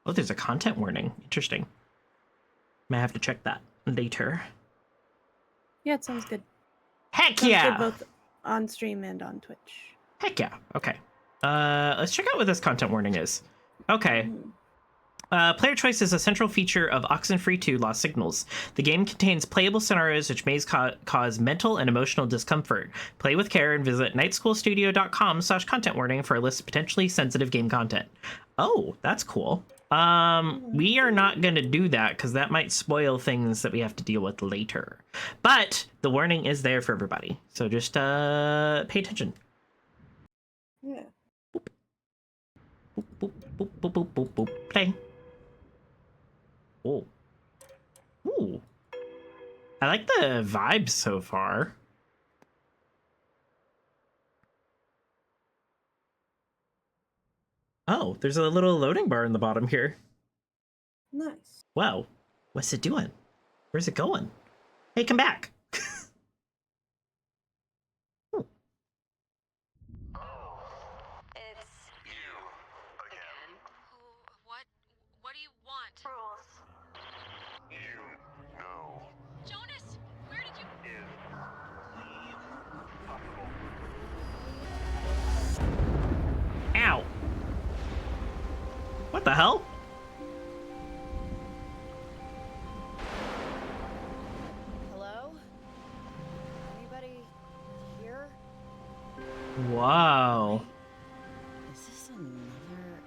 Oh, there's a content warning. Interesting. May have to check that later. Yeah, it sounds good. Heck Sounds yeah! good both on stream and on Twitch. Heck yeah. Okay. Let's check out what this content warning is. Okay. Player choice is a central feature of Oxenfree 2 Lost Signals. The game contains playable scenarios which may cause mental and emotional discomfort. Play with care and visit nightschoolstudio.com/content warning for a list of potentially sensitive game content. Oh, that's cool. We are not going to do that because that might spoil things that we have to deal with later. But the warning is there for everybody. So just pay attention. Yeah. Boop. Boop, boop, boop, boop, boop, boop, boop. Play. Oh. Ooh. I like the vibes so far. Oh, there's a little loading bar in the bottom here. Nice. Wow. What's it doing? Where's it going? Hey, come back. What do you want? Rules. You know. Jonas, where did you... Ow. What the hell? Hello? Anybody here? Wow. Is this another...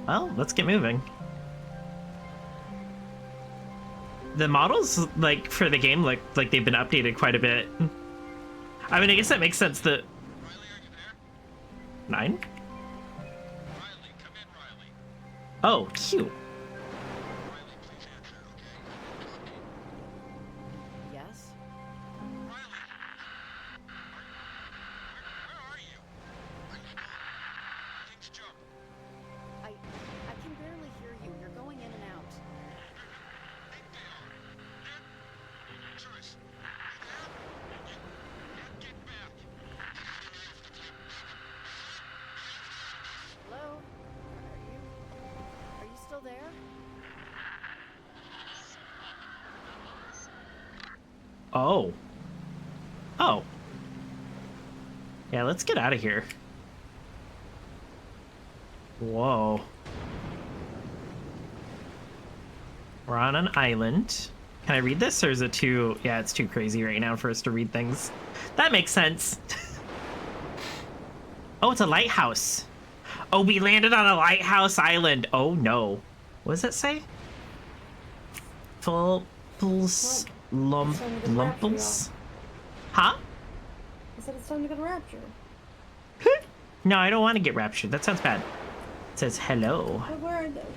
Well, let's get moving. The models, like, for the game look like they've been updated quite a bit. I mean, I guess that makes sense that... Riley, are you there? 9? Riley, come in, Riley. Oh, cute. Riley, please answer, okay? Yes? Riley! Where are you? Things jump. I can barely hear you. You're going in and out. Think they are. Jonas, you there? Get back. Hello? Are you still there? Oh. Oh. Yeah, let's get out of here. Whoa. We're on an island. Can I read this, or is it too... Yeah, it's too crazy right now for us to read things. That makes sense. Oh, it's a lighthouse. Oh, we landed on a lighthouse island. Oh, no. What does it say? Fulples... Lumples? Huh? I said it's time to go to Rapture. No, I don't want to get raptured. That sounds bad. It says hello. But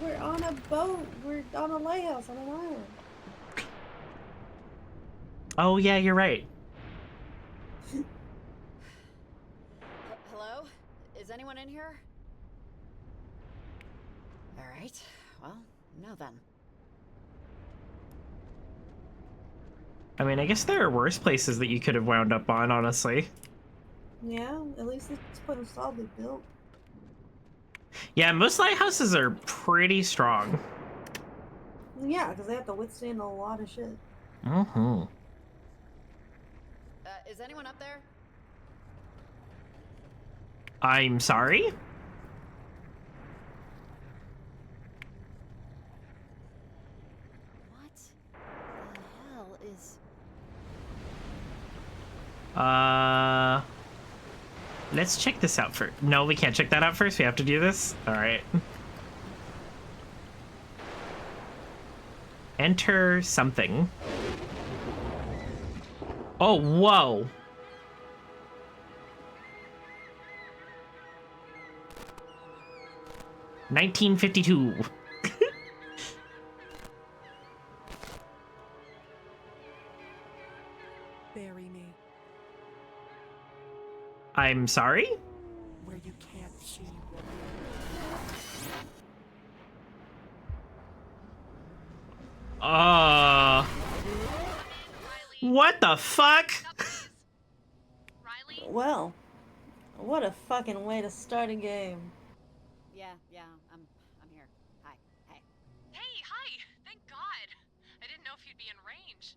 we're on a boat. We're on a lighthouse on an island. Oh, yeah, you're right. Hello? Is anyone in here? All right. Well, no then. I mean, I guess there are worse places that you could have wound up on, honestly. Yeah, at least this place was solidly built. Yeah, most lighthouses are pretty strong. Yeah, because they have to withstand a lot of shit. Mm-hmm. Is anyone up there? I'm sorry? What the hell is... Let's check this out first. No, we can't check that out first. We have to do this? All right. Enter something. Oh, whoa. $1952. Bury me I'm sorry? where you can't see. What the fuck? Riley? Well, What a fucking way to start a game. Yeah, I'm here. Hi. Hey. Hey, hi! Thank God! I didn't know if you'd be in range.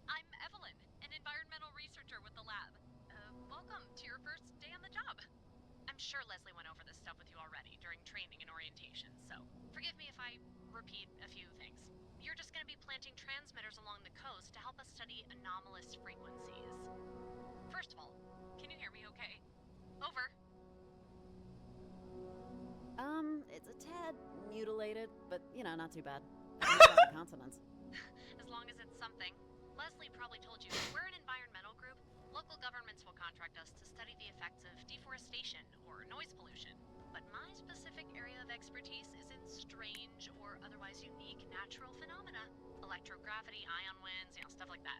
I'm Evelyn, an environmental researcher with the lab. Welcome to your first day on the job. I'm sure Leslie went over this stuff with you already during training and orientation, so forgive me if I repeat a few things. You're just gonna be planting transmitters along the coast to help us study anomalous frequencies. First of all, can you hear me okay? Over. It's a tad mutilated, but not too bad. I think I got the consonants. As long as it's something. Leslie probably told you, we're an environmental group. Local governments will contract us to study the effects of deforestation or noise pollution. But my specific area of expertise is in strange or otherwise unique natural phenomena. Electrogravity, ion winds, stuff like that.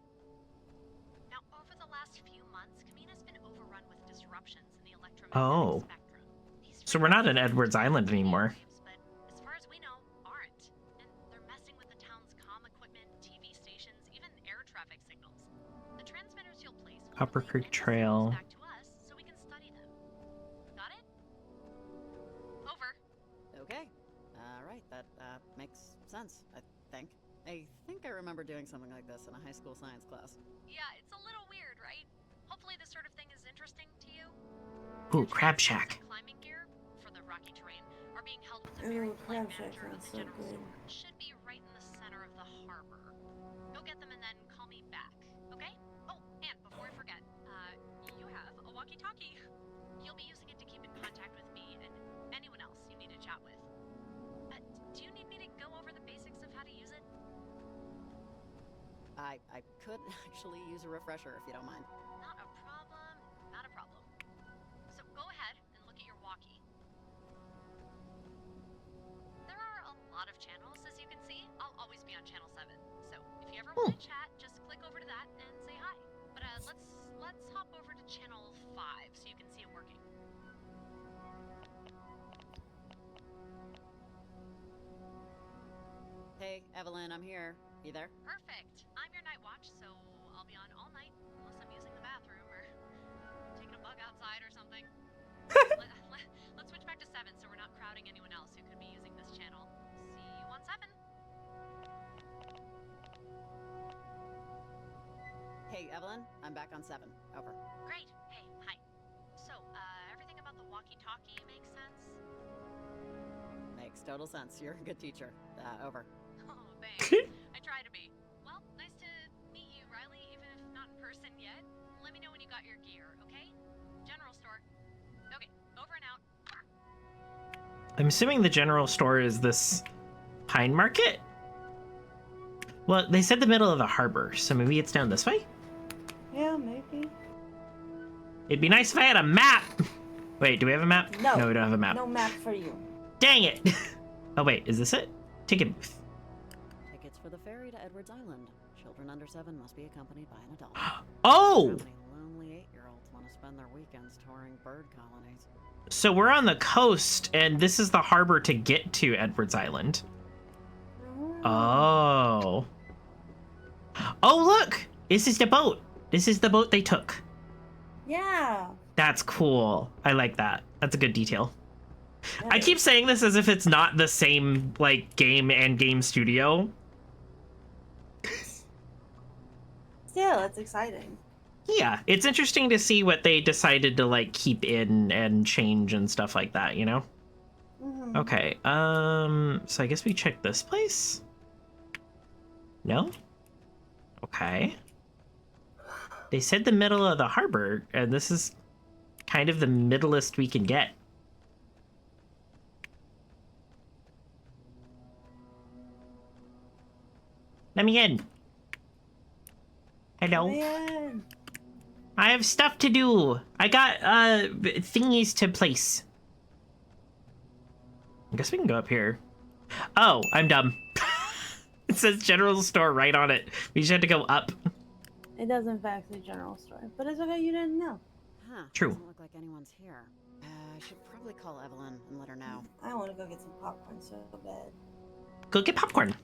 Now, over the last few months, Kamina's been overrun with disruptions in the electromagnetic spectrum. These So we're not in frequencies Edwards Island anymore. but as far as we know, aren't. And they're messing with the town's comm equipment, TV stations, even air traffic signals. The transmitters you'll place will Copper relay Creek any Trail. signals back to us so we can study them. Got it? Over. Okay. Alright, that makes sense, I think. I think I remember doing something like this in a high school science class. Yeah, it's a little weird, right? Hopefully this sort of thing is interesting to you. Ooh, Crab Shack. Climbing gear for the rocky terrain are being held with the very Ooh, polite Crab Shack manager of sounds the so general good. store. Should be right in the center of the harbor. Go get them and then call me back, okay? Oh, and before I forget, you have a walkie-talkie. You'll be using it to keep in contact with me and anyone else you need to chat with. Do you need me to go over the basics of how to use it? I could actually use a refresher if you don't mind. Not a problem, not a problem. So go ahead and look at your walkie. There are a lot of channels, as you can see. I'll always be on channel 7. So if you ever want to chat, just click over to that and say hi. But let's hop over to channel 5 so you can see it working. Hey, Evelyn, I'm here. You there? Perfect. I'm your night watch, so I'll be on all night unless I'm using the bathroom or taking a bug outside or something. Let's switch back to 7 so we're not crowding anyone else who could be using this channel. See you on 7. Hey, Evelyn, I'm back on 7. Over. Great. Hey, hi. So, everything about the walkie-talkie makes sense? Makes total sense. You're a good teacher. Over. Oh, thanks. I try to be. Well, nice to meet you, Riley, even if not in person yet. Let me know when you got your gear, okay? General store. Okay, over and out. I'm assuming the general store is this Pine Market? Well, they said the middle of the harbor, so maybe it's down this way? Yeah, maybe. It'd be nice if I had a map! Wait, do we have a map? No. No, we don't have a map. No map for you. Dang it! Oh wait, is this it? Ticket booth. Tickets for the ferry to Edwards Island. Children under 7 must be accompanied by an adult. Oh! How many lonely 8-year-olds want to spend their weekends touring bird colonies? So we're on the coast, and this is the harbor to get to Edwards Island. Oh. Oh, look! This is the boat. This is the boat they took. Yeah. That's cool. I like that. That's a good detail. I Right. keep saying this as if it's not the same, like, game and game studio. Still, it's exciting. Yeah, it's interesting to see what they decided to, like, keep in and change and stuff like that, you know? Mm-hmm. Okay, so I guess we check this place? No? Okay. They said the middle of the harbor, and this is kind of the middlest we can get. Let me in. Hello. Man. I have stuff to do. I got, thingies to place. I guess we can go up here. Oh, I'm dumb. It says general store right on it. We just had to go up. It does in fact say general store, but it's okay. You didn't know. Huh. True. Doesn't look like anyone's here. I should probably call Evelyn and let her know. I want to go get some popcorn so bad. Go get popcorn.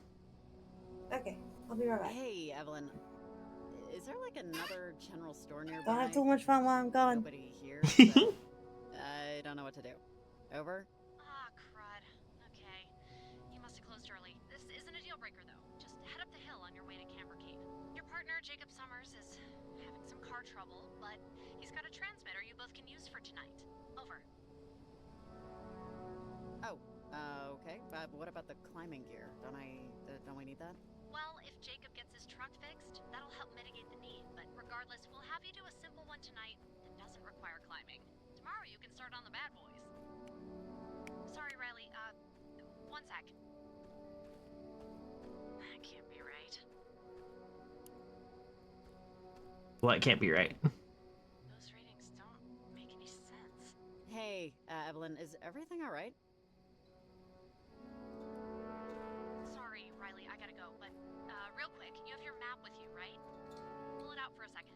Okay, I'll be right back. Hey, Evelyn. Is there like another general store nearby? Don't have too much fun while I'm gone. Nobody here. So, I don't know what to do. Over? Ah, crud. Okay. You must have closed early. This isn't a deal breaker, though. Just head up the hill on your way to Camber Cave. Your partner, Jacob Summers, is having some car trouble, but he's got a transmitter you both can use for tonight. Over. Oh, okay. What about the climbing gear? Don't we need that? Well, if Jacob gets his truck fixed, that'll help mitigate the need. But regardless, we'll have you do a simple one tonight that doesn't require climbing. Tomorrow you can start on the bad boys. Sorry, Riley. One sec. That can't be right. What can't be right? Those readings don't make any sense. Hey, Evelyn, is everything all right? Sorry, Riley, I gotta go. But, real quick, you have your map with you, right? Pull it out for a second.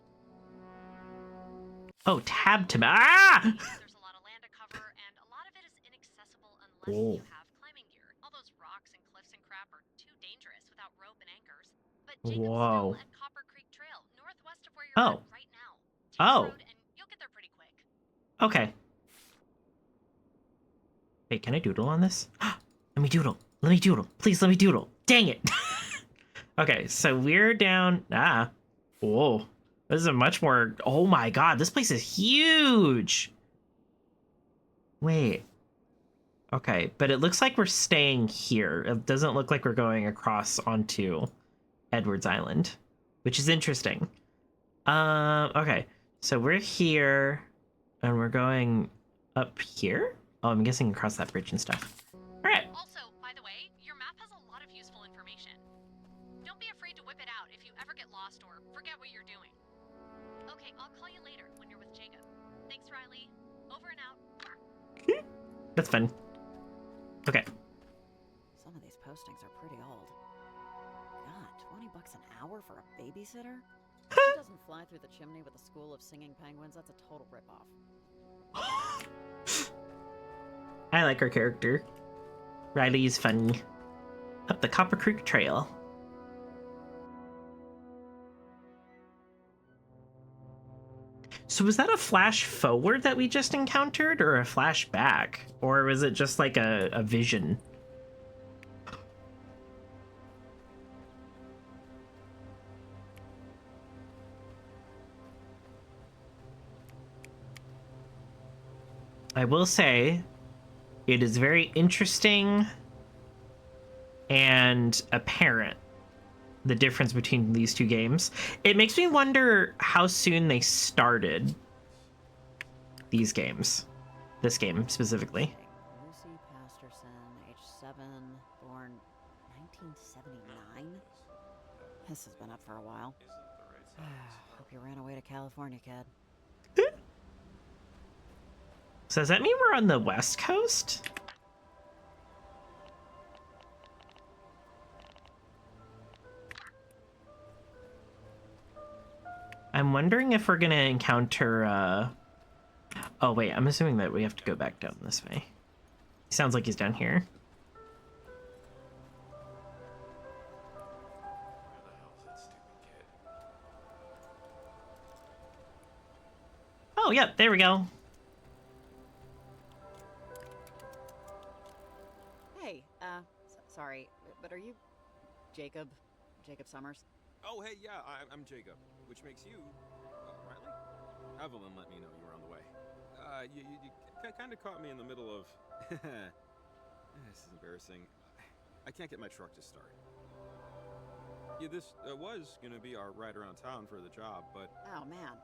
Oh, tab to ah! There's a lot of land to cover, and a lot of it is inaccessible unless Whoa. you have climbing gear. All those rocks and cliffs and crap are too dangerous without rope and anchors. But Jacob's Whoa. still at Copper Creek Trail, northwest of where you're Oh. at right now. Take Oh. the road and you'll get there pretty quick. Okay. Wait, can I doodle on this? Let me doodle. Let me doodle. Please let me doodle. Dang it. Okay, so we're down. Whoa. This is a much more. Oh my god, this place is huge. Wait. Okay, but it looks like we're staying here. It doesn't look like we're going across onto Edwards Island, which is interesting. Okay, so we're here, and we're going up here. Oh, I'm guessing across that bridge and stuff. All right. Also, by the way, your map has a lot of useful information. Don't be afraid to whip it out if you ever get lost or forget what you're doing. Okay, I'll call you later when you're with Jacob. Thanks, Riley. Over and out. That's fun. Okay. Some of these postings are pretty old. God, $20 an hour for a babysitter? If she doesn't fly through the chimney with a school of singing penguins, that's a total ripoff. I like her character. Riley's funny. Up the Copper Creek Trail. So was that a flash forward that we just encountered, or a flash back? Or was it just like a vision? I will say, it is very interesting and apparent, the difference between these two games. It makes me wonder how soon they started these games. This game specifically. Lucy Pasterson, age 7, born 1979? This has been up for a while. Hope you ran away to California, kid. So does that mean we're on the West Coast? I'm wondering if we're gonna encounter, Oh wait, I'm assuming that we have to go back down this way. Sounds like he's down here. Oh, yep, there we go. Hey, sorry, but are you Jacob Summers? Oh, hey, yeah, I'm Jacob, which makes you, Riley? Evelyn let me know you were on the way. You kind of caught me in the middle of... This is embarrassing. I can't get my truck to start. Yeah, this was gonna be our ride around town for the job, but... Oh, man.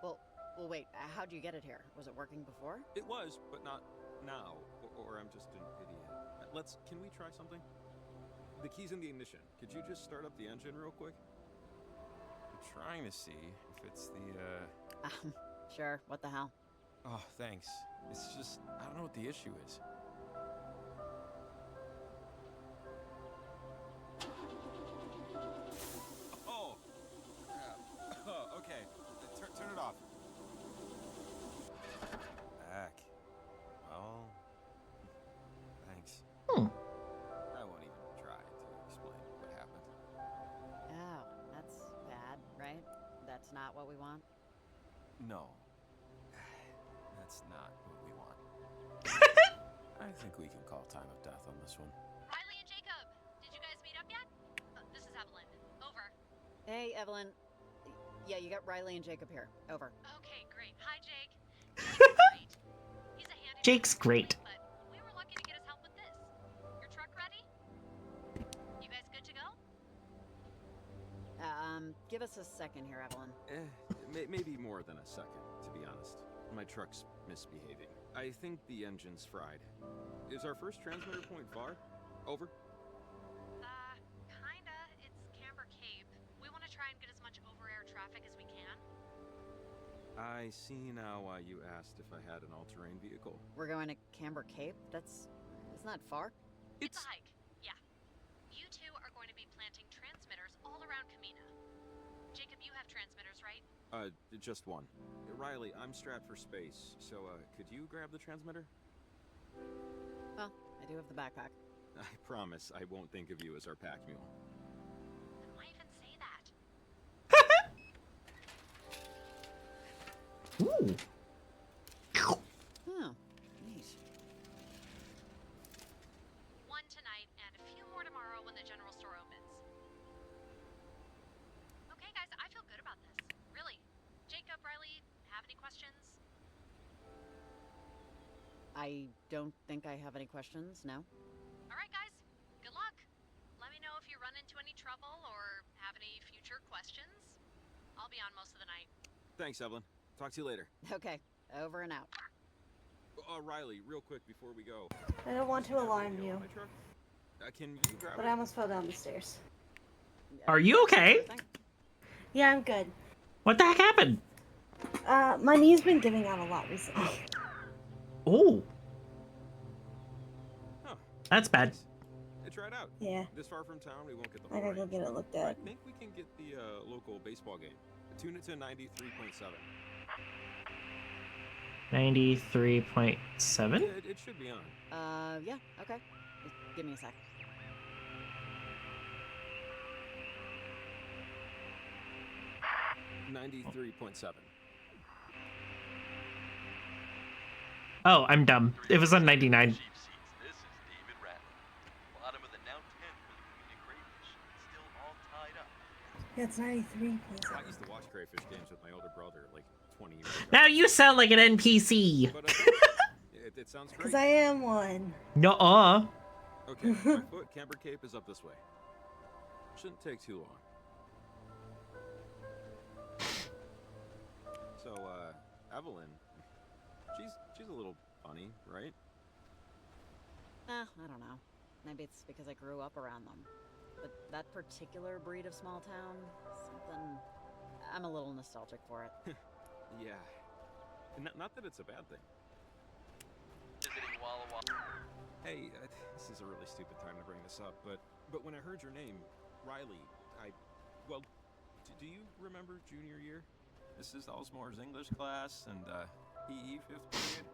Well, wait, how'd you get it here? Was it working before? It was, but not now, or I'm just an idiot. Can we try something? The key's in the ignition. Could you just start up the engine real quick? I'm trying to see if it's the, Sure, what the hell? Oh, thanks. It's just, I don't know what the issue is. Oh! Oh, okay. Turn it off. Back. Well... Thanks. I won't even try to explain what happened. Oh, that's bad, right? That's not what we want? No. That's not what I think we can call time of death on this one. Riley and Jacob, did you guys meet up yet? This is Evelyn. Over. Hey, Evelyn. Yeah, you got Riley and Jacob here. Over. Okay, great. Hi, Jake. Jake's great. He's a handyman. Jake's great. But we were lucky to get his help with this. Your truck ready? You guys good to go? Give us a second here, Evelyn. Maybe more than a second, to be honest. My truck's misbehaving. I think the engine's fried. Is our first transmitter point far? Over? Kinda. It's Camber Cape. We want to try and get as much over-air traffic as we can. I see now why you asked if I had an all-terrain vehicle. We're going to Camber Cape? It's not far. It's a hike, yeah. You two are going to be planting transmitters all around Kamina. Jacob, you have transmitters, right? Just one. Riley, I'm strapped for space, so, could you grab the transmitter? Well, I do have the backpack. I promise I won't think of you as our pack mule. And why even say that? Ooh. Oh, neat. One tonight and a few more tomorrow when the general store opens. Okay, guys, I feel good about this. Really. Jacob, Riley, have any questions? I don't think I have any questions, no? All right, guys. Good luck. Let me know if you run into any trouble or have any future questions. I'll be on most of the night. Thanks, Evelyn. Talk to you later. Okay, over and out. Riley, real quick before we go. I don't want to alarm you, My truck? Can you grab but it? I almost fell down the stairs. Are you okay? Yeah, I'm good. What the heck happened? My knee's been giving out a lot recently. Oh, Huh. that's bad. Try it out. Yeah, This far from town, we won't get the I whole gotta go range. get it looked I at. think we can get the local baseball game. Tune it to 93.7. 93.7? It should be on. Yeah, okay. Give me a sec. $93.7. Oh, I'm dumb. It was on 99. Cheap seats. This is David Ratliff. Bottom of the now 10 for the Community Crayfish. It's still all tied up. Yeah, it's 93. I used to watch crayfish games with my older brother like 20 years ago. Now you sound like an NPC. But it sounds great. Because I am one. Nuh-uh. Okay, my foot Camber Cape is up this way. Shouldn't take too long. So, Evelyn, she's a little funny, right? I don't know. Maybe it's because I grew up around them. But that particular breed of small town, something... I'm a little nostalgic for it. Yeah. Not that it's a bad thing. Visiting Walla Walla. Hey, this is a really stupid time to bring this up, but when I heard your name, Riley, well, do you remember junior year? Mrs. Elsmore's English class and PE 5th period.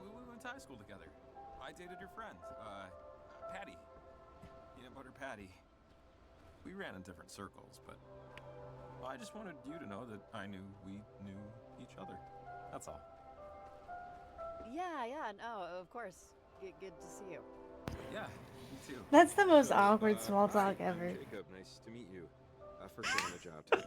We went to high school together. I dated your friend, Patty. Peanut Butter Patty. We ran in different circles, but I just wanted you to know that we knew each other. That's all. Yeah, no, of course. Good to see you. Yeah, me too. That's the most So, awkward small hi, talk I'm ever. Jacob, nice to meet you. For getting the job today.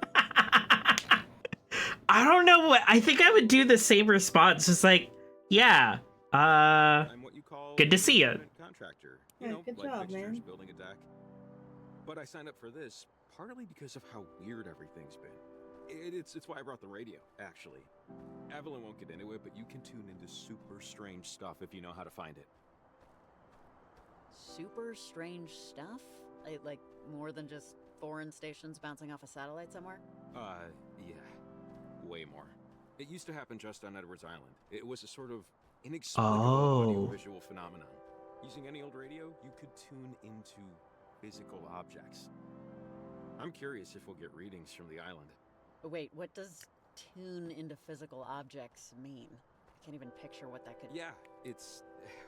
I don't know what I think I would do the same response. Just like, yeah. I'm what you call good to see ya. independent contractor. You Yeah, know, good like job, fixtures, man. building a deck. But I signed up for this partly because of how weird everything's been. It's why I brought the radio, actually. Evelyn won't get into it, but you can tune into super strange stuff if you know how to find it. Super strange stuff? Like, more than just foreign stations bouncing off a satellite somewhere? Yeah. Way more. It used to happen just on Edwards Island. It was a sort of inexplicable Oh. audiovisual phenomenon. Using any old radio, you could tune into physical objects. I'm curious if we'll get readings from the island. Wait, what does tune into physical objects mean? I can't even picture what that could... Yeah, it's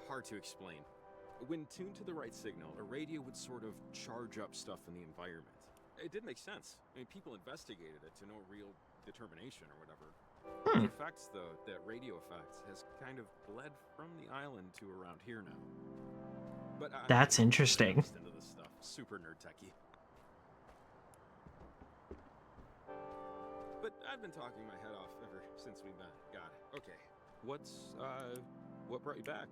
hard to explain. When tuned to the right signal, a radio would sort of charge up stuff in the environment. It did make sense. I mean, people investigated it to no real determination or whatever. The effects, though, that radio effect, has kind of bled from the island to around here now. But That's interesting. Into this stuff. Super nerd techie. But I've been talking my head off ever since we met. God. Okay. What brought you back?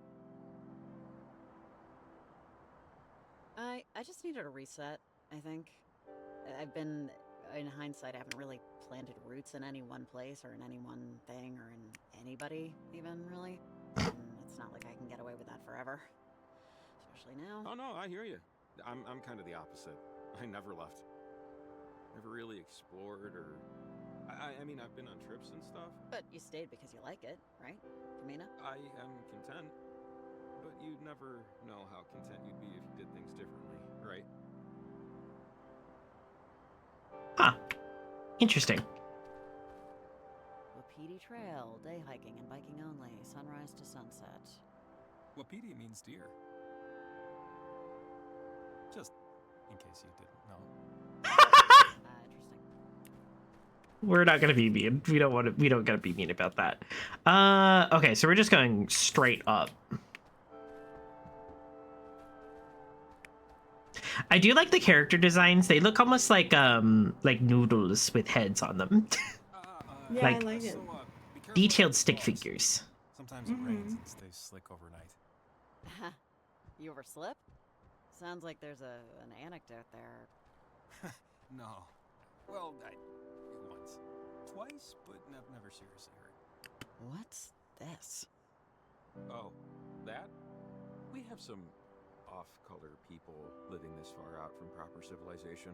I just needed a reset, I think. I've been, in hindsight, I haven't really planted roots in any one place or in any one thing or in anybody, even, really. And it's not like I can get away with that forever. Especially now. Oh, no, I hear you. I'm kind of the opposite. I never left. Never really explored or... I mean, I've been on trips and stuff. But you stayed because you like it, right, Kamina? I am content. But you'd never know how content you'd be if you did things differently, right? Huh. Interesting. Wapiti Trail, day hiking and biking only, sunrise to sunset. Wapiti means deer. Just in case you didn't know. Interesting. We're not gonna be mean. We don't gotta be mean about that. Okay, so we're just going straight up. I do like the character designs. They look almost like noodles with heads on them. Yeah, Like, I like it. Be careful Detailed about stick frogs. figures. Sometimes it rains and stays slick overnight. You ever slip? Sounds like there's an anecdote there. No. Well, once. Twice, but never seriously hurt. What's this? Oh, that? We have some off-color people living this far out from proper civilization.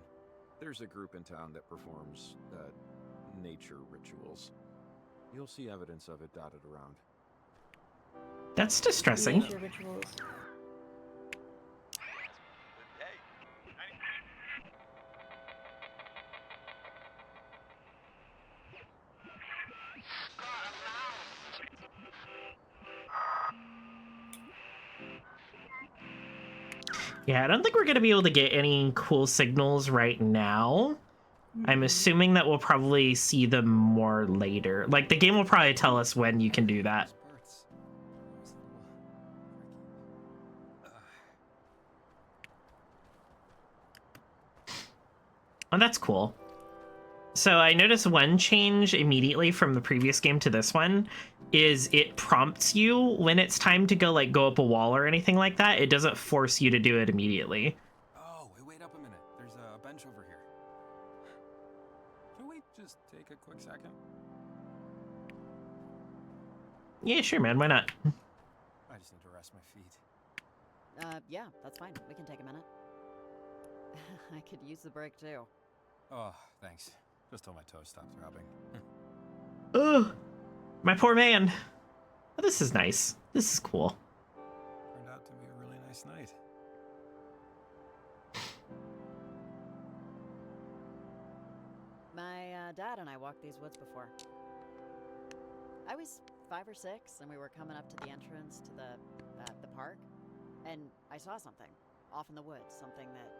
There's a group in town that performs, nature rituals. You'll see evidence of it dotted around. That's distressing. Nature rituals. Good day. Yeah, I don't think we're gonna be able to get any cool signals right now. I'm assuming that we'll probably see them more later. Like, the game will probably tell us when you can do that. Those parts. Always a little tricky. Oh, that's cool. So I noticed one change immediately from the previous game to this one is it prompts you when it's time to go up a wall or anything like that. It doesn't force you to do it immediately. Oh, wait up a minute. There's a bench over here. Can we just take a quick second? Yeah, sure, man. Why not? I just need to rest my feet. Yeah, that's fine. We can take a minute. I could use the break too. Oh, thanks. Just till my toes stop throbbing. Ugh, my poor man. Oh, this is nice. This is cool. Turned out to be a really nice night. My dad and I walked these woods before. I was 5 or 6, and we were coming up to the entrance to the park, and I saw something off in the woods. Something that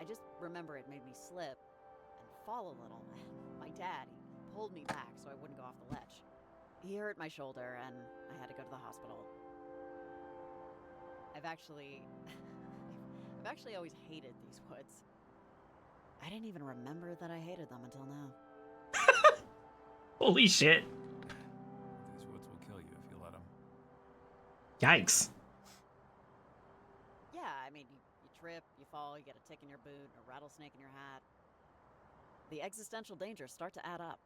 I just remember it made me slip and fall a little. My dad, he pulled me back so I wouldn't go off the ledge. He hurt my shoulder, and I had to go to the hospital. I've actually always hated these woods. I didn't even remember that I hated them until now. Holy shit. These woods will kill you if you let them. Yikes. Yeah, I mean, you trip, you fall, you get a tick in your boot, a rattlesnake in your hat. The existential dangers start to add up.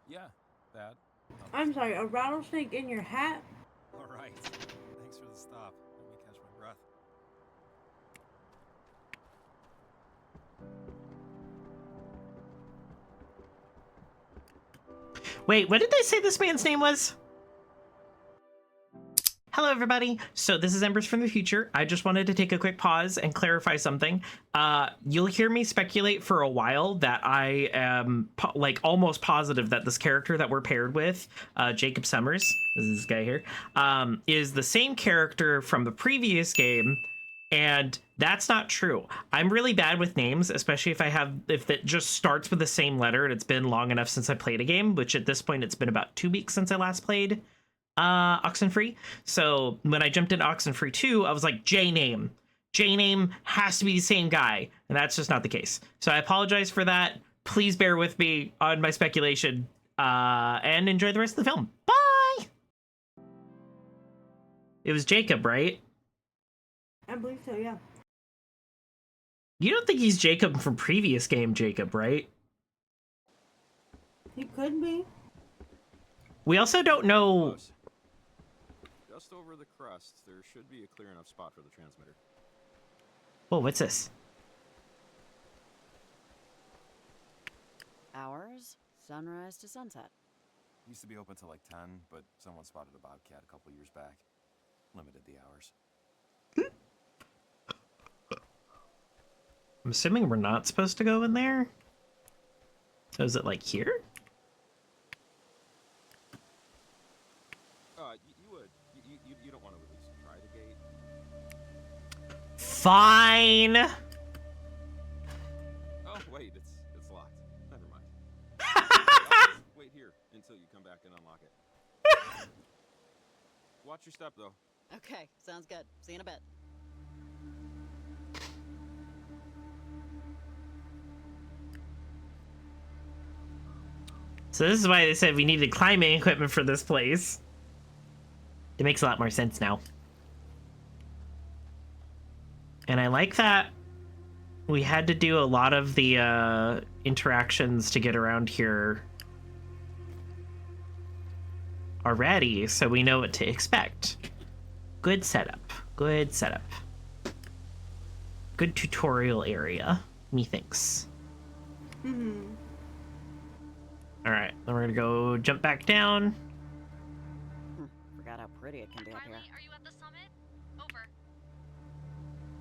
Yeah, that. I'm sorry, a rattlesnake in your hat? All right. Thanks for the stop. Let me catch my breath. Wait, what did they say this man's name was? Hello, everybody. So this is Embers from the future. I just wanted to take a quick pause and clarify something. You'll hear me speculate for a while that I am almost positive that this character that we're paired with, Jacob Summers, this is this guy here, is the same character from the previous game. And that's not true. I'm really bad with names, especially if it just starts with the same letter and it's been long enough since I played a game, which at this point it's been about 2 weeks since I last played Oxenfree. So when I jumped into Oxenfree 2, I was like, J-name. J-name has to be the same guy. And that's just not the case. So I apologize for that. Please bear with me on my speculation. And enjoy the rest of the film. Bye! It was Jacob, right? I believe so, yeah. You don't think he's Jacob from previous game Jacob, right? He could be. We also don't know... Close. Just over the crust, there should be a clear enough spot for the transmitter. Whoa, what's this? Hours, sunrise to sunset. Used to be open till like 10, but someone spotted a bobcat a couple years back. Limited the hours. I'm assuming we're not supposed to go in there? So is it like here? You would. You don't want to at least try the gate. Fine! Oh, wait, it's locked. Never mind. I'll just wait here until you come back and unlock it. Watch your step, though. Okay, sounds good. See you in a bit. So this is why they said we needed climbing equipment for this place. It makes a lot more sense now. And I like that we had to do a lot of the interactions to get around here already, so we know what to expect. Good setup. Good setup. Good tutorial area, methinks. Mm-hmm. Alright, then we're gonna go jump back down. Forgot how pretty it can be up Riley, here. are you at the summit? Over.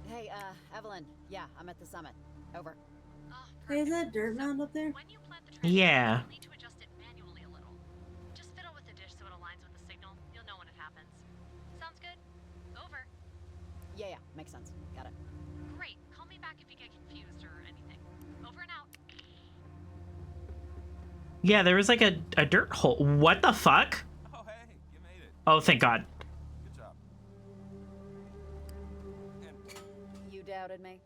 Hey, Evelyn. Yeah, I'm at the summit. Over. Oh, Hey, is perfect. that dirt mound up there? When you plant the transmitter, Yeah. you'll need to adjust it manually a little. Just fiddle with the dish so it aligns with the signal. You'll know when it happens. Sounds good? Over. Yeah, makes sense. Got it. Great. Call me back if you get confused or anything. Over and out. Yeah, there was like a dirt hole. What the fuck? Oh, hey, you made it. Oh, thank God. Good job. And You doubted me?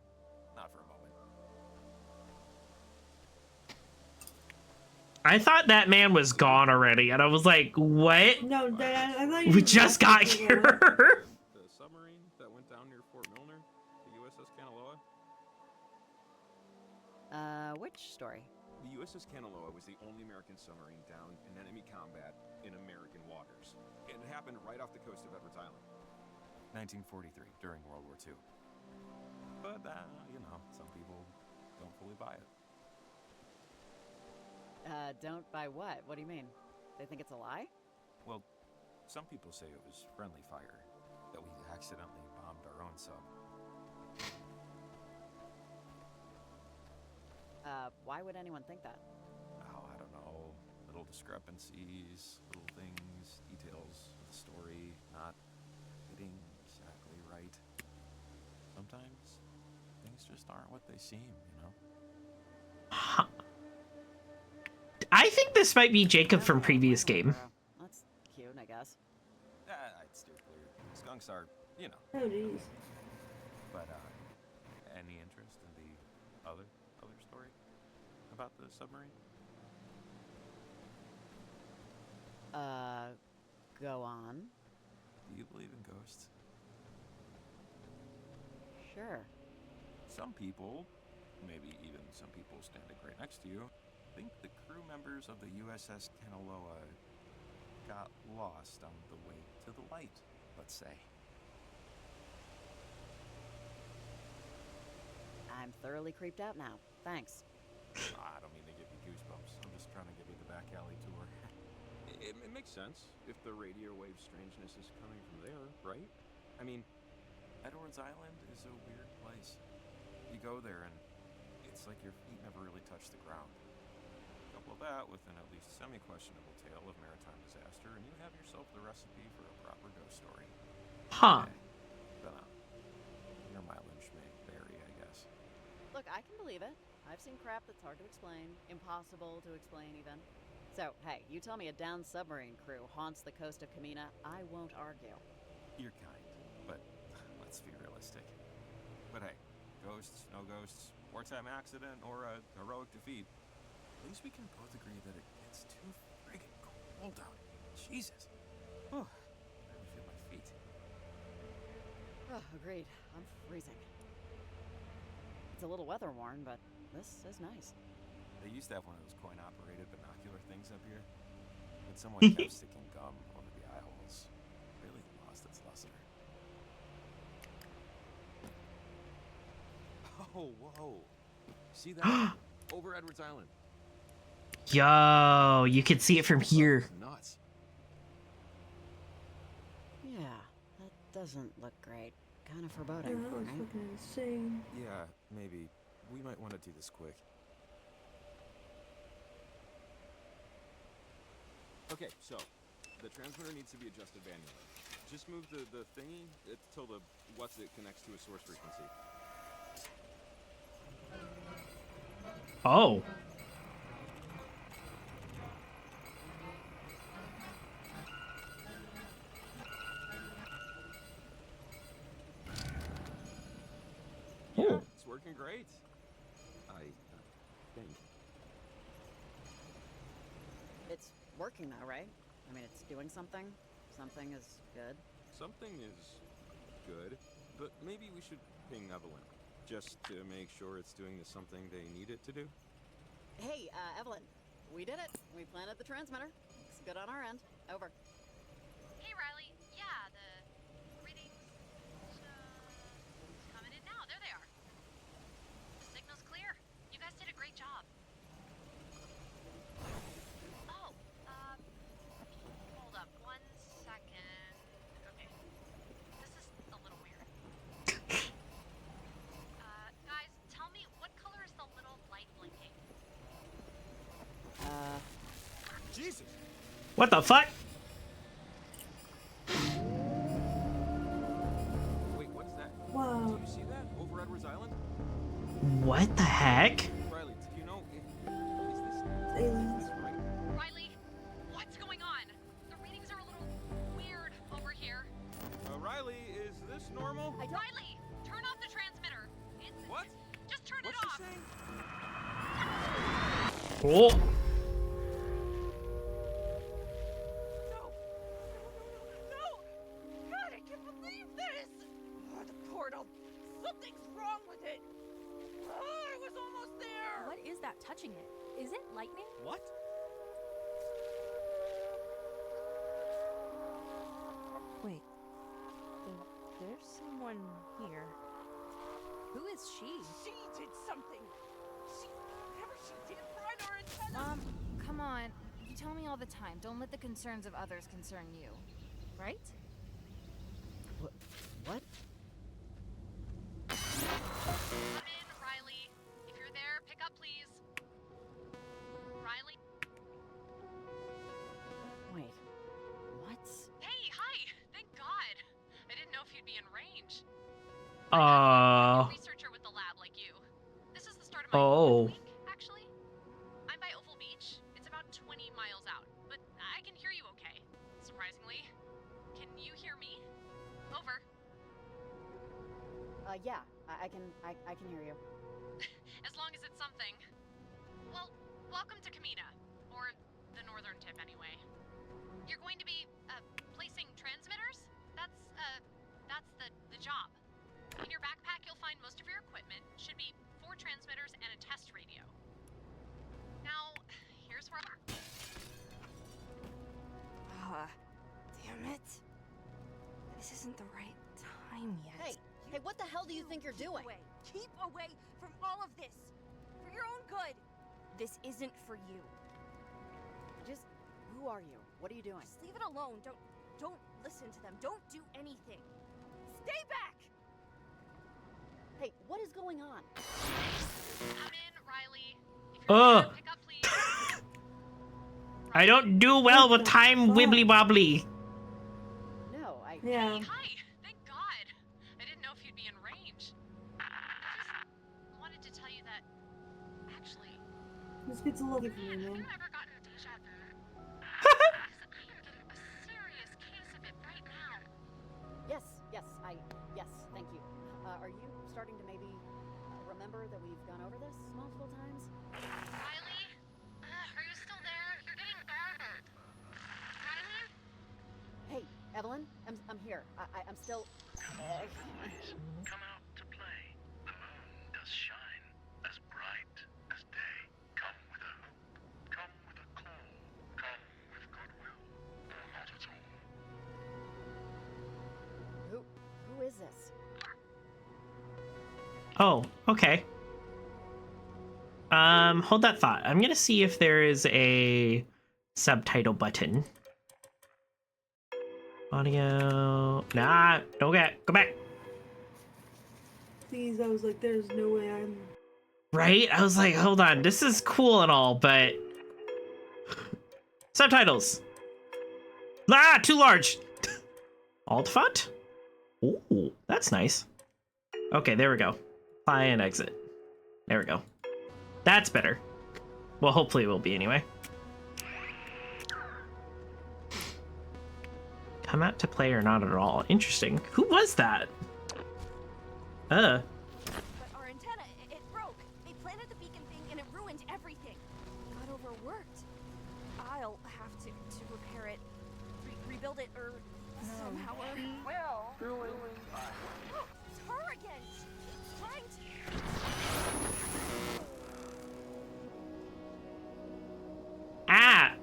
not for a moment. I thought that man was gone already, and I was like, what? No, Dad, I thought you We just got here. The submarine that went down near Fort Milner, the USS Kanaloa. Which story? The USS Kanaloa was the only American submarine down in enemy combat in American waters. It happened right off the coast of Edwards Island. 1943, during World War II. But, you know, some people don't fully buy it. Don't buy what? What do you mean? They think it's a lie? Well, some people say it was friendly fire, that we accidentally bombed our own sub. Why would anyone think that? Oh, I don't know. Little discrepancies, little things, details of the story not hitting exactly right. Sometimes things just aren't what they seem, you know? Huh. I think this might be Jacob from previous game. That's cute, I guess. I'd steer clear. Skunks are, you know. Oh, jeez. But, any interest in the other story about the submarine? Go on. Do you believe in ghosts? Sure. Some people, maybe even some people standing right next to you, think the crew members of the USS Kanaloa got lost on the way to the light, let's say. I'm thoroughly creeped out now. Thanks. I don't mean to give you goosebumps. I'm just trying to give you the back alley tour. It makes sense if the radio wave strangeness is coming from there, right? I mean, Edwards Island is a weird place. You go there and it's like your feet never really touch the ground. Couple that with an at least semi-questionable tale of maritime disaster, and you have yourself the recipe for a proper ghost story. Huh. Dunno. You're my Look, I can believe it. I've seen crap that's hard to explain, impossible to explain even. So, hey, you tell me a downed submarine crew haunts the coast of Kamina, I won't argue. You're kind, but let's be realistic. But hey, ghosts, no ghosts, wartime accident, or a heroic defeat, at least we can both agree that it gets too friggin' cold out. Jesus. Oh, I can feel my feet. Oh, agreed. I'm freezing. It's a little weather worn, but this is nice. They used to have one of those coin-operated binocular things up here, but someone kept sticking gum over the eye holes. Really lost its luster. Oh, whoa. See that? Over Edwards Island. Yo, you can see it from here. Nuts. Yeah, that doesn't look great. Kind of Yeah, foreboding, that was right? fucking insane. Yeah, maybe. We might want to do this quick. Okay, so the transmitter needs to be adjusted manually. Just move the thingy till the what's it connects to a source frequency. Oh. Yeah, it's working great. I think. It's working though, right? I mean, it's doing something. Something is good. Something is good, but maybe we should ping Evelyn, just to make sure it's doing the something they need it to do. Hey, Evelyn, we did it. We planted the transmitter. It's good on our end. Over. Hey, Riley. Yeah, the readings coming in now. There they are. The signal's clear. You guys did a great job. Oh, hold up 1 second. Okay. This is a little weird. Guys, tell me, what color is the little light blinking? Jesus! What the fuck? Wait, what's that? Wow. Do you see that? Over Edwards Island? What the heck? Riley, do you know is Aliens. this right? Riley, what's going on? The readings are a little weird over here. Riley, is this normal? Riley, turn off the transmitter. What? Just turn What's it she off. saying? Oh. No! God, I can't believe this! Oh, the portal. Something's wrong with it. Oh, I was almost there. What is that touching it? Is it lightning? What? Wait. There's someone here. Who is she? She did something. Whatever she did fried our antennas. Mom, come on. You tell me all the time. Don't let the concerns of others concern you. Right? What? Come in, Riley. If you're there, pick up, please. Riley? Wait. What? Hey, hi. Thank God. I didn't know if you'd be in range. Uh. I'm a researcher with the lab like you. This is the start of my Oh. week, actually. I'm by Oval Beach. It's about 20 miles out, but I can hear you okay. Surprisingly. Can you hear me? Over. Yeah, I can hear you. As long as it's something. Well, welcome to Kamina. Or the northern tip, anyway. You're going to be, placing transmitters? That's the job. In your backpack, you'll find most of your equipment. Should be 4 transmitters and a test radio. Now, here's where Ah, damn it. This isn't the right time yet. Hey, what the hell do you think you're doing? Keep away from all of this. For your own good. This isn't for you. Just, who are you? What are you doing? Just leave it alone. Don't listen to them. Don't do anything. Stay back. Hey, what is going on? come in, Riley. If you're there, pick up, please. I don't do well with time wibbly wobbly. No, I. Yeah. Hey, hi. Thank God. I didn't know if you'd be in range. I just wanted to tell you speaks a little for me, man. Ever gotten deja vu? Because I am getting a serious case of it right now. Yes, yes, thank you. Are you starting to maybe remember that we've gone over this multiple times? Riley? Are you still there? You're getting garbled. Riley? Hey, Evelyn, I'm here. I'm still. Please, come out to play. The moon does shine as bright as day. Come with a hoop, come with a call, come with goodwill, or not at all. Who is this? Oh, okay. Hold that thought. I'm gonna see if there is a subtitle button. Audio. Nah, okay, go back. These, I was like, there's no way I'm. Right? I was like, hold on, this is cool and all, but subtitles. Ah, too large. Alt font? Ooh, that's nice. Okay, there we go. Apply and exit. There we go. That's better. Well, hopefully it will be anyway. Come out to play or not at all. Interesting. Who was that? But our antenna, it broke. They planted the beacon thing and it ruined everything. Got overworked. I'll have to repair it, rebuild it, or somehow. Well, Oh, it's her again. She's trying to. Ah!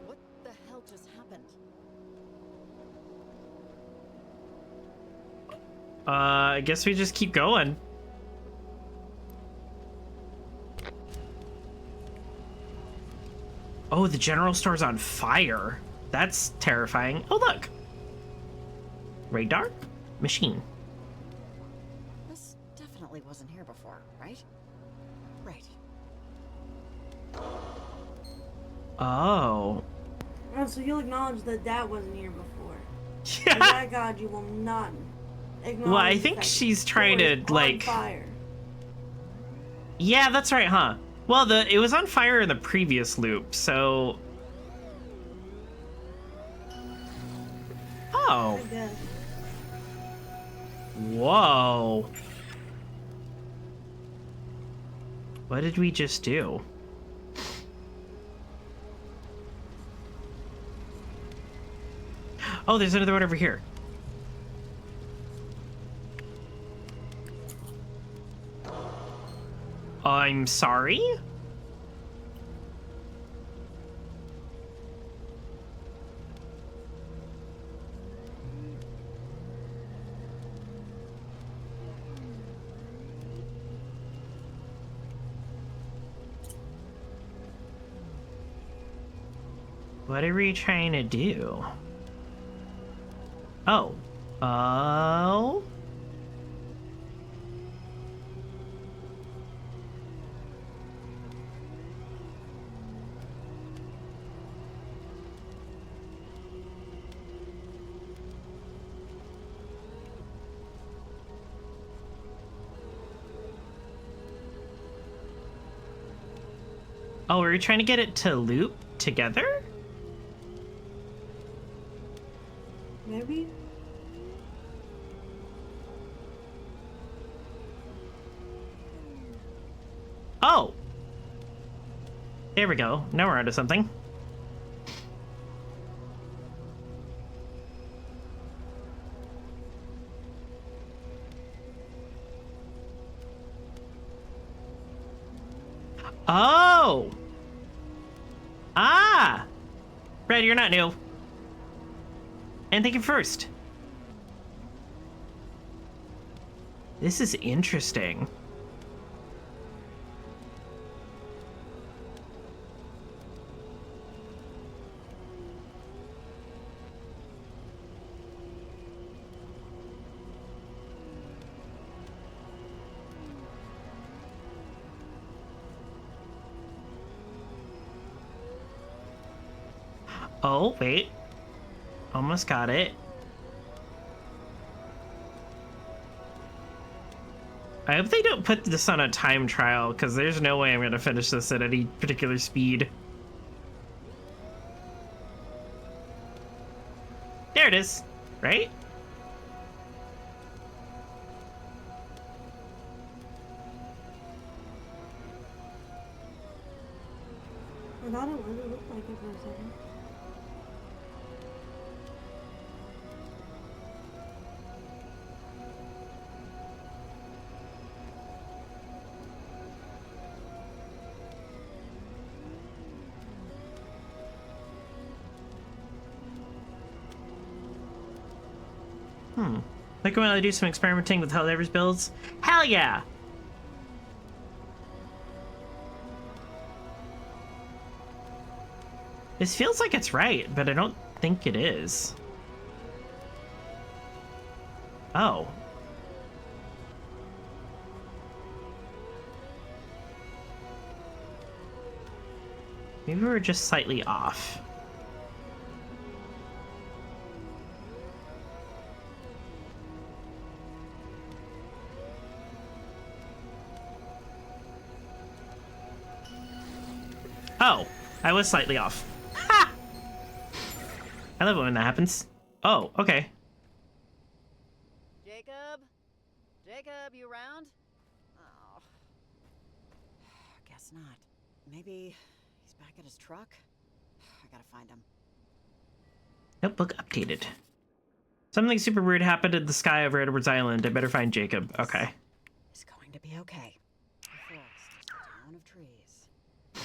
What the hell just happened? I guess we just keep going. Oh, the general store's on fire. That's terrifying. Oh, look. Radar? Machine. This definitely wasn't here before, right? Right. Oh. Oh, so you'll acknowledge that that wasn't here before. Yeah. By God, you will not acknowledge. Well, I the think fact she's that trying the to, door is on like... fire. Yeah, that's right, huh? Well, it was on fire in the previous loop, so... Oh. I guess. Whoa. What did we just do? Oh, there's another one over here. I'm sorry? What are we trying to do? Oh. Oh. Oh, are we trying to get it to loop together? Maybe? Oh! There we go. Now we're onto something. Oh! Ah! Brad, you're not new. And thank you first. This is interesting. Oh, wait. Almost got it. I hope they don't put this on a time trial, because there's no way I'm going to finish this at any particular speed. There it is, right? I thought it was. It looked like it for a second. Like when I do some experimenting with Helldivers builds? Hell yeah! This feels like it's right, but I don't think it is. Oh. Maybe we're just slightly off. Oh, I was slightly off. Ha! I love it when that happens. Oh, okay. Jacob? Jacob, you around? Oh. Guess not. Maybe he's back at his truck? I gotta find him. Notebook updated. Something super weird happened in the sky over Edwards Island. I better find Jacob. Okay. It's going to be okay. The forest is the town of trees.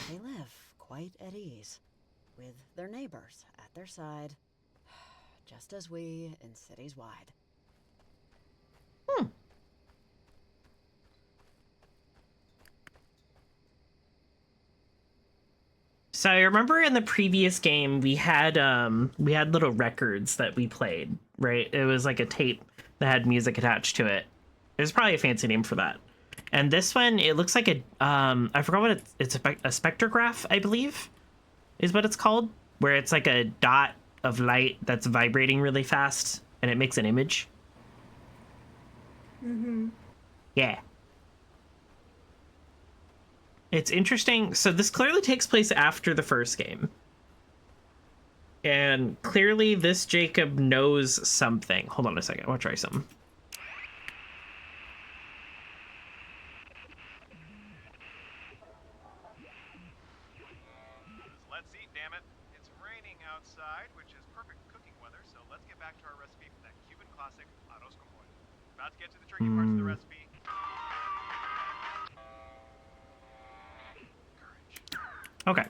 They live quite at ease, with their neighbors at their side, just as we in cities wide. So I remember in the previous game we had little records that we played, right? It was like a tape that had music attached to it. There's probably a fancy name for that. And this one, it looks like a I forgot what it's a spectrograph, I believe, is what it's called, where it's like a dot of light that's vibrating really fast and it makes an image. Yeah. It's interesting. So this clearly takes place after the first game. And clearly this Jacob knows something. Hold on a second. I want to try something. Let's eat, damn it. It's raining outside, which is perfect cooking weather, so let's get back to our recipe for that Cuban classic, arroz con pollo. About to get to the tricky parts of the recipe. Okay.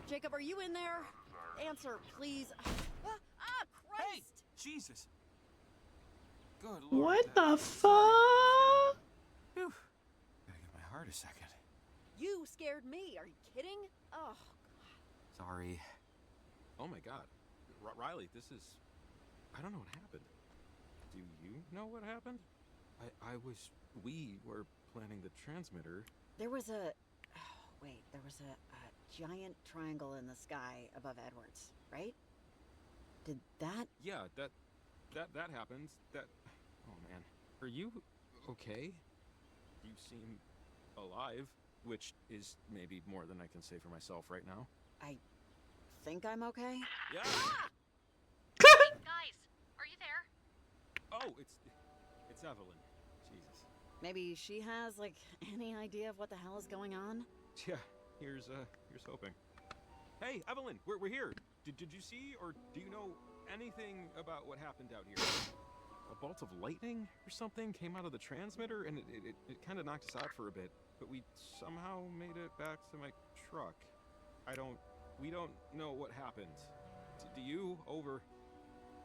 Jacob, are you in there? Answer, please. Christ! Hey! Jesus! Good lord. What the fuck? Whew. Gotta give my heart a second. You scared me. Are you kidding? Oh, Sorry. Oh my god. Riley, this is... I don't know what happened. Do you know what happened? We were planning the transmitter. there was a... Oh, wait, there was a giant triangle in the sky above Edwards, right? Did that... Yeah, that happened. That... Oh man. Are you okay? You seem alive, which is maybe more than I can say for myself right now. I think I'm okay? Yeah! Guys, are you there? Oh, it's Evelyn. Jesus. Maybe she has, like, any idea of what the hell is going on? Yeah, here's hoping. Hey, Evelyn, we're here. Did you see or do you know anything about what happened out here? A bolt of lightning or something came out of the transmitter and it kind of knocked us out for a bit, but we somehow made it back to my truck. We don't know what happened. Do you? Over.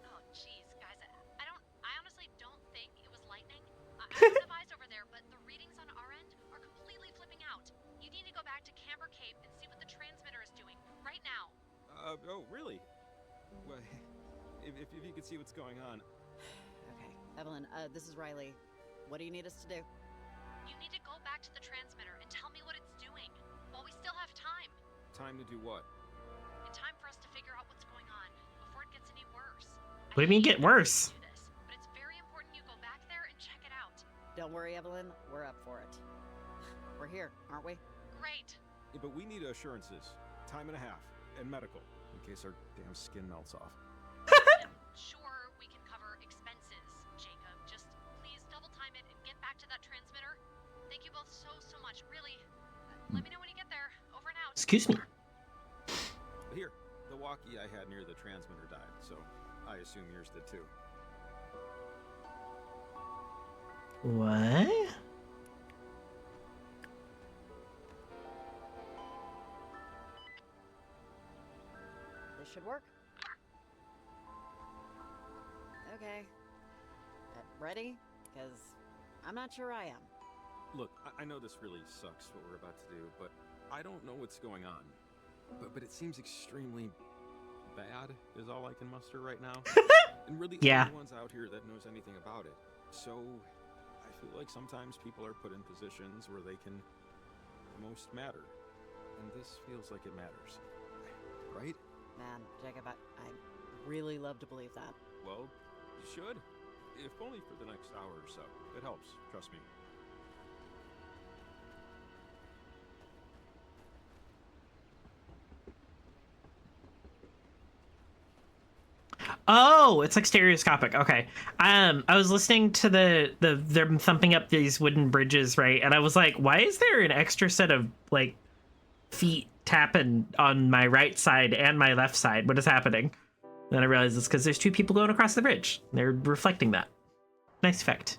Oh, jeez, guys, I honestly don't think it was lightning. I have eyes over there, but the readings on our end are completely flipping out. You need to go back to Camber Cape and see what the transmitter is doing right now. Oh, really? Well, if you could see what's going on. Okay, Evelyn, this is Riley. What do you need us to do? You need to go back to the transmitter and tell me what it's doing while we still have time. Time to do what? What do you mean get worse? Do this, but it's very important you go back there and check it out. Don't worry, Evelyn. We're up for it. We're here, aren't we? Great. Yeah, but we need assurances. Time and a half. And medical. In case our damn skin melts off. Sure, we can cover expenses, Jacob. Just please double time it and get back to that transmitter. Thank you both so much. Really. Let me know when you get there. Over and out. Excuse me. Here, the walkie I had near the transmitter died, so I assume yours did too. What? This should work. Okay. Ready? Because I'm not sure I am. Look, I know this really sucks what we're about to do, but I don't know what's going on. But it seems extremely bad is all I can muster right now. And we're the Yeah. only ones out here that knows anything about it. So I feel like sometimes people are put in positions where they can most matter. And this feels like it matters. Right? Man, Jacob, I really love to believe that. Well, you should. If only for the next hour or so. It helps, trust me. Oh, it's like stereoscopic. Okay. I was listening to them thumping up these wooden bridges, right? And I was like, why is there an extra set of like feet tapping on my right side and my left side? What is happening? Then I realized it's because there's two people going across the bridge. They're reflecting that. Nice effect.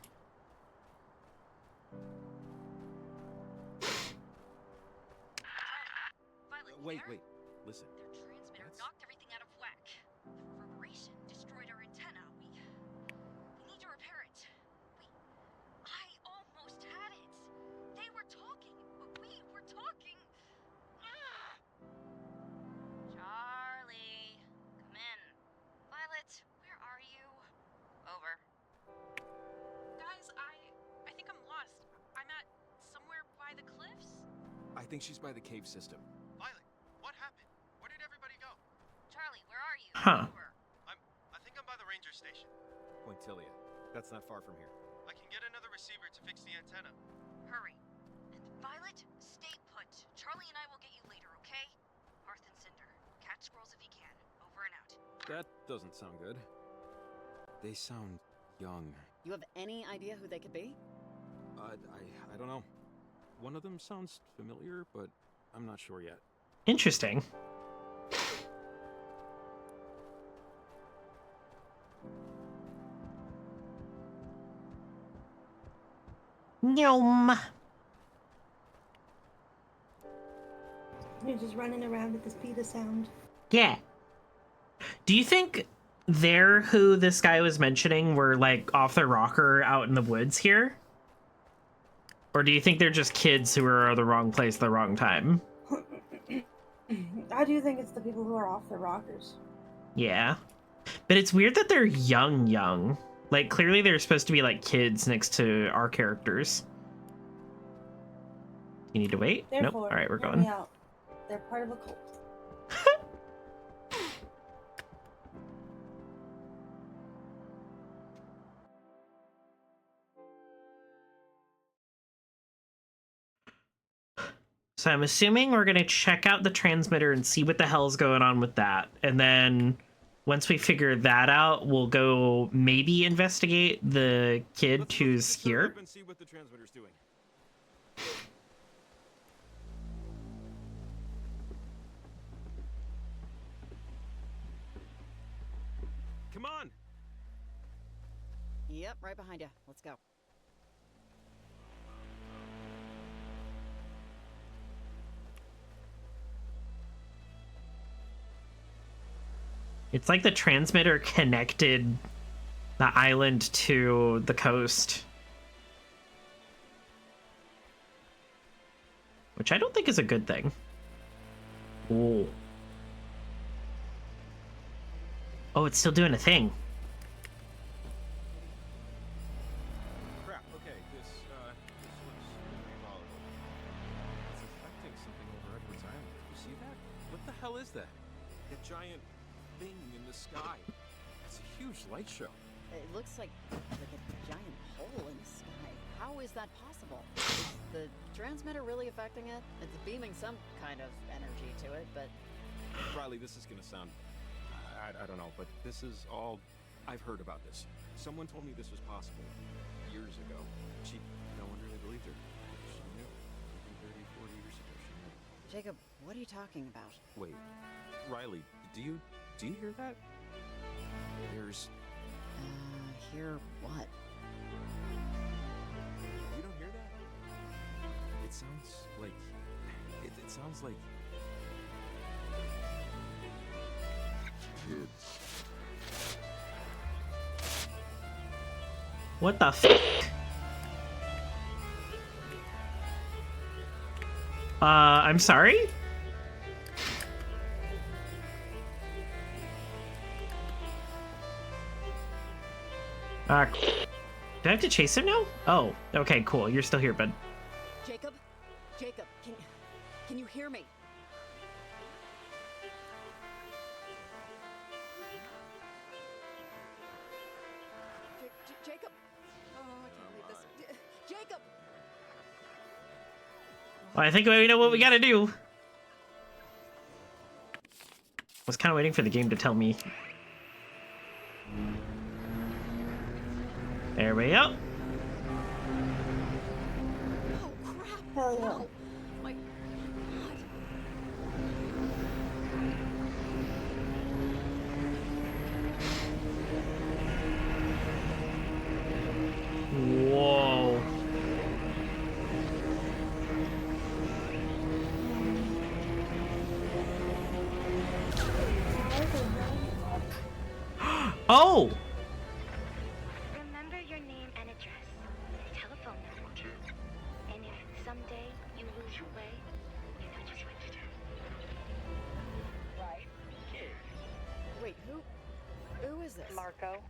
Wait. Listen. Their transmitter knocked everything out of whack. The reverberation destroyed our antenna. We need to repair it. I almost had it. They were talking, but we were talking. Charlie, come in. Violet, where are you? Over. Guys, I think I'm lost. I'm at somewhere by the cliffs. I think she's by the cave system. Violet, what happened? Where did everybody go? Charlie, where are you? Huh. Over. I think I'm by the ranger station. Pointillia. That's not far from here. I can get another receiver to fix the antenna. Hurry. And Violet, stay put. Charlie and I will get you later, okay? Hearth and Cinder. Catch squirrels if you can. Over and out. That doesn't sound good. They sound young. You have any idea who they could be? I don't know. One of them sounds familiar, but I'm not sure yet. Interesting. Yum. You're just running around at the speed of sound. Yeah. Do you think they're who this guy was mentioning were like off their rocker out in the woods here? Or do you think they're just kids who are at the wrong place at the wrong time? I do think it's the people who are off their rockers. Yeah. But it's weird that they're young. Like, clearly they're supposed to be like kids next to our characters. You need to wait? Nope. Therefore, All right, we're hear going. me out. They're part of a cult. So I'm assuming we're going to check out the transmitter and see what the hell's going on with that. And then once we figure that out, we'll go maybe investigate the kid Let's who's look here. up and see what the transmitter's doing. Come on. Yep, right behind you. Let's go. It's like the transmitter connected the island to the coast. Which I don't think is a good thing. Oh. Oh, it's still doing a thing. Crap. Okay, this looks very volatile. It's affecting something over Edwards Island. You see that? What the hell is that? A giant thing in the sky. It's a huge huge light show. It looks like a giant hole in the sky. How is that possible? Is the transmitter really affecting it? It's beaming some kind of energy to it, but... Riley, this is gonna sound... I don't know, but this is all... I've heard about this. Someone told me this was possible years ago. No one really believed her. She knew. Maybe 30, 40 years ago, she knew. Jacob, what are you talking about? Wait, Riley, do you hear that? There's... Hear what? You don't hear that? It sounds like... It sounds like... Kids. What the f? I'm sorry? Do I have to chase him now? Oh, okay, cool. You're still here, bud. Jacob? Jacob, can you hear me? Jacob? Oh, I can't believe this. Jacob! Well, I think we know what we gotta do. I was kind of waiting for the game to tell me. There we go. Oh, crap! Hell yeah. No. My God. Whoa. Oh! Remember your name and address, telephone number. And if someday you lose your way, you know just what to do. Right? Wait, who is this? Marco.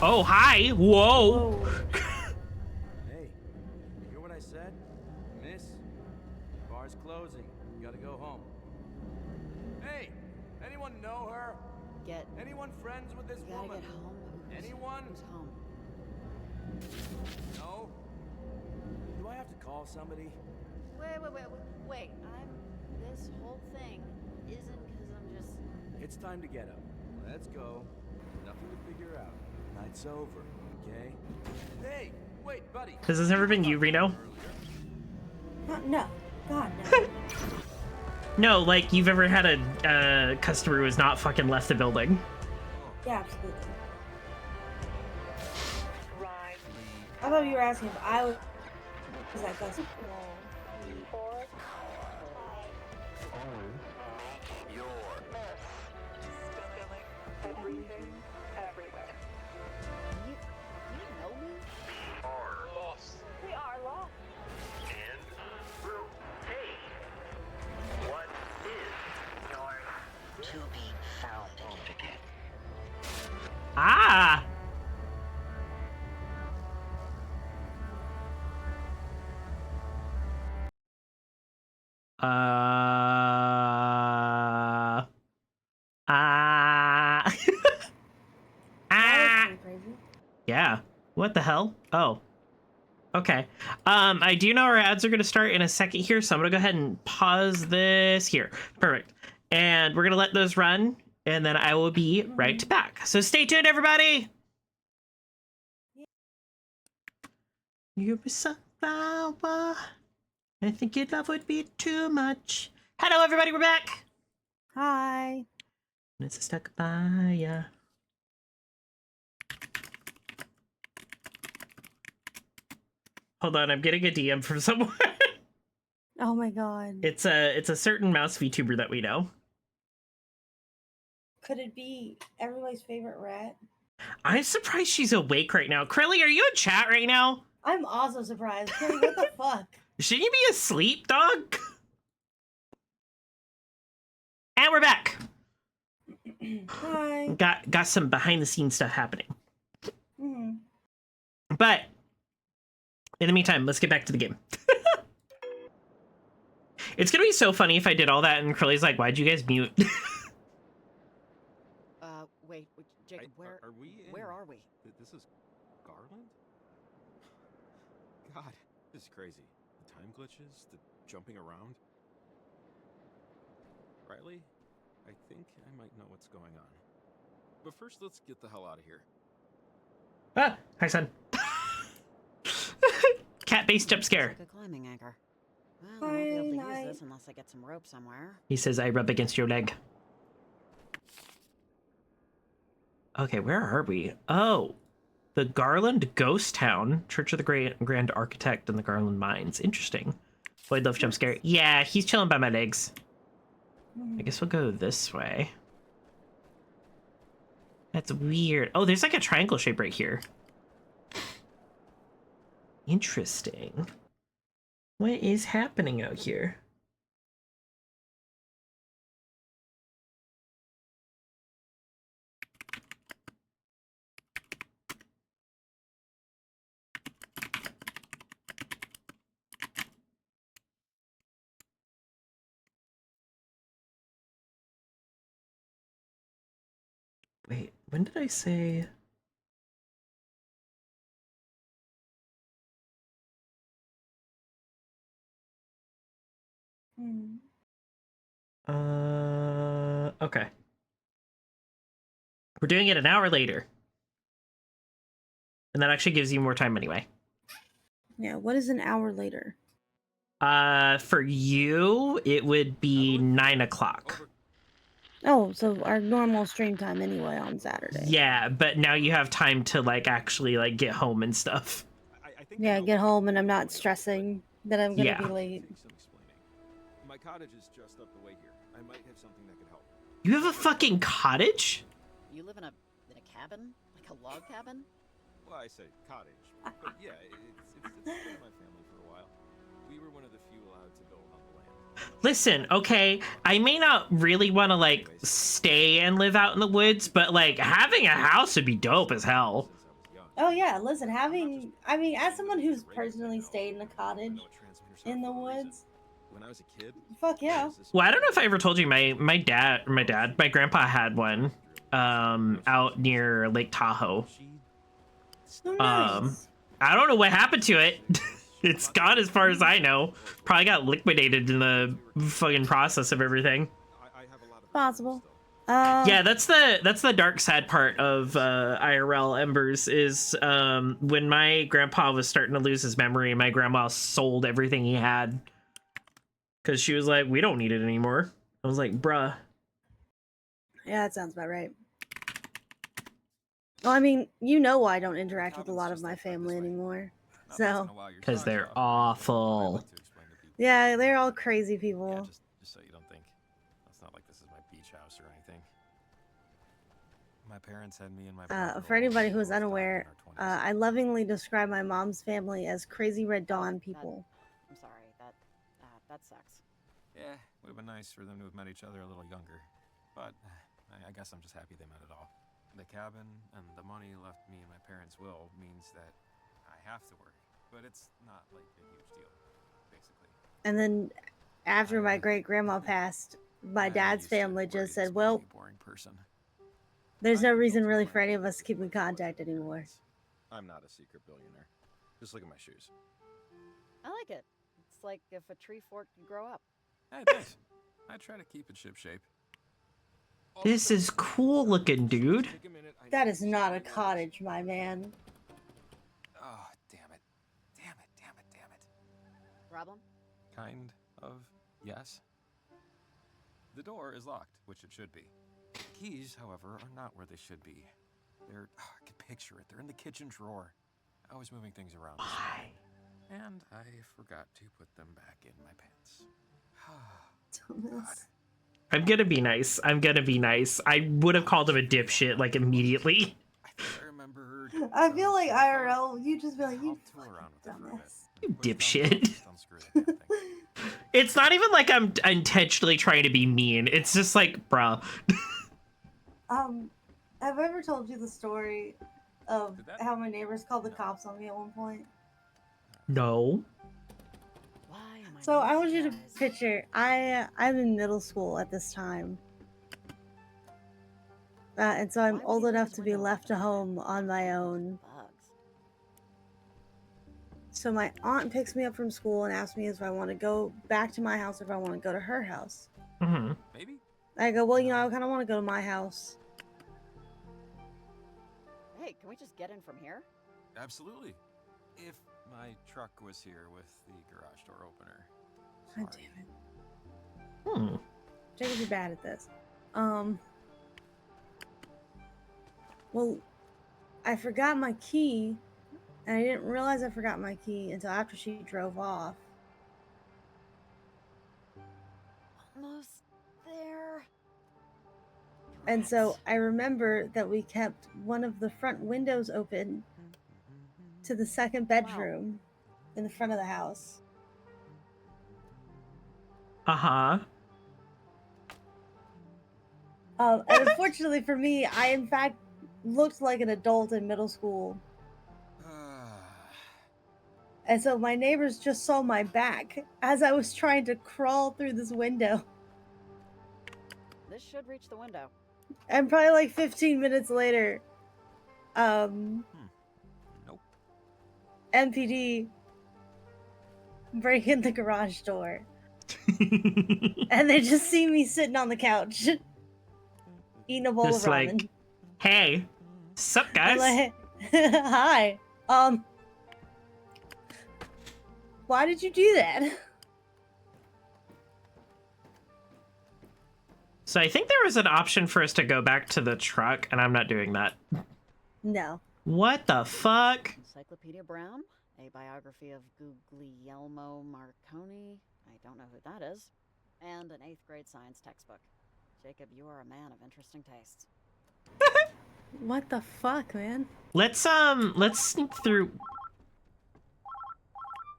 Oh, hi! Whoa! Hey, you hear what I said? Miss, bar's closing. You gotta go home. Hey, anyone know her? Anyone friends with this You gotta woman? get home. Anyone? Who's home? No? Do I have to call somebody? Wait. This whole thing isn't because I'm just... It's time to get up. Let's go. Nothing to figure out. Night's over, okay? Hey, wait, buddy. Has this ever been you, Reno? No. God, no. No, like you've ever had a customer who has not fucking left the building. Yeah, absolutely. Right. I thought you were asking if I was that customer. Everything, everywhere. You know me? Are lost. We are lost. And through. Hey, what is your To be found again. Ah! Yeah. What the hell? Oh. Okay. I do know our ads are going to start in a second here, so I'm going to go ahead and pause this here. Perfect. And we're going to let those run, and then I will be right back. So stay tuned, everybody! You're a sunflower. I think your love would be too much. Hello, everybody. We're back. Hi. It's stuck by ya. Hold on, I'm getting a DM from someone. Oh my god. It's a certain mouse VTuber that we know. Could it be everybody's favorite rat? I'm surprised she's awake right now. Krilly, are you in chat right now? I'm also surprised. Kelly, what the fuck? Shouldn't you be asleep, dog? And we're back. Hi. Got some behind the scenes stuff happening. Mm. But in the meantime, let's get back to the game. It's gonna be so funny if I did all that and Curly's like, "Why'd you guys mute?" Wait, Jacob, Are we in... where are we? This is Garland? God, this is crazy. The time glitches, the jumping around. Riley, I think I might know what's going on. But first, let's get the hell out of here. Ah, hi, son. Cat-based jump scare. Like a climbing anchor. Well, I won't be able to use this unless I get some rope somewhere. He says, "I rub against your leg." Okay, where are we? Oh, the Garland Ghost Town, Church of the Grand Architect and the Garland Mines. Interesting. Void Love jump scare. Yeah, he's chilling by my legs. I guess we'll go this way. That's weird. Oh, there's like a triangle shape right here. Interesting. What is happening out here? Wait, when did I say... Okay. We're doing it an hour later. And that actually gives you more time anyway. Yeah, what is an hour later? For you, it would be 9 o'clock. Oh, so our normal stream time anyway on Saturday. Yeah, but now you have time to like actually like get home and stuff. Yeah, get home and I'm not stressing that I'm gonna be late. My cottage is just up the way here. I might have something that could help. You have a fucking cottage? You live in a cabin? Like a log cabin? Well, I say cottage, but yeah, it's been in my family for a while. We were one of the few allowed to build on the land. Listen, okay, I may not really want to like stay and live out in the woods, but like having a house would be dope as hell. Oh yeah, listen, I mean, as someone who's personally stayed in a cottage in the woods, when I was a kid, fuck yeah. Well, I don't know if I ever told you, my grandpa had one out near Lake Tahoe. Oh, nice. I don't know what happened to it. It's gone as far as I know. Probably got liquidated in the fucking process of everything. Possible. Yeah, that's the dark sad part of IRL Embers is when my grandpa was starting to lose his memory, my grandma sold everything he had because she was like, "We don't need it anymore." I was like, "Bruh." Yeah, that sounds about right. Well, I mean, you know why I don't interact with a lot of my family anymore. So. Because they're awful. Yeah, they're all crazy people. Just so you don't think. It's not like this is my beach house or anything. My parents had me and my For anybody who's unaware, I lovingly describe my mom's family as crazy Red Dawn people. I'm sorry, that sucks. Yeah, would have been nice for them to have met each other a little younger. But I guess I'm just happy they met it all. The cabin and the money left me in my parents' will means that I have to work. But it's not like a huge deal, basically. And then after my great-grandma passed, my dad's family just said, well, there's no reason really for any of us to keep in contact anymore. I'm not a secret billionaire. Just look at my shoes. I like it. It's like if a tree fork could grow up. Hey, thanks. I try to keep it shipshape. This is cool looking, dude. That is not a cottage, my man. Oh, damn it. Damn it, damn it, damn it. Problem? Kind of, yes. The door is locked, which it should be. Keys, however, are not where they should be. They're, I can picture it, they're in the kitchen drawer. I was moving things around. Why? And I forgot to put them back in my pants. Thomas. I'm gonna be nice. I'm gonna be nice. I would have called him a dipshit, like, immediately. I remember. I feel like IRL, you just be like, you dumbass. You dipshit. It's not even like I'm intentionally trying to be mean. It's just like, bruh. Have I ever told you the story of how my neighbors called the cops on me at one point? No. Why am I So I want you to picture, I'm in middle school at this time. And so I'm old enough to be left at home on my own. So my aunt picks me up from school and asks me if I want to go back to my house or if I want to go to her house. Mm-hmm. Maybe? I go, well, I kind of want to go to my house. Hey, can we just get in from here? Absolutely. If my truck was here with the garage door opener. God damn it. Jacob's you're bad at this. Well, I forgot my key, and I didn't realize I forgot my key until after she drove off. Almost there. And so I remember that we kept one of the front windows open to the second bedroom in the front of the house. Uh-huh. And unfortunately for me, I in fact looked like an adult in middle school. And so my neighbors just saw my back as I was trying to crawl through this window. This should reach the window. And probably like 15 minutes later, Nope. MPD break in the garage door. And they just see me sitting on the couch eating a bowl Just of ramen. like, hey, sup guys? Like, hi. Why did you do that? So I think there was an option for us to go back to the truck, and I'm not doing that. No. What the fuck? Encyclopedia Brown, a biography of Guglielmo Marconi. I don't know who that is. And an 8th grade science textbook. Jacob, you are a man of interesting tastes. What the fuck, man? Let's sneak through.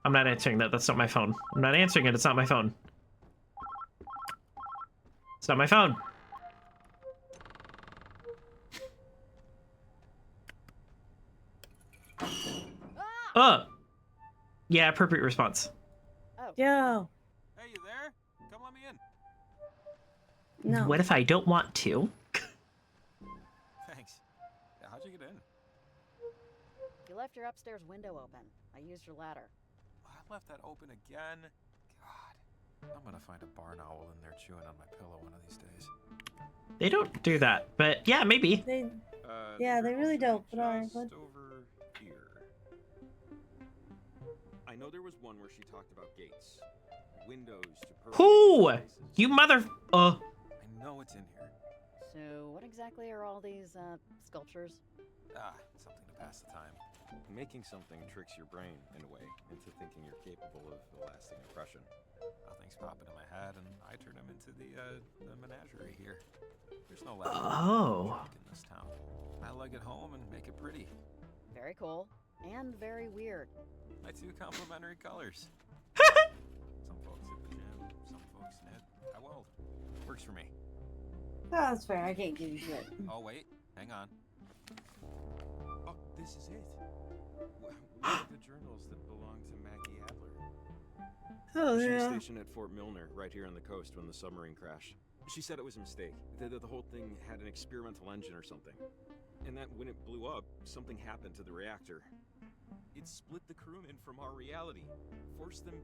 I'm not answering that. That's not my phone. I'm not answering it. It's not my phone. It's not my phone. Yeah, appropriate response. Yo. Hey, you there? Come let me in. No. What if I don't want to? Thanks. Yeah, how'd you get in? You left your upstairs window open. I used your ladder. I left that open again. God. I'm gonna find a barn owl in there chewing on my pillow one of these days. They don't do that, but yeah, maybe. Yeah, they really don't. But alright, Just over here. I know there was one where she talked about gates, windows to perfect Who? places. You mother. I know it's in here. So, what exactly are all these, sculptures? Something to pass the time. Making something tricks your brain, in a way, into thinking you're capable of a lasting impression. Things pop into my head, and I turn them into the menagerie here. There's no lack Oh. of in this town. I lug it home and make it pretty. Very cool. And very weird. My two complementary colors. Some folks hit the gym, some folks knit. I weld. Works for me. Oh, that's fair. I can't give you shit. Oh, wait. Hang on. Oh, this is it. One of the journals that belonged to Maggie Adler. Oh, She was yeah. stationed at Fort Milner, right here on the coast, when the submarine crashed. She said it was a mistake. The whole thing had an experimental engine or something. And that when it blew up, something happened to the reactor. It split the crewmen from our reality, forced them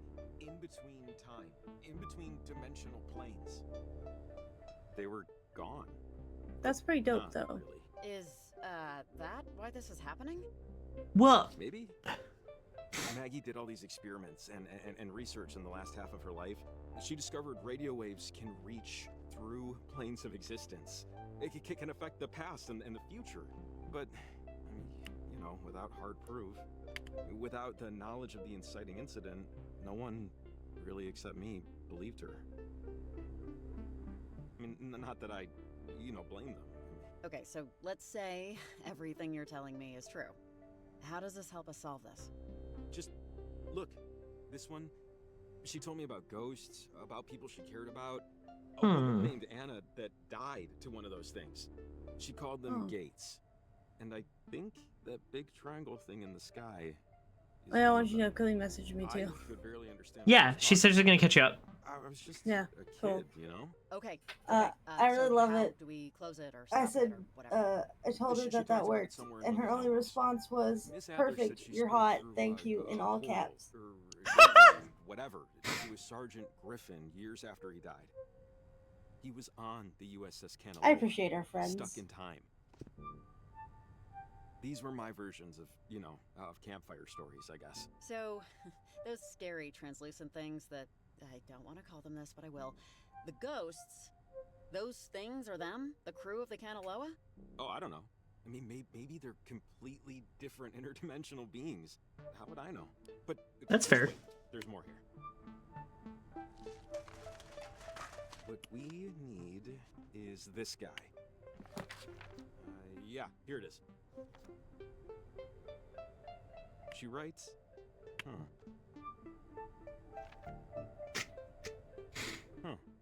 in between time, in between dimensional planes. They were gone. That's pretty dope, Not though. really. Is, that why this is happening? Well, Maybe? Maggie did all these experiments and research in the last half of her life. She discovered radio waves can reach through planes of existence. It can affect the past and the future. But, I mean, you know, without hard proof, without the knowledge of the inciting incident, no one, really except me, believed her. I mean, not that I, blame them. Okay, so let's say everything you're telling me is true. How does this help us solve this? Just look, this one, she told me about ghosts, about people she cared about. A woman named Anna that died to one of those things. She called them gates. And I think that big triangle thing in the sky I want you to know, Cody messaged me too. I could barely understand. Yeah, she said she's gonna catch you up. I was just Yeah, a kid, cool. you know? Okay. I really so love how it. do we close it or I stop said, it or whatever? I told her She that talked about it worked, somewhere in and one of her the only notes. response was, Miss Adler said "Perfect, she you're spoke hot, through, thank you," in a all portal, caps. or whatever, to Sergeant Griffin years after he died. He was on the USS Canada. I appreciate our friends. Stuck in time. These were my versions of, of campfire stories, I guess. So, those scary translucent things that I don't want to call them this, but I will. The ghosts, those things are them? The crew of the Kanaloa? Oh, I don't know. I mean, maybe they're completely different interdimensional beings. How would I know? But That's fair. Wait, there's more here. What we need is this guy. Yeah, here it is. She writes,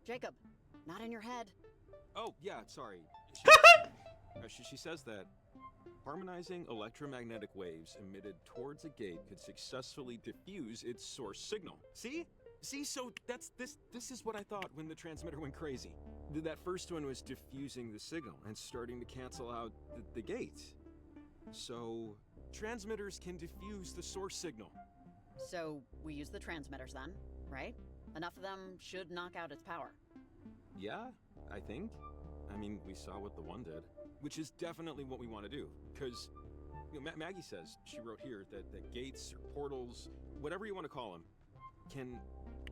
Jacob, not in your head. Oh, yeah, sorry. She says that harmonizing electromagnetic waves emitted towards a gate could successfully diffuse its source signal. See? So this is what I thought when the transmitter went crazy. That first one was diffusing the signal and starting to cancel out the gate. So transmitters can diffuse the source signal. So we use the transmitters then, right? Enough of them should knock out its power. Yeah, I think. I mean, we saw what the one did, which is definitely what we want to do. Because, Maggie says, she wrote here, that gates or portals, whatever you want to call them, can,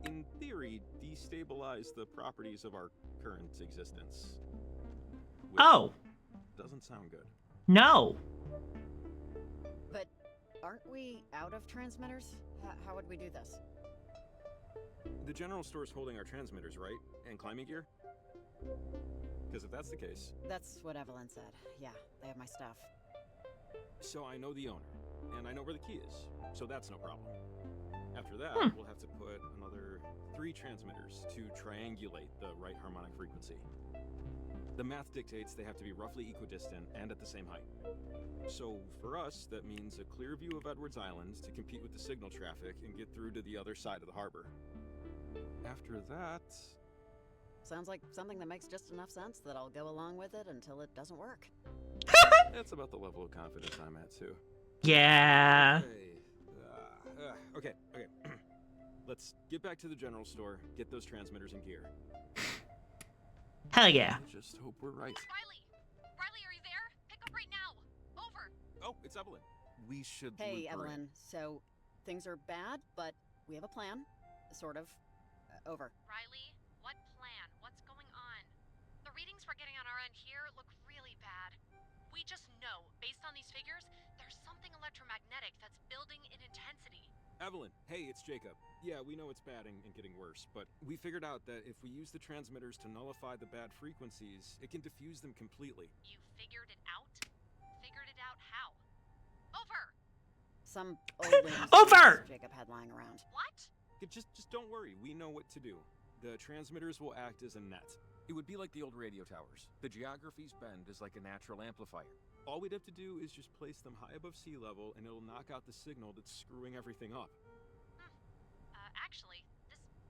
in theory, destabilize the properties of our current existence. Oh! Doesn't sound good. No! But aren't we out of transmitters? How would we do this? The general store's holding our transmitters, right? And climbing gear? Because if that's the case... That's what Evelyn said. Yeah, they have my stuff. So I know the owner, and I know where the key is, so that's no problem. After that, we'll have to put another 3 transmitters to triangulate the right harmonic frequency. The math dictates they have to be roughly equidistant and at the same height. So for us, that means a clear view of Edwards Island to compete with the signal traffic and get through to the other side of the harbor. After that... Sounds like something that makes just enough sense that I'll go along with it until it doesn't work. That's about the level of confidence I'm at, too. Yeah. Okay. Let's get back to the general store, get those transmitters in gear. Hell yeah. I just hope we're right. Riley, are you there? Pick up right now. Over. Oh, it's Evelyn. We should Hey, loop her in. Evelyn. So, things are bad, but we have a plan. Sort of. Over. Riley, what plan? What's going on? The readings we're getting on our end here look really bad. We just know, based on these figures, there's something electromagnetic that's building in intensity. Evelyn, hey, it's Jacob. Yeah, we know it's bad and getting worse, but we figured out that if we use the transmitters to nullify the bad frequencies, it can diffuse them completely. You figured it out? Figured it out how? Over! Some old Over! Jacob had lying around. What? Just don't worry, we know what to do. The transmitters will act as a net. It would be like the old radio towers. The geography's bend is like a natural amplifier. All we'd have to do is just place them high above sea level and it'll knock out the signal that's screwing everything up. Actually,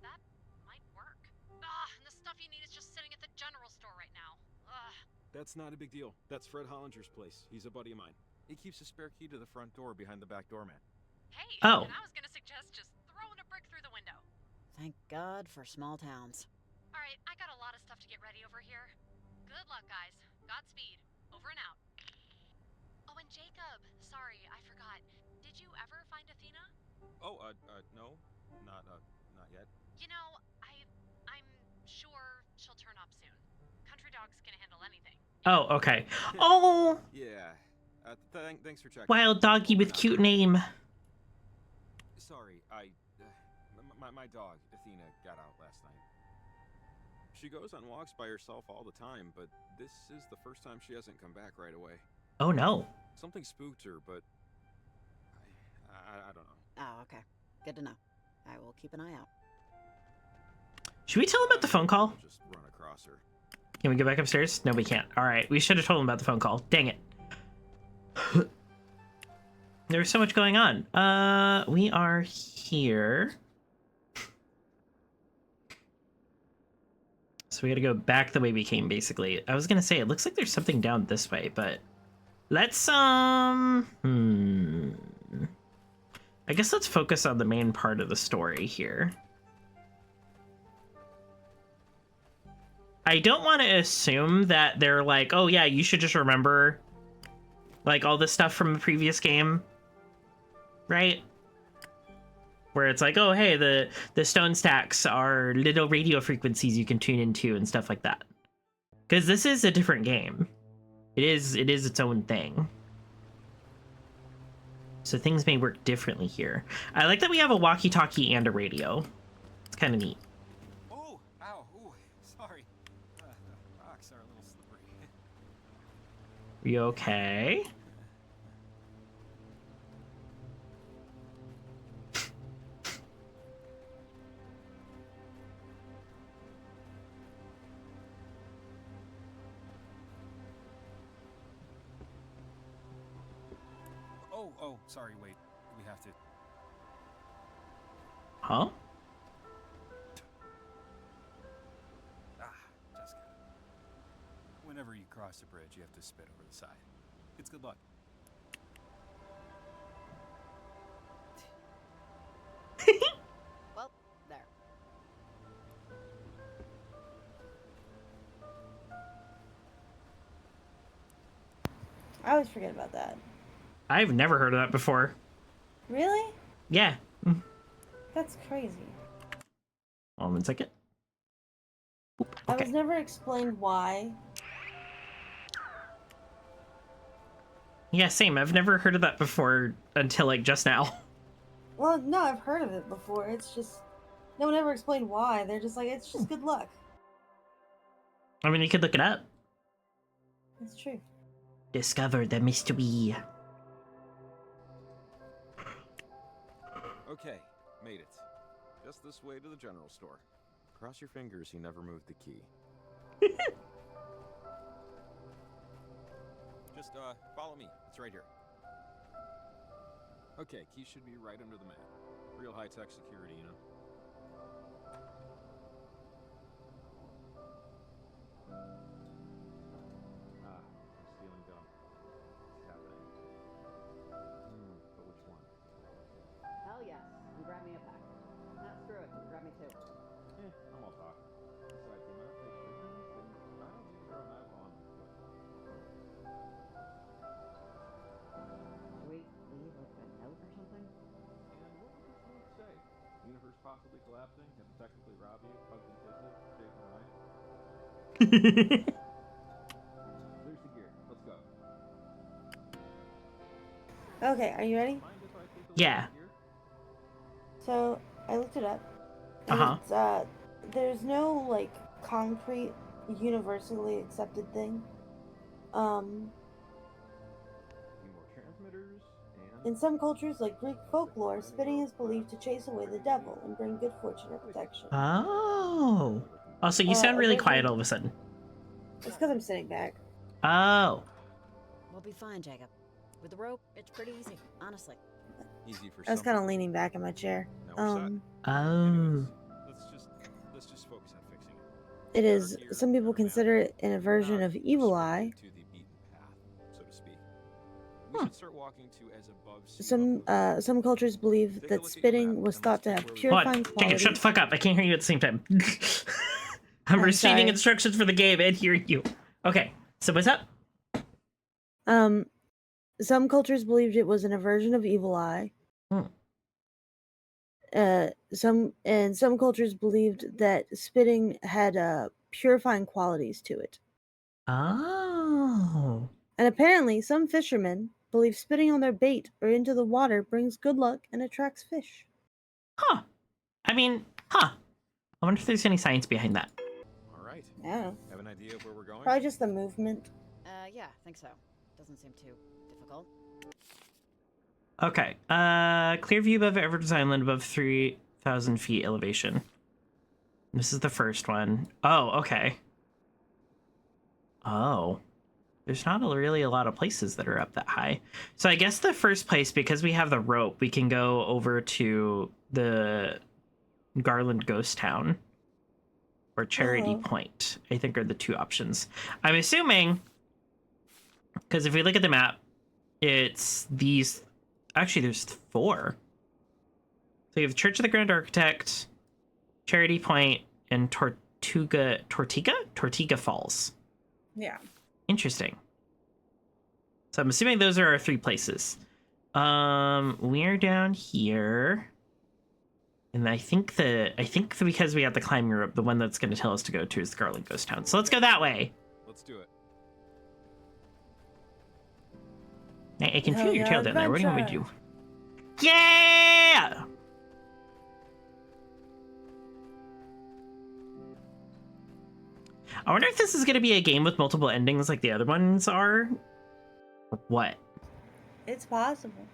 that might work. And the stuff you need is just sitting at the general store right now. That's not a big deal. That's Fred Hollinger's place. He's a buddy of mine. He keeps a spare key to the front door behind the back doormat. Hey, Oh. and I was gonna suggest just throwing a brick through the window. Thank God for small towns. Alright, I got a lot of stuff to get ready over here. Good luck, guys. Godspeed. Over and out. Oh, and Jacob, sorry, I forgot. Did you ever find Athena? Oh, no. Not yet. You know, I'm sure she'll turn up soon. Country Dog's gonna handle anything. Oh, okay. Oh! Yeah. Thanks for checking. Wild doggy with cute name. Sorry, my dog, Athena, got out last night. She goes on walks by herself all the time, but this is the first time she hasn't come back right away. Oh no. Something spooked her, but I don't know. Oh, okay. Good to know. I will keep an eye out. Should we tell him about the phone call? I'll just run across her. Can we go back upstairs? No, we can't. All right, we should have told him about the phone call. Dang it. There's so much going on. We are here. So we gotta go back the way we came, basically. I was gonna say, it looks like there's something down this way, but... Let's, I guess let's focus on the main part of the story here. I don't want to assume that they're like, oh yeah, you should just remember, like, all this stuff from the previous game. Right? Where it's like, oh hey, the stone stacks are little radio frequencies you can tune into and stuff like that. Because this is a different game. It is its own thing. So things may work differently here. I like that we have a walkie-talkie and a radio. It's kind of neat. Oh, ow, ooh, sorry. The rocks are a little slippery. Are you okay? Oh, sorry, wait. We have to... Huh? Jessica. Whenever you cross the bridge, you have to spit over the side. It's good luck. Well, there. I always forget about that. I've never heard of that before. Really? Yeah. That's crazy. Hold on 1 second. Oop, I okay. was never explained why. Yeah, same. I've never heard of that before until like just now. Well, no, I've heard of it before. It's just no one ever explained why. They're just like, it's just good luck. I mean, you could look it up. It's true. Discover the mystery. Okay, made it. Just this way to the general store. Cross your fingers he never moved the key. Just, follow me. It's right here. Okay, key should be right under the mat. Real high-tech security, you know? Ah, I'm stealing gum. It's happening. But which one? Hell yes. And grab me a pack. No, screw it. Grab me 2. I'm all talk. Besides, the amount of restrictions, then I don't need to throw an eyeball on my foot. Should we leave like a note or something? And what would this note say? Universe possibly collapsing, had to technically rob you, hugged and kissed it, Jason Ryan. There's the gear. Let's go. Okay, are you ready? Mind if I take a look Yeah. at the gear? So I looked it up. And Uh-huh. There's no like concrete, universally accepted thing. Need more transmitters and In some cultures, like Greek folklore, spitting is believed to chase away the devil and bring good fortune or protection. Oh. Also, you sound really quiet all of a sudden. It's because I'm sitting back. Oh. We'll be fine, Jacob. With the rope, it's pretty easy, honestly. easy for I was some kind of people. leaning back in my chair. Now we're set. Oh. Let's just focus on fixing it. It is. Some people consider it an aversion of evil eye. To the beaten path, so to speak. We should start walking to as above sea Some cultures believe that spitting was thought to have Hold purifying on. Jacob, qualities. shut the fuck up. I can't hear you at the same time. I'm receiving sorry. instructions for the game and hearing you. Okay. So what's up? Some cultures believed it was an aversion of evil eye. Some cultures believed that spitting had purifying qualities to it. Oh. And apparently, some fishermen believe spitting on their bait or into the water brings good luck and attracts fish. Huh. I mean, huh. I wonder if there's any science behind that. All right. Yeah. Have an idea of where we're going? Probably just the movement. Yeah, I think so. Doesn't seem too difficult. Okay. Clear view above Everett Island above 3,000 feet elevation. This is the first one. Oh, okay. Oh. There's not really a lot of places that are up that high. So I guess the first place, because we have the rope, we can go over to the Garland Ghost Town or Charity Point, I think are the two options. I'm assuming, because if we look at the map, it's these. Actually, there's 4. So you have Church of the Grand Architect, Charity Point, and Tortuga Falls. Yeah. Interesting. So I'm assuming those are our 3 places. We're down here. And I think because we got the climbing rope, the one that's going to tell us to go to is the Garland Ghost Town. So let's go that way. Let's do it. I can feel your tail down there. What do you want me to do? Yeah! I wonder if this is going to be a game with multiple endings like the other ones are. Or what? It's possible.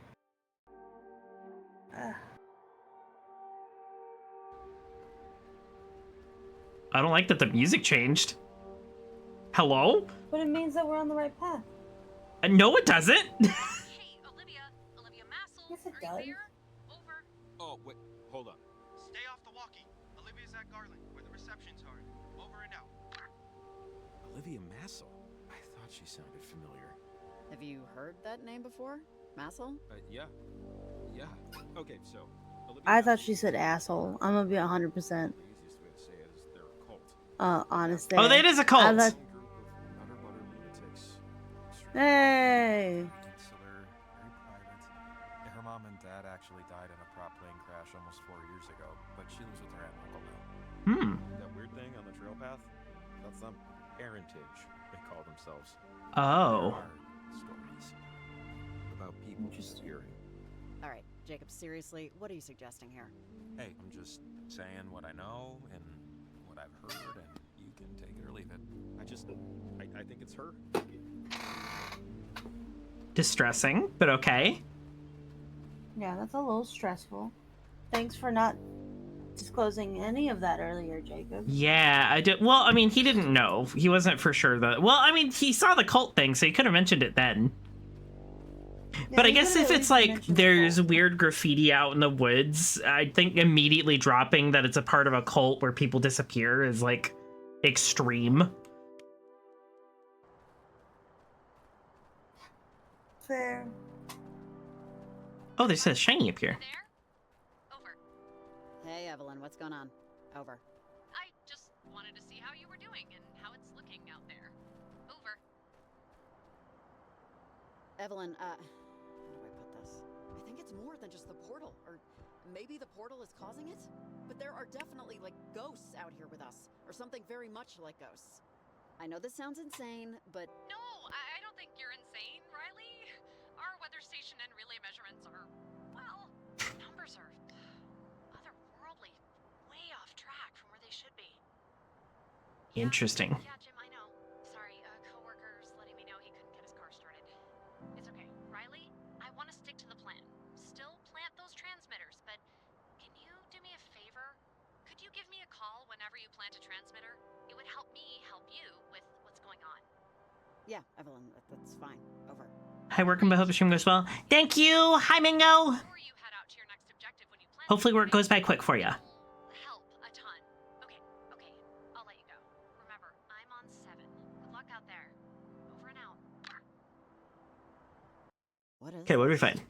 I don't like that the music changed. Hello? But it means that we're on the right path. No, it doesn't. Hey, Olivia Massel, Yes, it are does. you there? Over. Oh, wait, hold on. Stay off the walkie. Olivia's at Garland, where the reception's hard. Over and out. Olivia Massel? I thought she sounded familiar. Have you heard that name before? Massel? Yeah. Yeah. Okay, so... Olivia I thought Massel- she said asshole. I'm gonna be 100%. The easiest way to say it is they're a cult. Honestly. Oh, that is a cult. I thought, Group of nutter butter lunatics. hey. Insular, very private. Her mom and dad actually died in a prop plane crash almost 4 years ago, but she lives with her aunt and uncle now. That weird thing on the trail path? That's them. Parentage, they call themselves. Oh. There are stories about people disappearing. All right, Jacob, seriously, what are you suggesting here? Hey, I'm just saying what I know and what I've heard, and you can take it or leave it. I think it's her. Distressing, but okay. Yeah, that's a little stressful. Thanks for not disclosing any of that earlier, Jacob. Yeah, I did. Well, I mean, he didn't know. He wasn't for sure that. Well, I mean, he saw the cult thing, so he could have mentioned it then. But I you guess could've if at it's least like mentioned there's cult. weird graffiti out in the woods, I think immediately dropping that it's a part of a cult where people disappear is like extreme. Fair. Oh, there's a shiny up here. There? Over. Hey, Evelyn, what's going on? Over. I just wanted to see how you were doing and how it's looking out there. Over. Evelyn, how do I put this? I think it's more than just the portal, or maybe the portal is causing it? But there are definitely, like, ghosts out here with us, or something very much like ghosts. I know this sounds insane, but... No, I don't think you're insane, Riley. Our weather station and relay measurements are, well, numbers are otherworldly, way off track from where they should be. Interesting. Yeah, Jim, I know. Sorry, a coworker's letting me know he couldn't get his car started. It's okay. Riley, I want to stick to the plan. Still plant those transmitters, but can you do me a favor? Could you give me a call whenever you plant a transmitter? It would help me help you with what's going on. Yeah, Evelyn, that's fine. Over. Hi, working, but hope the stream goes well. Thank you. Hi, Mingo. Before you head out to your next objective when you plant Hopefully work goes by quick for you. help a ton. Okay, I'll let you go. Remember, I'm on 7. Good luck out there. Over and out. What is Okay, what do we find?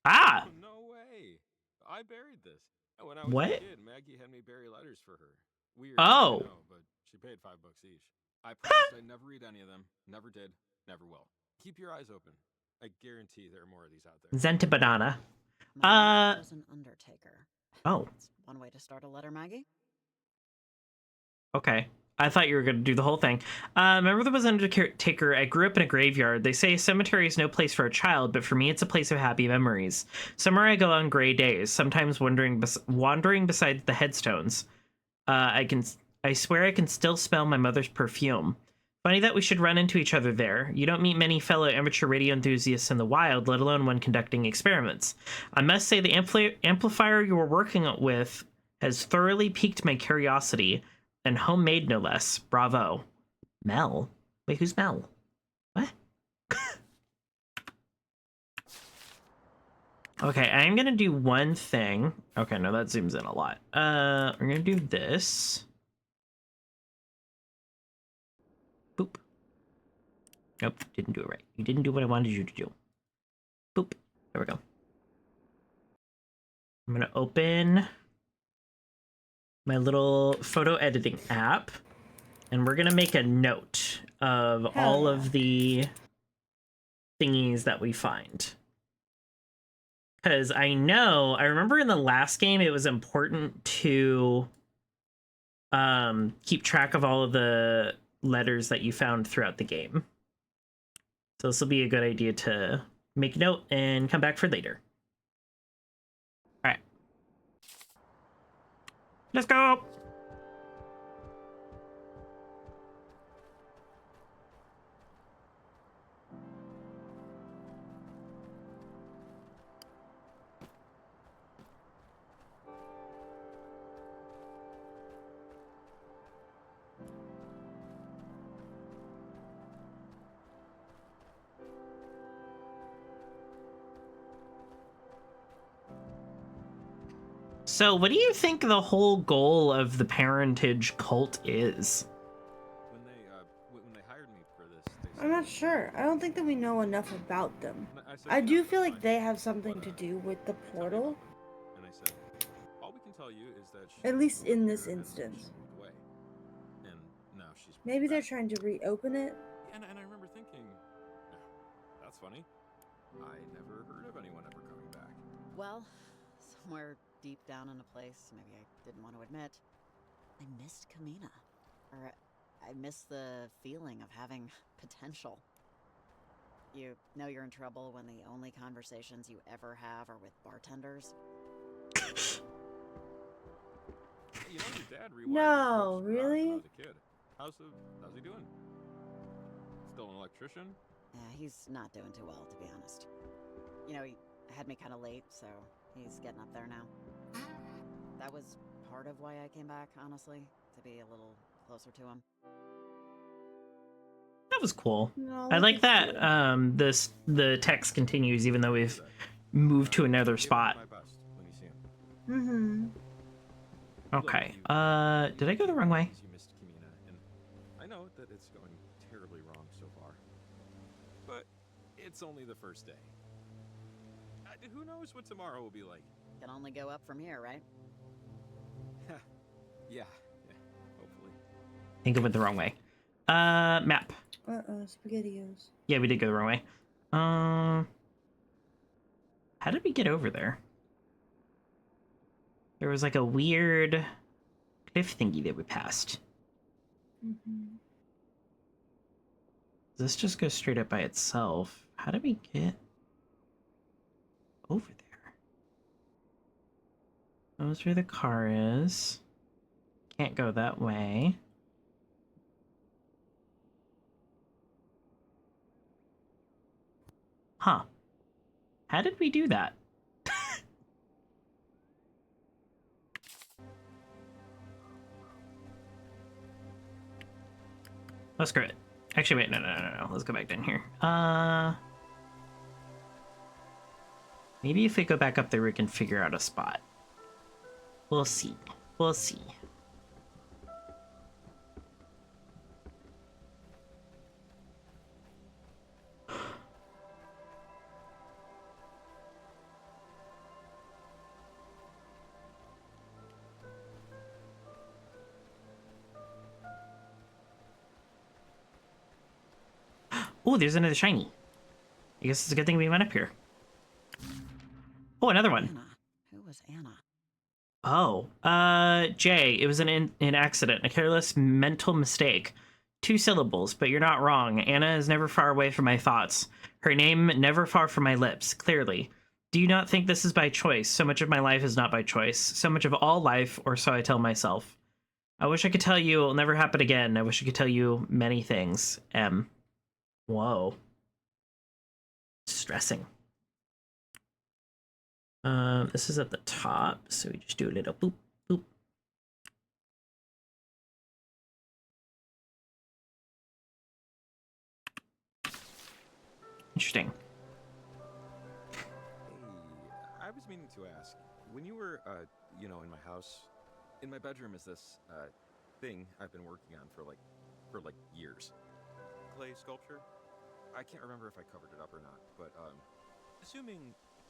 Ah! Oh, no way. I buried this. When I was What? a kid, Maggie had me bury letters for her. Weird. Oh. I know, but she paid $5 each. I promised I'd never read any of them. Never did. Never will. Keep your eyes open. I guarantee there are more of these out there. Zenta Banana. My was an undertaker. Oh, That's one way to start a letter, Maggie. okay. I thought you were going to do the whole thing. Remember there was an undertaker. I grew up in a graveyard. They say a cemetery is no place for a child, but for me, it's a place of happy memories. Somewhere I go on gray days, sometimes wandering beside the headstones. I swear I can still smell my mother's perfume. Funny that we should run into each other there. You don't meet many fellow amateur radio enthusiasts in the wild, let alone when conducting experiments. I must say the amplifier you were working with has thoroughly piqued my curiosity, and homemade no less. Bravo. Mel? Wait, who's Mel? What? Okay, I'm gonna do one thing. Okay, no, that zooms in a lot. I'm gonna do this. Boop. Nope, didn't do it right. You didn't do what I wanted you to do. Boop. There we go. I'm gonna open my little photo editing app, and we're gonna make a note of all of the thingies that we find. Because I remember in the last game it was important to keep track of all of the letters that you found throughout the game. So this will be a good idea to make note and come back for later. All right. Let's go. So what do you think the whole goal of the parentage cult is? When they hired me for this, I'm not sure. I don't think that we know enough about them. I do feel like they have something to do with the portal. And I said, all we can tell you is that At least in this instance. away. And now she's Maybe they're trying to reopen it. And I remember thinking, that's funny. I never heard of anyone ever coming back. Well, somewhere deep down in a place maybe I didn't want to admit, I missed Kamina. Or I missed the feeling of having potential. You know you're in trouble when the only conversations you ever have are with bartenders? You know, your dad rewired No, the fridge when I really? was a kid. How's he doing? Still an electrician? Yeah, he's not doing too well, to be honest. You know, he had me kind of late, so he's getting up there now. That was part of why I came back, honestly, to be a little closer to him. That was cool. No, I like that the text continues even though we've moved to another spot. Mm-hmm. Okay. Did I go the wrong way? You missed Kamina, and I know that it's going terribly wrong so far. But it's only the first day. Who knows what tomorrow will be like? Can only go up from here, right? Yeah, hopefully. I think I went the wrong way. Map. SpaghettiOs. Yeah, we did go the wrong way. How did we get over there? There was like a weird cliff thingy that we passed. Mm-hmm. Does this just go straight up by itself? How did we get over there? That's where the car is. Can't go that way. Huh. How did we do that? Let's screw it. Actually, wait, no. Let's go back down here. Maybe if we go back up there, we can figure out a spot. We'll see. We'll see. Oh, there's another shiny. I guess it's a good thing we went up here. Oh, another one. Anna. Who was Anna? Oh, Jay, it was an accident, a careless mental mistake. 2 syllables, but you're not wrong. Anna is never far away from my thoughts. Her name never far from my lips, clearly. Do you not think this is by choice? So much of my life is not by choice. So much of all life, or so I tell myself. I wish I could tell you it'll never happen again. I wish I could tell you many things. M. Whoa. Stressing. This is at the top, so we just do a little boop, boop. Interesting. meaning to ask. When you were, you know, in my house, in my bedroom is this, thing I've been working on for like years. Clay sculpture? I can't remember if I covered it up or not, but, assuming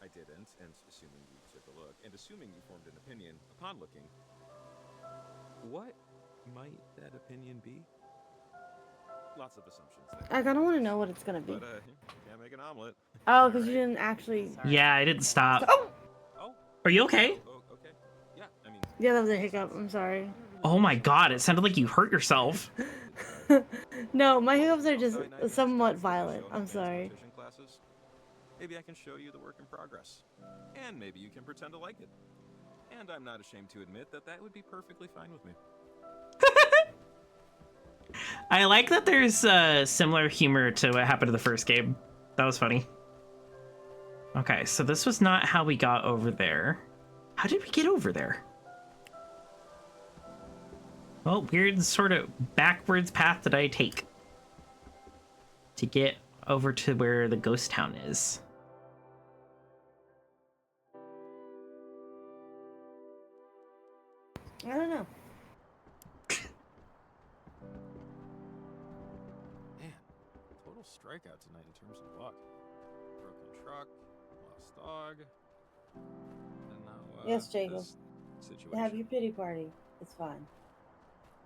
I didn't, and assuming you took a look, and assuming you formed an opinion upon looking, what might that opinion be? Lots of assumptions there. I kind of want to know what it's gonna be. But, can't make an omelet. Oh, because you didn't actually. Yeah, I didn't stop. Oh! Are you okay? Okay. Yeah, I mean. Yeah, that was a hiccup. I'm sorry. Oh my god, it sounded like you hurt yourself. No, my hiccups are just somewhat violent. I'm sorry. Classes. Maybe I can show you the work in progress. And maybe you can pretend to like it. And I'm not ashamed to admit that that would be perfectly fine with me. I like that there's similar humor to what happened to the first game. That was funny. Okay, so this was not how we got over there. How did we get over there? Well, weird sort of backwards path did I take to get over to where the ghost town is. I don't know. Man, total strikeout tonight in terms of luck. Broken truck, lost dog, and now, Yes, Jacob. this situation. Have your pity party. It's fine.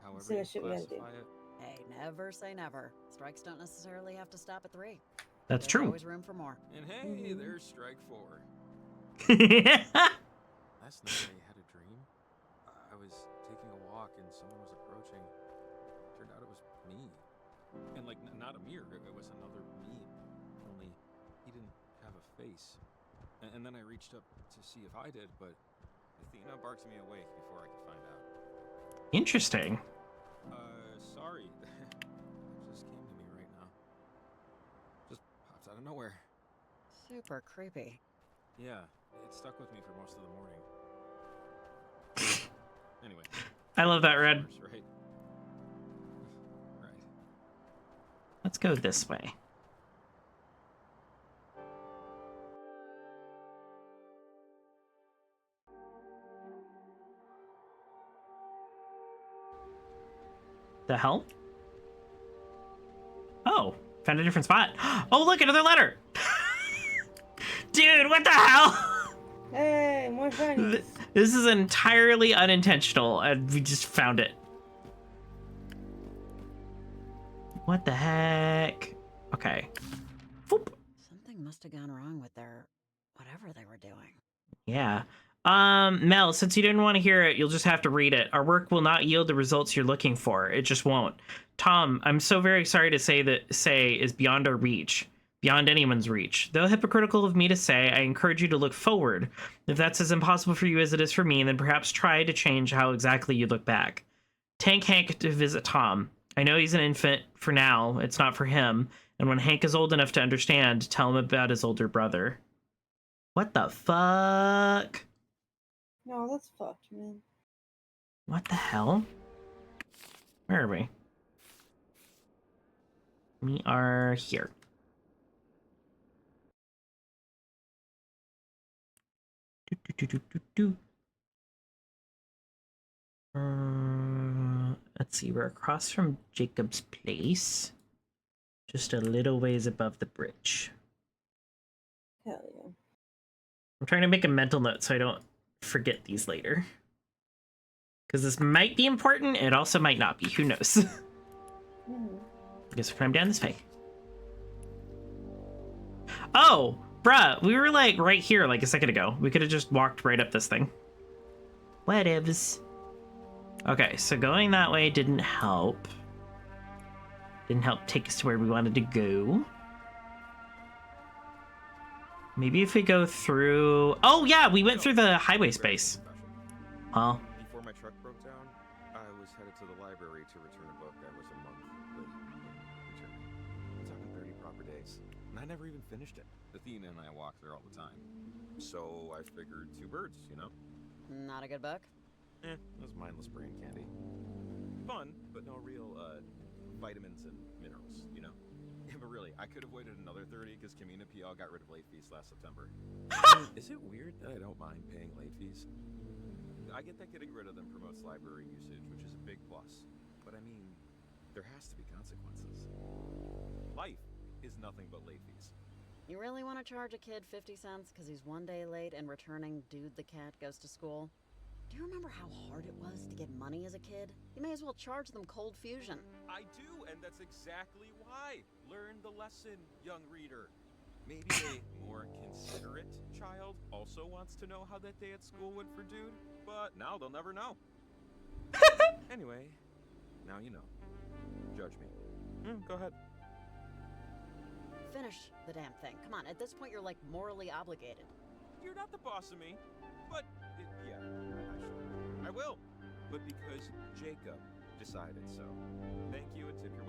However See you what shit we gotta do. classify it. Hey, never say never. Strikes don't necessarily have to stop at 3. That's There's true. always room for more. And hey, there's strike 4. Last night I had a dream. I was taking a walk and someone was approaching. Turned out it was me. And like, not a mirror, it was another me. Only he didn't have a face. And then I reached up to see if I did, but Athena barked me awake before I could find out. Interesting. Sorry. That just came to me right now. Just popped out of nowhere. Super creepy. Yeah, it stuck with me for most of the morning. Anyway. I love that, Red. Right. Right. Let's go this way. The hell? Oh, found a different spot. Oh, look, another letter. Dude, what the hell? Hey, more friends. This is entirely unintentional, and we just found it. What the heck? Okay. Foop. Something must have gone wrong with their whatever they were doing. Yeah. Mel, since you didn't want to hear it, you'll just have to read it. Our work will not yield the results you're looking for. It just won't. Tom, I'm so very sorry to say is beyond our reach. Beyond anyone's reach. Though hypocritical of me to say, I encourage you to look forward. If that's as impossible for you as it is for me, then perhaps try to change how exactly you look back. Tank Hank to visit Tom. I know he's an infant for now. It's not for him. And when Hank is old enough to understand, tell him about his older brother. What the fuck? No, that's fucked, man. What the hell? Where are we? We are here. Let's see, we're across from Jacob's place. Just a little ways above the bridge. Hell yeah. I'm trying to make a mental note so I don't forget these later. Because this might be important, it also might not be. Who knows? I guess we'll climb down this way. Oh, bruh, we were like right here like a second ago. We could have just walked right up this thing. Whatevs. Okay, so going that way didn't help. Didn't help take us to where we wanted to go. Maybe if we go through... Oh, yeah, we went through the highway space. Huh? Before my truck broke down, I was headed to the library to return a book I was a month late in returning. I'm talking 30 proper days. And I never even finished it. Athena and I walk there all the time. So I figured 2 birds, you know? Not a good book? It was mindless brain candy. Fun, but no real, vitamins and minerals, you know? Yeah, but really, I could have waited another 30 because Kamina PL got rid of late fees last September. Is it weird that I don't mind paying late fees? I get that getting rid of them promotes library usage, which is a big plus. But I mean, there has to be consequences. Life is nothing but late fees. You really want to charge a kid 50 cents because he's 1 day late and returning Dude the Cat Goes to School? Do you remember how hard it was to get money as a kid? You may as well charge them cold fusion. I do, and that's exactly why. Learn the lesson, young reader. Maybe a more considerate child also wants to know how that day at school went for Dude, but now they'll never know. Anyway, now you know. Judge me. Go ahead. Finish the damn thing. Come on, at this point you're like morally obligated. You're not the boss of me, but yeah, I should. I will, but because Jacob decided so. Thank you and tip your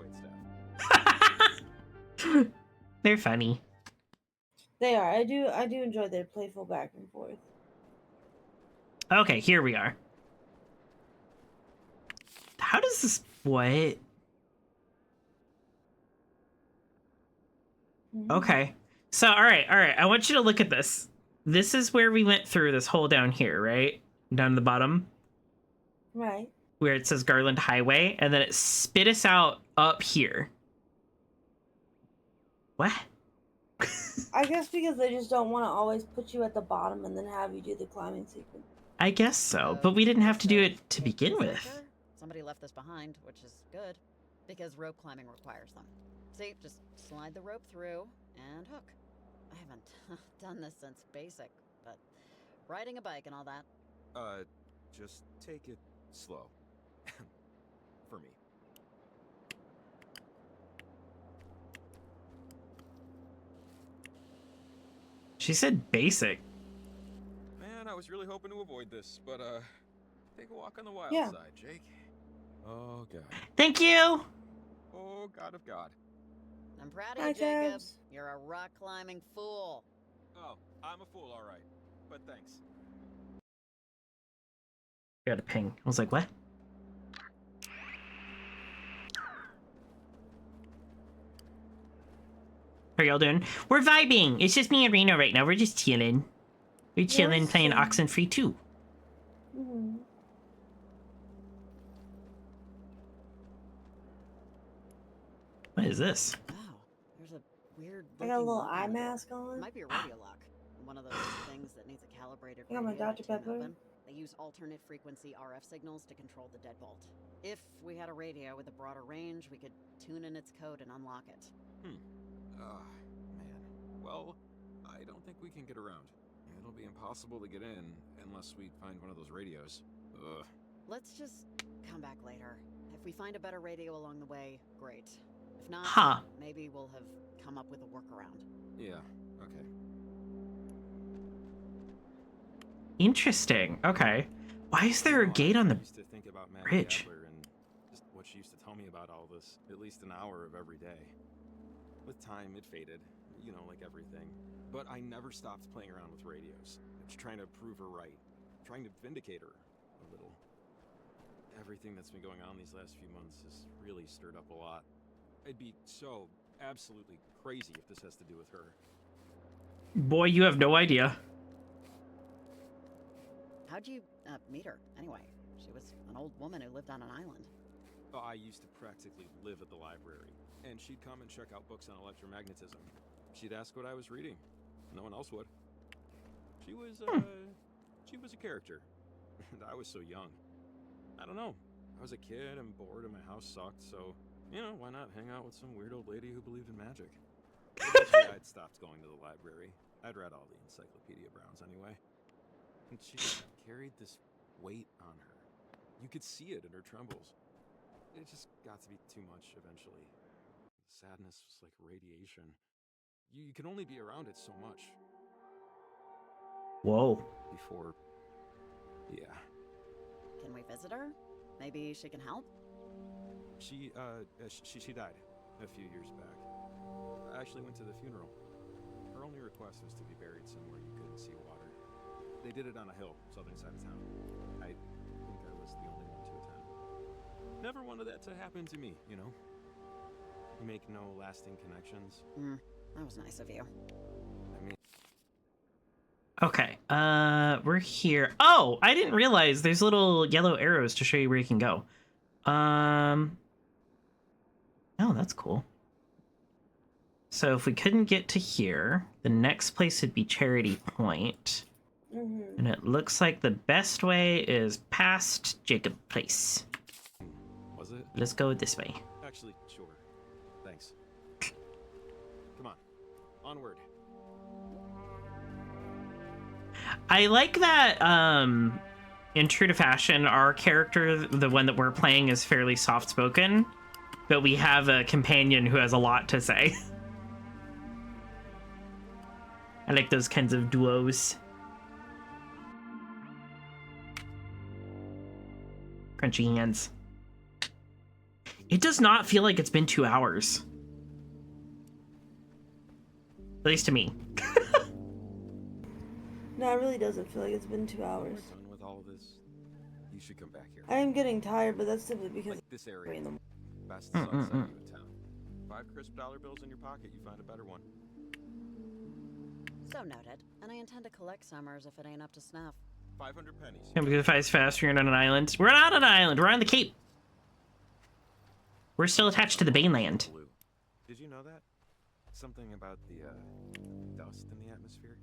waitstaff. They're funny. They are. I do enjoy their playful back and forth. Okay, here we are. How does this... What? Okay. So, all right. I want you to look at this. This is where we went through this hole down here, right? Down to the bottom. Right. Where it says Garland Highway, and then it spit us out up here. What? I guess because they just don't want to always put you at the bottom and then have you do the climbing sequence. I guess so, but we didn't have to do it to begin with. Somebody left this behind, which is good, because rope climbing requires them. See, just slide the rope through and hook. I haven't done this since basic, but riding a bike and all that. Just take it slow. For me. She said basic. Man, I was really hoping to avoid this, but take a walk on the wild side, Jake. Oh god. Thank you. Oh god of God. I'm proud of you, Jacob. You're a rock climbing fool. Oh, I'm a fool, all right. But thanks. Got a ping. I was like, what? How are y'all doing? We're vibing. It's just me and Reno right now. We're just chilling. We're chilling, playing Oxenfree 2. Mm-hmm. What is this? Wow, there's a weird. I got a little eye mask on. It might be a radio lock. One of those things that needs a calibrated I got my radio Dr. to tune Pepper. open. They use alternate frequency RF signals to control the deadbolt. If we had a radio with a broader range, we could tune in its code and unlock it. Man. Well, I don't think we can get around. It'll be impossible to get in unless we find one of those radios. Ugh. Let's just come back later. If we find a better radio along the way, great. If not, maybe we'll have come up with a workaround. Yeah, okay. Interesting. Okay. Why is there a gate on the I used to think about Matt bridge? Adler and just what she used to tell me about all this, at least an hour of every day. With time, it faded, you know, like everything. But I never stopped playing around with radios, just trying to prove her right, trying to vindicate her a little. Everything that's been going on these last few months has really stirred up a lot. It'd be so absolutely crazy if this has to do with her. Boy, you have no idea. How'd you meet her, anyway? She was an old woman who lived on an island. Oh, I used to practically live at the library, and she'd come and check out books on electromagnetism. She'd ask what I was reading. No one else would. She was a character, and I was so young. I don't know. I was a kid and bored and my house sucked, so, you know, why not hang out with some weird old lady who believed in magic? Eventually, I'd stopped going to the library. I'd read all the Encyclopedia Browns anyway. And she carried this weight on her. You could see it in her trembles. It just got to be too much eventually. The sadness was like radiation. You can only be around it so much. Whoa. Before... yeah. Can we visit her? Maybe she can help? She died a few years back. I actually went to the funeral. Her only request was to be buried somewhere you couldn't see water. They did it on a hill, southern side of town. I think I was the only one to attend. Never wanted that to happen to me, you know? make no lasting connections. That was nice of you. I mean, Okay, we're here. Oh, I didn't realize there's little yellow arrows to show you where you can go. Oh, that's cool. So if we couldn't get to here, the next place would be Charity Point. And it looks like the best way is past Jacob Place. was it? Let's go this way. Actually, sure. Thanks. Come on. Onward. I like that, in true to fashion, our character, the one that we're playing, is fairly soft-spoken, but we have a companion who has a lot to say. I like those kinds of duos. Crunchy hands. It does not feel like it's been 2 hours. At least to me. No, it really doesn't feel like it's been 2 hours. We're done with all of this. You should come back here. I am getting tired, but that's simply because Like this area. in the Best sunset view in town. 5 crisp dollar bills in your pocket, you find a better one. So noted. And I intend to collect summers if it ain't up to snuff. 500 pennies. Can we go fast? You're on an island. We're not on an island. We're on the Cape. We're still attached to the mainland. Blue. Did you know that? Something about the dust in the atmosphere?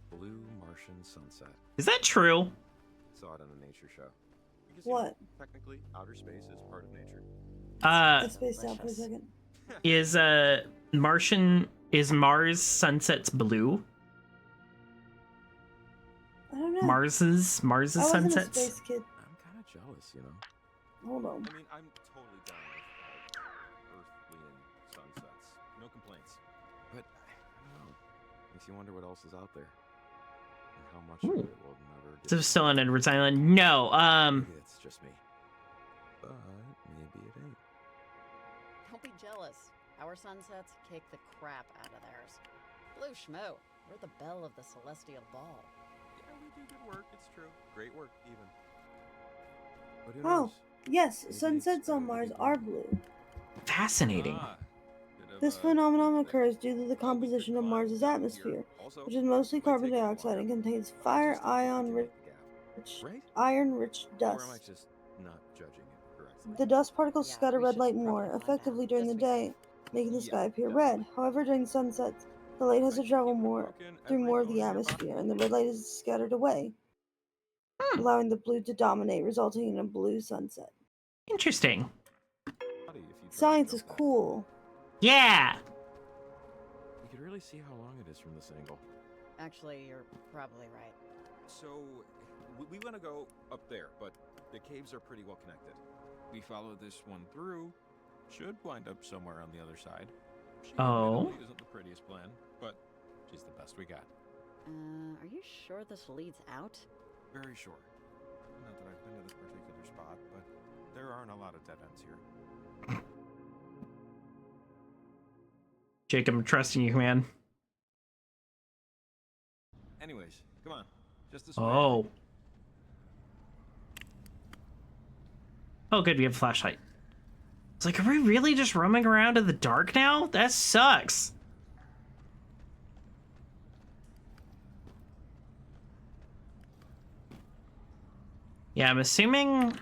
Blue Martian sunset. Is that true? Saw it on a nature show. Because, What? Technically, outer space is part of nature. Let's space out for a second. Is Mars sunsets blue? I don't know. Mars's I wasn't sunsets? a space kid. I'm kind of jealous, you know? Hold on. I mean, I'm totally down with earthly and sunsets. No complaints. But, I don't know. Makes you wonder what else is out there. And how much of it will never get. So still on Edwards Island? No. Maybe it's just me. But maybe it ain't. Don't be jealous. Our sunsets kick the crap out of theirs. Blue schmoo. We're the belle of the celestial ball. Yeah, we do good work. It's true. Great work, even. But who Oh, knows? yes, Maybe sunsets it's on better Mars to be are good. blue. Fascinating. Bit of, This phenomenon occurs due to the composition of Mars's atmosphere, which is mostly carbon dioxide and contains iron-rich Or dust. am I just not judging it correctly? The dust particles Yeah, scatter we red should light probably more wind effectively down. during the Yes, we day, making the Yeah, sky appear definitely. red. However, during sunsets, the light has to travel Keep it more broken through every more of bone the in your body. atmosphere, and the red light is scattered away, allowing the blue to dominate, resulting in a blue sunset. Interesting. If you try to Science is jump that. cool. Yeah. You could really see how long it is from this angle. Actually, you're probably right. So, we want to go up there, but the caves are pretty well connected. We follow this one through, should wind up somewhere on the other side. She Oh. admittedly isn't the prettiest plan, but she's the best we got. Are you sure this leads out? Very sure. Not that I've been to this particular spot, but there aren't a lot of dead ends here. Jacob, I'm trusting you, man. Anyways, come on. Just this way. Oh. Oh, good. We have a flashlight. It's like, are we really just roaming around in the dark now? That sucks. Yeah, I'm assuming...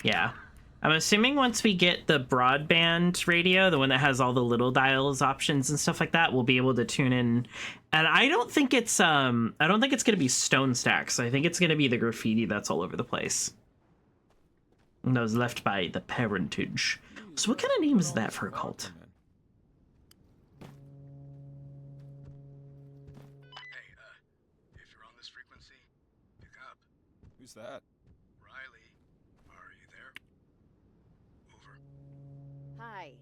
Yeah. I'm assuming once we get the broadband radio, the one that has all the little dials options and stuff like that, we'll be able to tune in. And I don't think it's gonna be stone stacks. I think it's gonna be the graffiti that's all over the place. And that was left by the parentage. So what kind of name is that for a cult? Hey, if you're on this frequency, pick up. Who's that? Riley, are you there? Over. Hi.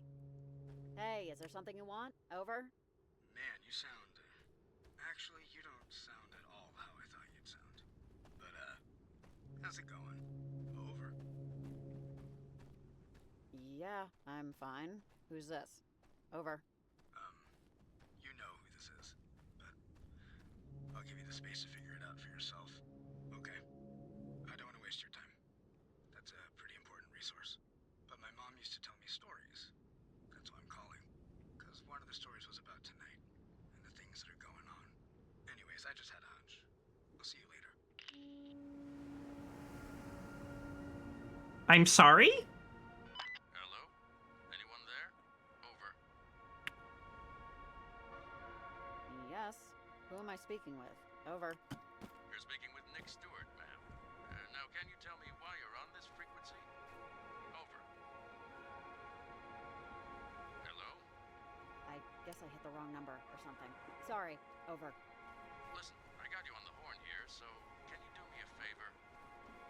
Hey, is there something you want? Over? Man, you sound... actually, you don't sound at all how I thought you'd sound. But, how's it going? Over. Yeah, I'm fine. Who's this? Over. You know who this is. But I'll give you the space to figure it out for yourself. Okay? I don't want to waste your time. resource. But my mom used to tell me stories. That's why I'm calling. Because one of the stories was about tonight, and the things that are going on. Anyways, I just had a hunch. I'll see you later. I'm sorry? Hello? Anyone there? Over. Yes. Who am I speaking with? Over. You're speaking with Nick Stewart, ma'am. Now, can you tell me why you're on this frequency? Over. Hello? I guess I hit the wrong number or something. Sorry. Over. Listen, I got you on the horn here, so can you do me a favor?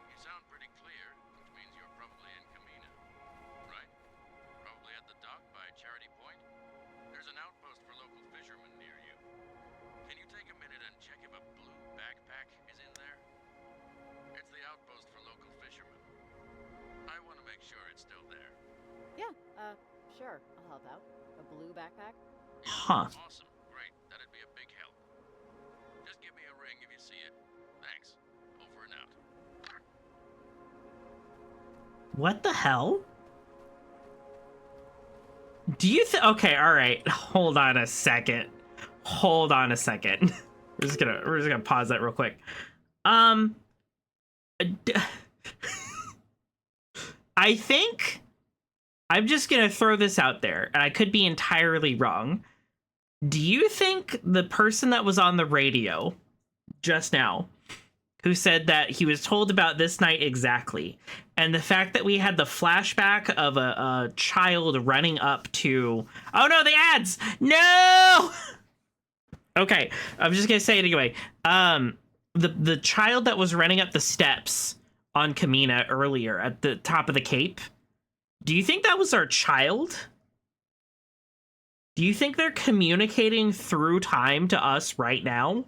You sound pretty clear, which means you're probably in Kamina, right? Probably at the dock by Charity Point. There's an outpost for local fishermen near you. Can you take a minute and check if a blue backpack is in there? It's the outpost for local fishermen. I want to make sure it's still there. Yeah, sure. I'll help out. A blue backpack? Huh. Awesome. Great. That'd be a big help. Just give me a ring if you see it. Thanks. Over and out. What the hell? Do you okay, all right. Hold on a second. Hold on a second. We're just gonna pause that real quick. I think I'm just gonna throw this out there, and I could be entirely wrong. Do you think the person that was on the radio just now, who said that he was told about this night exactly, and the fact that we had the flashback of a child running up to, oh no, the ads, no. Okay, I'm just gonna say it anyway. The child that was running up the steps on Kamina earlier at the top of the cape, do you think that was our child? Do you think they're communicating through time to us right now?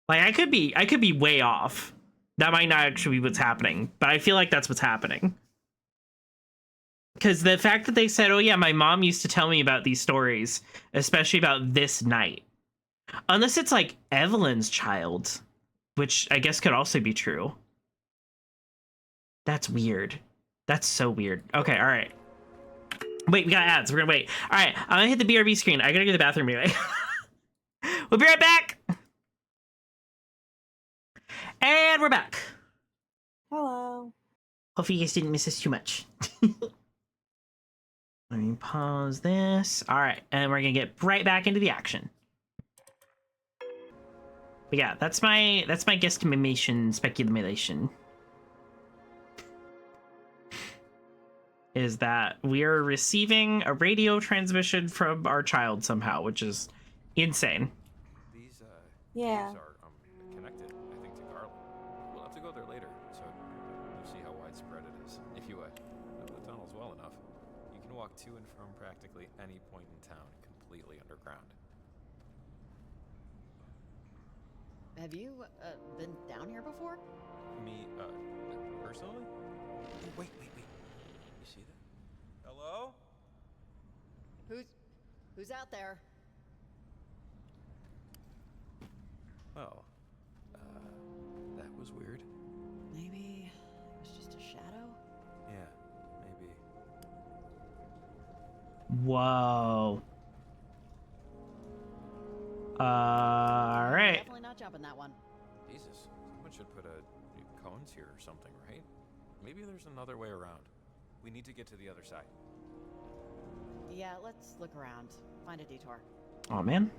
Like, I could be way off. That might not actually be what's happening, but I feel like that's what's happening. Because the fact that they said, oh yeah, my mom used to tell me about these stories, especially about this night. Unless it's like Evelyn's child, which I guess could also be true. That's weird. That's so weird. Okay, all right. Wait, we got ads. We're gonna wait. All right, I'm gonna hit the BRB screen. I gotta go to the bathroom anyway. We'll be right back. And we're back. Hello. Hopefully you guys didn't miss us too much. Let me pause this. All right, and we're gonna get right back into the action. But yeah, that's my guesstimation, speculation. Is that we are receiving a radio transmission from our child somehow, which is insane. These Yeah. caves are connected, I think, to Garland. We'll have to go there later, so you see how widespread it is. If you know the tunnels well enough, you can walk to and from practically any point in town completely underground. Have you, been down here before? Me, personally? Oh, wait. You see that? Hello? Who's out there? Well, that was weird. Maybe it was just a shadow? Yeah, maybe. Whoa. All right. Definitely not jumping that one. Jesus, someone should put cones here or something, right? Maybe there's another way around. We need to get to the other side. Yeah, let's look around. Find a detour. Oh man.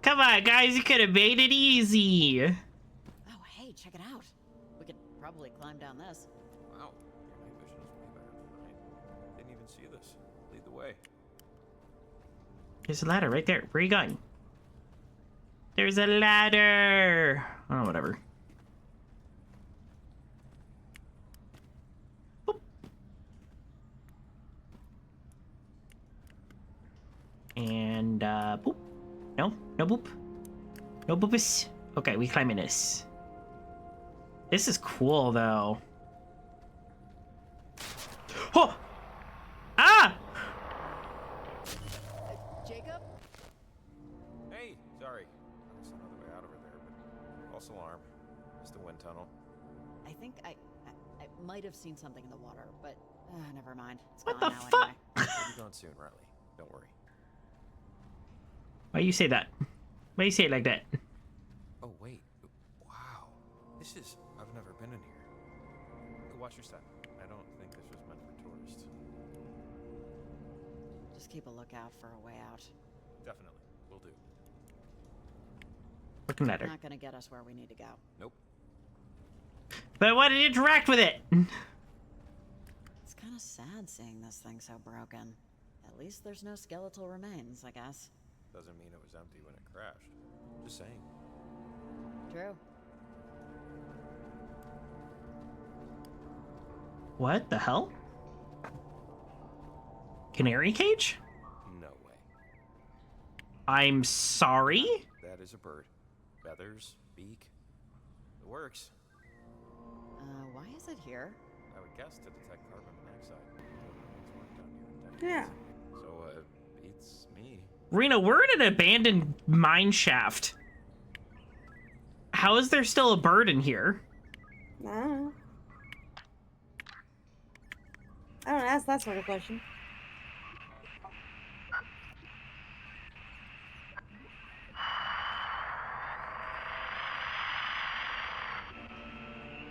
Come on, guys, you could have made it easy. Oh, hey, check it out. We could probably climb down this. Wow, your night vision is way better than mine. Didn't even see this. Lead the way. There's a ladder right there. Where are you going? There's a ladder. Oh, whatever. Boop. And, boop. No boop. No boopus. Okay, we climb in this. This is cool, though. Oh! Ah! Jacob? Hey, sorry. There was another way out over there, but False alarm. Just a wind tunnel. I think I might have seen something in the water, but never mind. It's What gone the now fuck? anyway. We'll be gone soon, Riley. Don't worry. Why you say that? Why you say it like that? Oh, wait. Wow. This is... I've never been in here. Watch your step. I don't think this was meant for tourists. Just keep a lookout for a way out. Definitely. Will do. Looking at her. Not gonna get us where we need to go. Nope. But I wanted to interact with it. It's kind of sad seeing this thing so broken. At least there's no skeletal remains, I guess. Doesn't mean it was empty when it crashed. Just saying. True. What the hell? Canary cage? No way. I'm sorry? That is a bird. Feathers, beak. It works. Why is it here? I would guess to detect carbon monoxide. It's worked down here in Yeah. decades. So, beats me. Reno, we're in an abandoned mine shaft. How is there still a bird in here? I don't know. I don't ask that sort of question.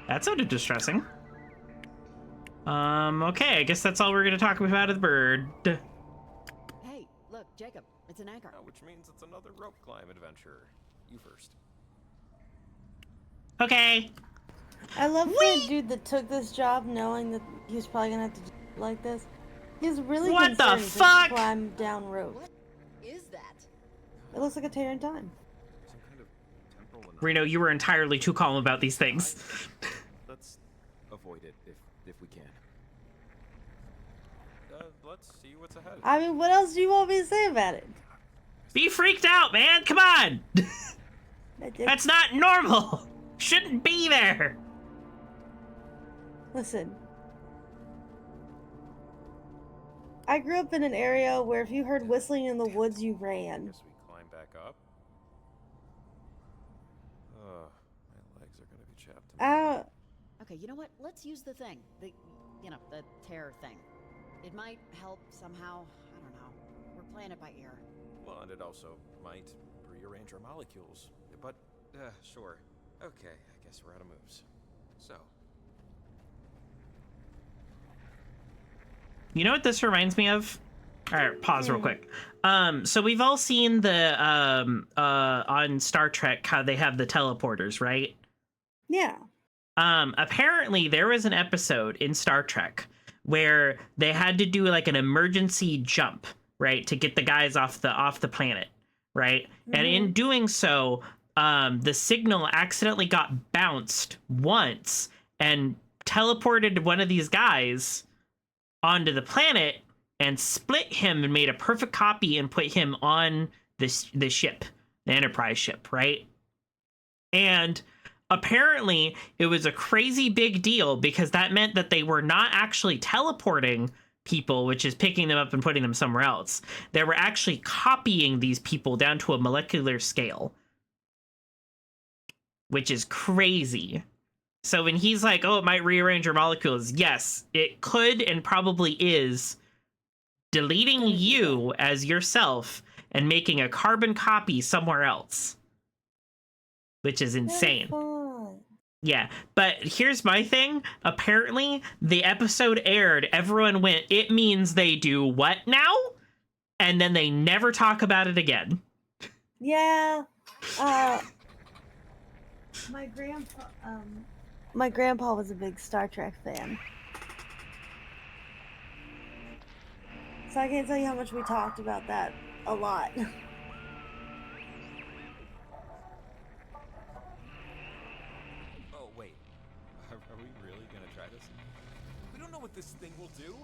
That sounded distressing. Okay, I guess that's all we're gonna talk about of the bird. Hey, look, Jacob, it's an anchor. Which means it's another rope climb adventure. You first. Okay. I love the dude that took this job knowing that he was probably gonna have to do it like this. He's really What the concerned fuck? to climb down rope. What is that? It looks like a tear in time. Some kind of temporal Reno, you were entirely too calm about these things. Let's avoid it if we can. Let's see what's ahead. I mean, what else do you want me to say about it? Be freaked out, man! Come on! That's not normal! Shouldn't be there! Listen. I grew up in an area where if you heard whistling in the woods, you ran. Guess we climb back up. My legs are gonna be chapped. Okay, you know what? Let's use the thing. The tear thing. It might help somehow. I don't know. We're playing it by ear. Well, and it also might rearrange our molecules. But, sure. Okay, I guess we're out of moves. So. You know what this reminds me of? Alright, pause real quick. So we've all seen the, on Star Trek, how they have the teleporters, right? Yeah. Apparently there was an episode in Star Trek where they had to do like an emergency jump, right, to get the guys off the planet, right? Mm-hmm. And in doing so, the signal accidentally got bounced once and teleported one of these guys onto the planet and split him and made a perfect copy and put him on the ship, the Enterprise ship, right? And apparently it was a crazy big deal because that meant that they were not actually teleporting people, which is picking them up and putting them somewhere else. They were actually copying these people down to a molecular scale, which is crazy. So when he's like, oh, it might rearrange your molecules, yes, it could and probably is deleting you as yourself and making a carbon copy somewhere else, which is insane. Yeah, but here's my thing. Apparently, the episode aired, everyone went, it means they do what now? And then they never talk about it again. Yeah. My grandpa was a big Star Trek fan. So I can't tell you how much we talked about that a lot. Oh, wait. Are we really gonna try this? We don't know what this thing will do.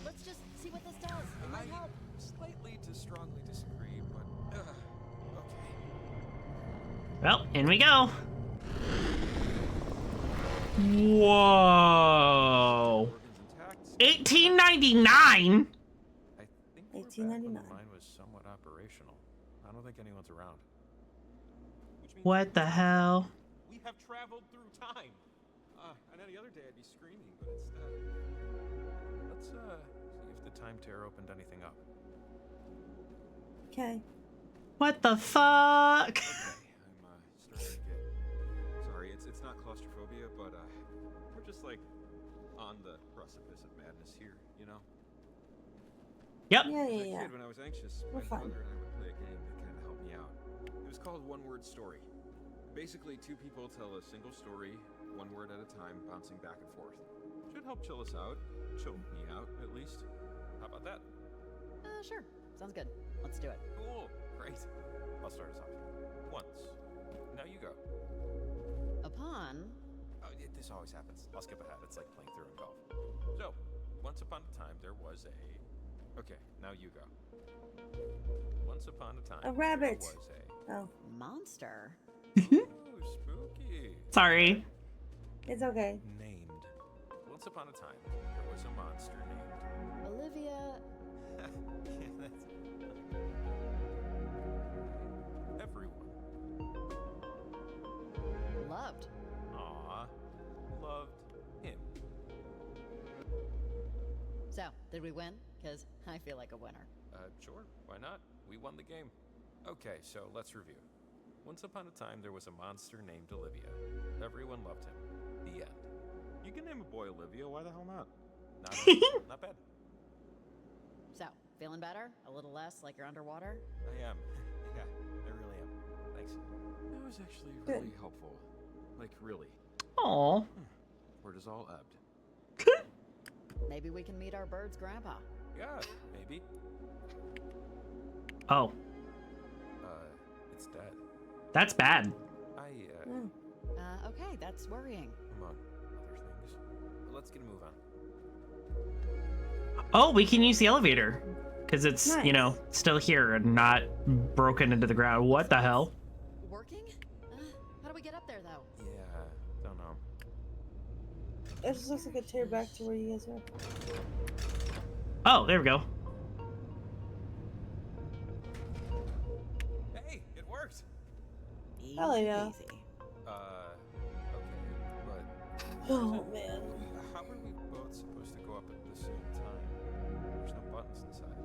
Let's just see what this does. It might help. Slightly to strongly disagree, but okay. Well, in we go. Whoa. 1899? I think 1899. mine was somewhat operational. I don't think anyone's around. Which What the hell? We have traveled through time. And any other day I'd be screaming, but instead. Let's see if the time tear opened anything up. Okay. What the fuck? Okay, I'm starting to get. Sorry, it's not claustrophobia, but we're just like on the precipice of madness here, you know? Yep. Yeah, As a yeah, yeah. kid, when I was anxious, We're my fine. mother and I would play a game that kind of helped me out. It was called One Word Story. Basically, two people tell a single story, one word at a time, bouncing back and forth. Should help chill us out. Chill me out, at least. How about that? Sure. Sounds good. Let's do it. Cool. Great. I'll start us off. Once. Now you go. Upon. Oh, this always happens. I'll skip ahead. It's like playing through in golf. So, once upon a time, there was a... Okay, now you go. Once upon a time, A rabbit. there was a... Oh, Monster. Ooh, spooky. Sorry. it's okay. Named. Once upon a time, there was a monster named... Olivia. Yeah, that's... Everyone. Loved. Aw. Loved him. So, did we win? Because I feel like a winner. Sure. Why not? We won the game. Okay, so let's review. Once upon a time, there was a monster named Olivia. Everyone loved him. The end. You can name a boy Olivia, why the hell not? Not bad. So, feeling better? A little less like you're underwater? I am. Yeah, I really am. Thanks. That was actually Good. really helpful. Like, really. Aw. Where does all ebbed? Maybe we can meet our bird's grandpa. Yeah, maybe. Oh, It's dead. that's bad. Okay, that's worrying. Among other things. Let's get a move on. Oh, we can use the elevator. Because it's, Nice. you know, still here and not broken into the ground. What the hell? Working? How do we get up there, though? Yeah, don't know. It just looks like a tear back to where you guys were. Oh, there we go. Hey, it worked! Hell yeah. Easy. Okay, but... Oh, man. How are we both supposed to go up at the same time? There's no buttons inside.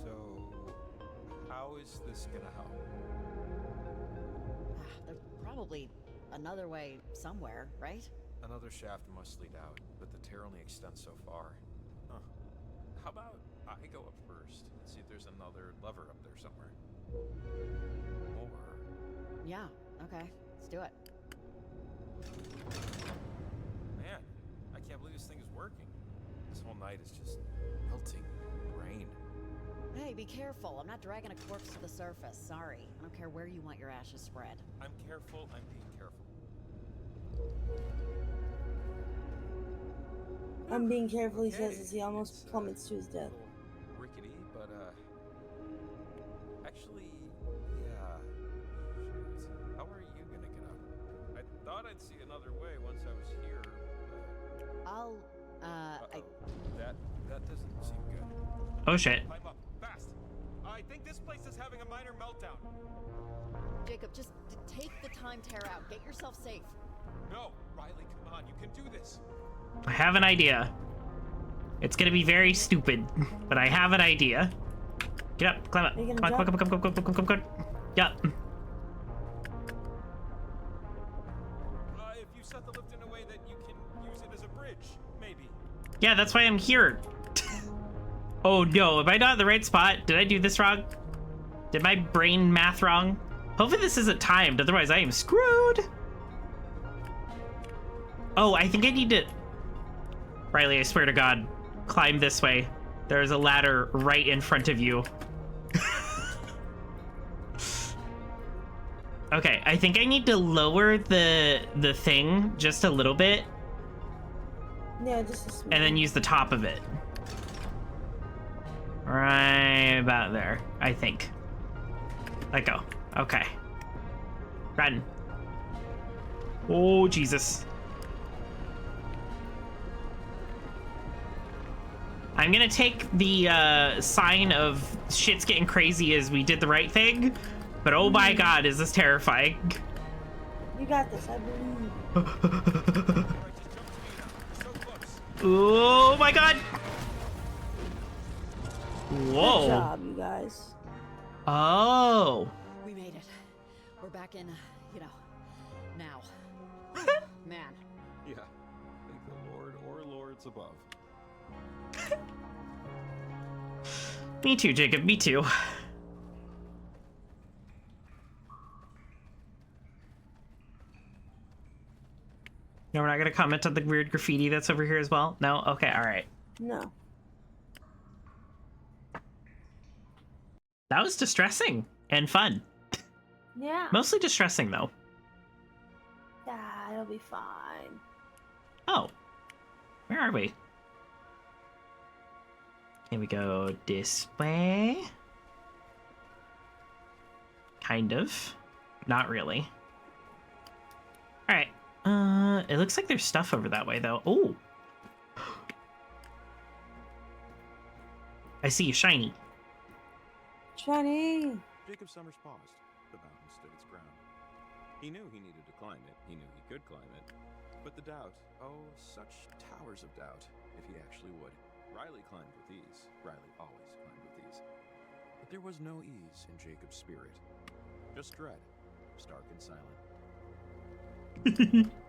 So, how is this gonna help? There's probably another way somewhere, right? Another shaft must lead out, but the tear only extends so far. Huh. How about I go up first and see if there's another lever up there somewhere? Or... Yeah, okay. Let's do it. Man, I can't believe this thing is working. This whole night is just melting brain. Hey, be careful. I'm not dragging a corpse to the surface. Sorry. I don't care where you want your ashes spread. I'm careful, I'm being careful. I'm being careful, he says Okay, as he almost it's, plummets to his a death. little rickety, but actually, yeah. Shoot. How are you gonna get out? I thought I'd see another way once I was here, but... I'll, Uh-oh. That doesn't seem good. Oh, shit. Climb up, fast! I think this place is having a minor meltdown. Jacob, just take the time tear out. Get yourself safe. No, Riley, come on, you can do this. I have an idea. It's gonna be very stupid, but I have an idea. Get up, climb up. Are you Come on, gonna come. Yep. If you set the lift in a way that you can use it as a bridge, maybe. Yeah, that's why I'm here. Oh no, am I not in the right spot? Did I do this wrong? Did my brain math wrong? Hopefully this isn't timed, otherwise I am screwed. Oh, I think I need to... Riley, I swear to God, climb this way. There's a ladder right in front of you. Okay, I think I need to lower the thing just a little bit. Yeah, just a smidge. And then use the top of it. Right about there, I think. Let go. Okay. Run. Oh, Jesus. I'm gonna take the sign of shit's getting crazy as we did the right thing, but oh my God, is this terrifying. You got this, I believe. Oh my god! Whoa. Good job, you guys. Oh. We made it. We're back in, now. Man. Yeah. Thank the Lord or lords above. Me too, Jacob. Me too. No, we're not going to comment on the weird graffiti that's over here as well? No? Okay, alright. No. That was distressing and fun. Yeah. Mostly distressing, though. Yeah, it'll be fine. Oh. Where are we? Can we go this way? Kind of. Not really. Alright. It looks like there's stuff over that way, though. Oh! I see you, shiny. Shiny! Jacob Summers paused. The mountain stood its ground. He knew he needed to climb it. He knew he could climb it. But the doubt, oh, such towers of doubt, if he actually would. Riley climbed with ease. Riley always climbed with ease. But there was no ease in Jacob's spirit. Just dread, stark and silent.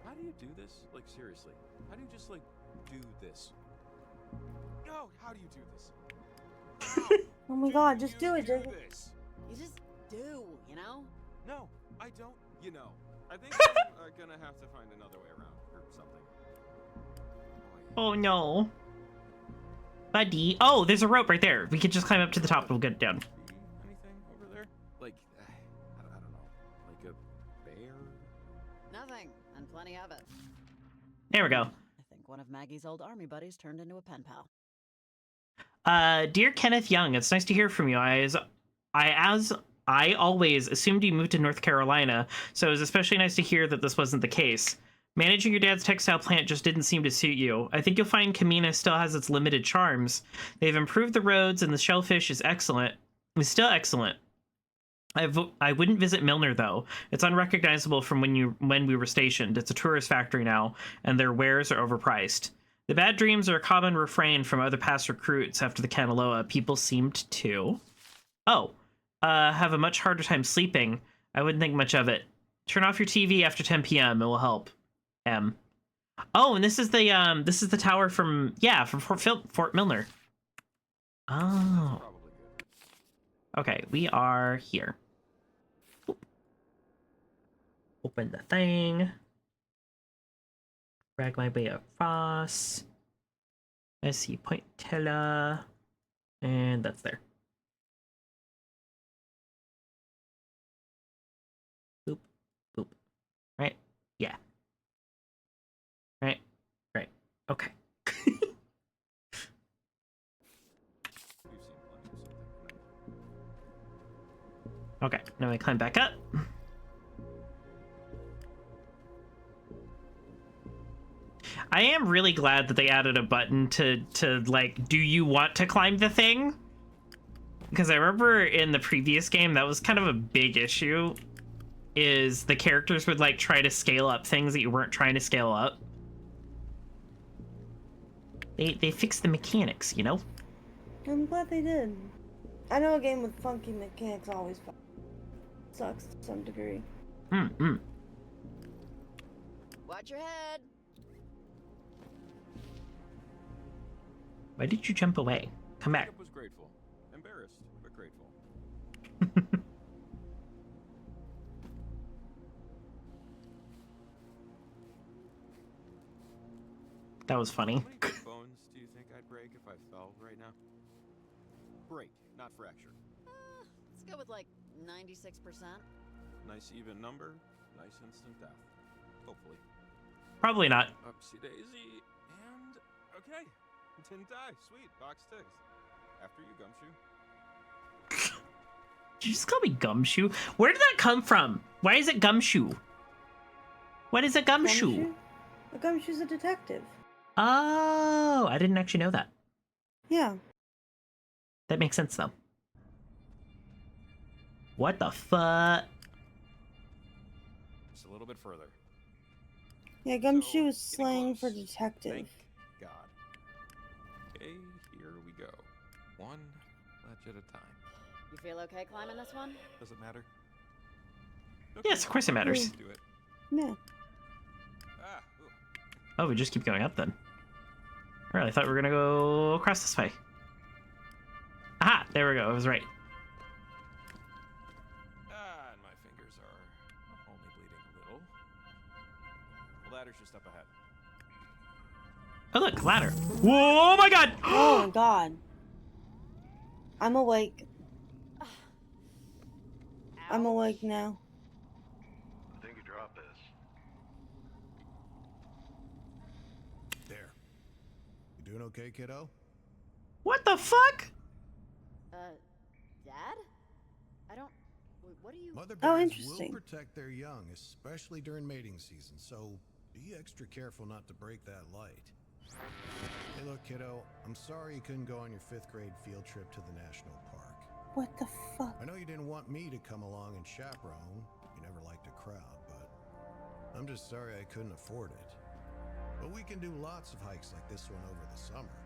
How do you do this? Like, seriously. How do you just, like, do this? No, how do you do this? Oh my god, just do it, Jacob. You just do, you know? No, I don't, I think I'm gonna have to find another way around or something. Oh no. Buddy. Oh, there's a rope right there. We could just climb up to the top and we'll get it down. Anything over there? Like, I don't know. Like a bear? Nothing, and plenty of it. There we go. I think one of Maggie's old army buddies turned into a pen pal. Dear Kenneth Young, it's nice to hear from you. I always assumed you moved to North Carolina, so it was especially nice to hear that this wasn't the case. Managing your dad's textile plant just didn't seem to suit you. I think you'll find Kamina still has its limited charms. They've improved the roads and the shellfish is excellent. It's still excellent. I wouldn't visit Milner though. It's unrecognizable from when we were stationed. It's a tourist factory now, and their wares are overpriced. The bad dreams are a common refrain from other past recruits after the Kanaloa. People seemed to. Have a much harder time sleeping. I wouldn't think much of it. Turn off your TV after 10 p.m. It will help. M. Oh, and this is the tower from Fort Milner. Oh. Okay, we are here. Oop. Open the thing. Drag my way across. I see Pointella. And that's there. Boop. Boop. Right? Yeah. Right? Right. Okay. Okay, now I climb back up. I am really glad that they added a button to like, do you want to climb the thing? Because I remember in the previous game, that was kind of a big issue, is the characters would like try to scale up things that you weren't trying to scale up. They fixed the mechanics, you know? I'm glad they did. I know a game with funky mechanics always sucks to some degree. Watch your head. Why did you jump away? Come back. Jacob was grateful. Embarrassed, but grateful. That was funny. How many bones do you think I'd break if I fell right now? Break, not fracture. Let's go with like 96%. Nice even number, nice instant death. Hopefully. Probably not. Upsy daisy, and okay. Didn't die. Sweet. Box ticks. After you, Gumshoe. Did you just call me Gumshoe? Where did that come from? Why is it Gumshoe? What is a Gumshoe? A Gumshoe's a detective. Oh, I didn't actually know that. Yeah. That makes sense, though. What the fuck? Just a little bit further. Yeah, gumshoe is getting slang for close. detective. Thank God. Okay, here we go. One ledge at a time. You feel okay climbing this one? Does it matter? Yes, of course it matters. Do it. Yeah. Ah, ooh. Oh, we just keep going up then. Alright, I thought we were gonna go across this way. Aha! There we go, I was right. Ah, and my fingers are only bleeding a little. The ladder's just up ahead. Oh look, ladder. Whoa, oh my god! Oh my god. I'm awake. I'm awake now. I think you dropped this. There. You doing okay, kiddo? What the fuck? Dad? I don't... What are you... Mother Oh, bears interesting. will protect their young, especially during mating season, so be extra careful not to break that light. Hey, look, kiddo, I'm sorry you couldn't go on your 5th grade field trip to the national park. What the fuck? I know you didn't want me to come along and chaperone. You never liked a crowd, but I'm just sorry I couldn't afford it. But we can do lots of hikes like this one over the summer.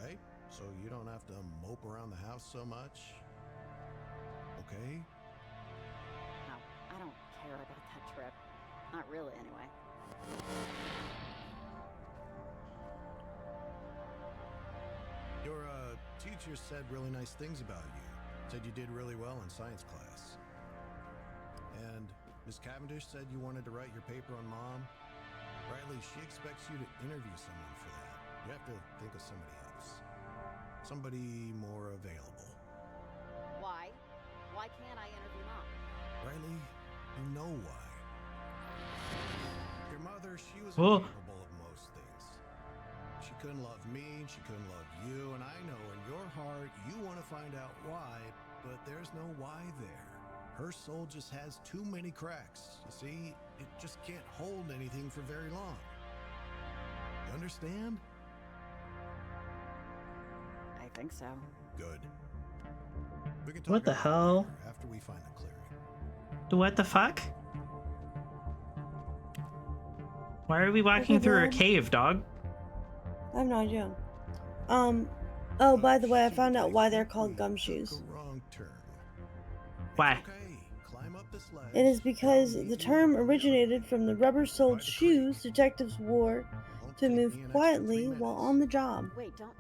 Right? So you don't have to mope around the house so much. Okay? No, I don't care about that trip. Not really, anyway. Your teacher said really nice things about you. Said you did really well in science class. And Miss Cavendish said you wanted to write your paper on Mom. Riley, she expects you to interview someone for that. You have to think of somebody else. Somebody more available. Why? Why can't I interview Mom? Riley, you know why. Your mother, she was Oh. incapable of most things. She couldn't love me, she couldn't love you, and I know in your heart you want to find out why, but there's no why there. Her soul just has too many cracks. You see, it just can't hold anything for very long. You understand? I think so. Good. We can talk What the about it hell? later, after we find the clearing. What the fuck? Why are we walking through a cave, dog? I have no idea. Oh, by the way, I found out why they're called gumshoes. Wrong turn. Why? Climb up this ledge. It is because the term originated from the rubber-soled shoes detectives wore to move quietly while on the job. Wait, don't leave.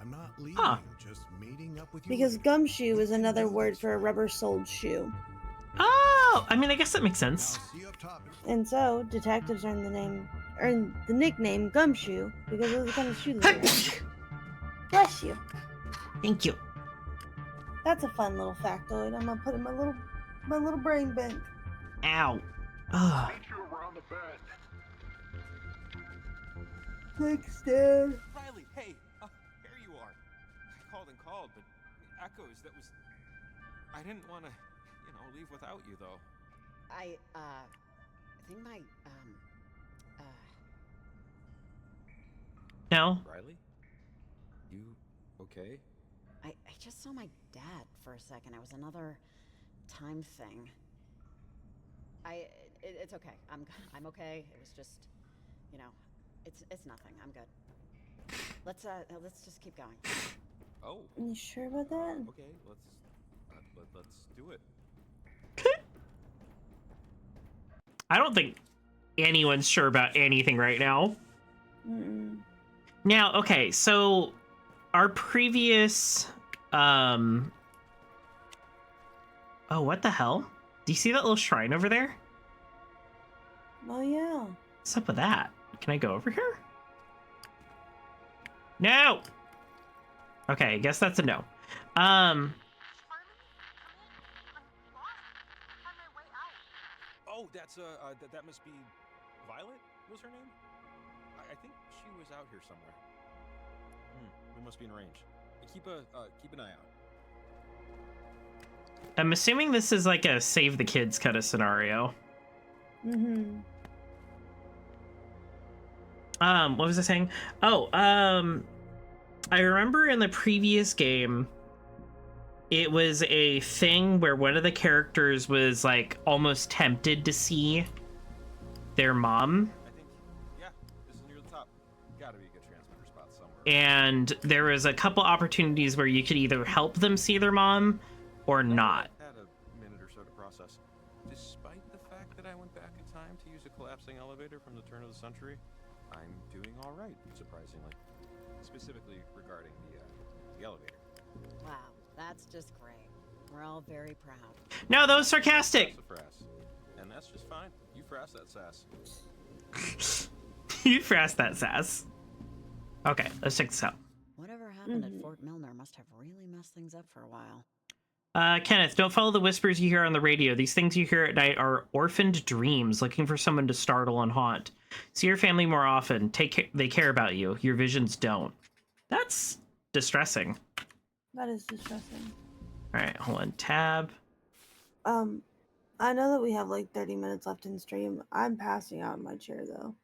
I'm not leaving, Huh. just meeting up with you. Because later. gumshoe is another word for a rubber-soled shoe. Oh, I mean, I guess that makes sense. See you up top. And so, detectives earned the nickname Gumshoe because of the kind of shoe they wear. Bless you. Thank you. That's a fun little factoid. I'm gonna put in my little brain bank. Ow. Ugh. Meet you around the bend. Thanks, Dad. Riley, hey, here you are. I called and called, but echoes, that was... I didn't want to, leave without you, though. I think my, No. Riley? You okay? I just saw my dad for a second. It was another time thing. It's okay. I'm okay. It was just, it's nothing. I'm good. Let's just keep going. Oh, You sure about that? okay, let's do it. I don't think anyone's sure about anything right now. Mm-mm. Now, okay, so our previous, oh, what the hell? Do you see that little shrine over there? Oh yeah. What's up with that? Can I go over here? No! Okay, I guess that's a no. Oh, that's, that must be... Violet was her name? I think she was out here somewhere. We must be in range. Keep an eye out. I'm assuming this is like a save the kids kind of scenario. Mm-hmm. What was I saying? Oh, I remember in the previous game, it was a thing where one of the characters was like almost tempted to see their mom. I think, yeah, this is near the top. Gotta be a good transmitter spot somewhere. And there was a couple opportunities where you could either help them see their mom or not. I had a minute or so to process. Despite the fact that I went back in time to use a collapsing elevator from the turn of the century, I'm doing all right, surprisingly. Specifically regarding the elevator. Wow, that's just great. We're all very proud. No, that was sarcastic. And that's just fine. You frass that sass. You frass that sass. Okay, let's check this out. Whatever happened at Fort Milner must have really messed things up for a while. Kenneth, don't follow the whispers you hear on the radio. These things you hear at night are orphaned dreams looking for someone to startle and haunt. See your family more often. They care about you. Your visions don't. That's distressing. That is distressing. All right, hold on. Tab. I know that we have like 30 minutes left in stream. I'm passing out in my chair though.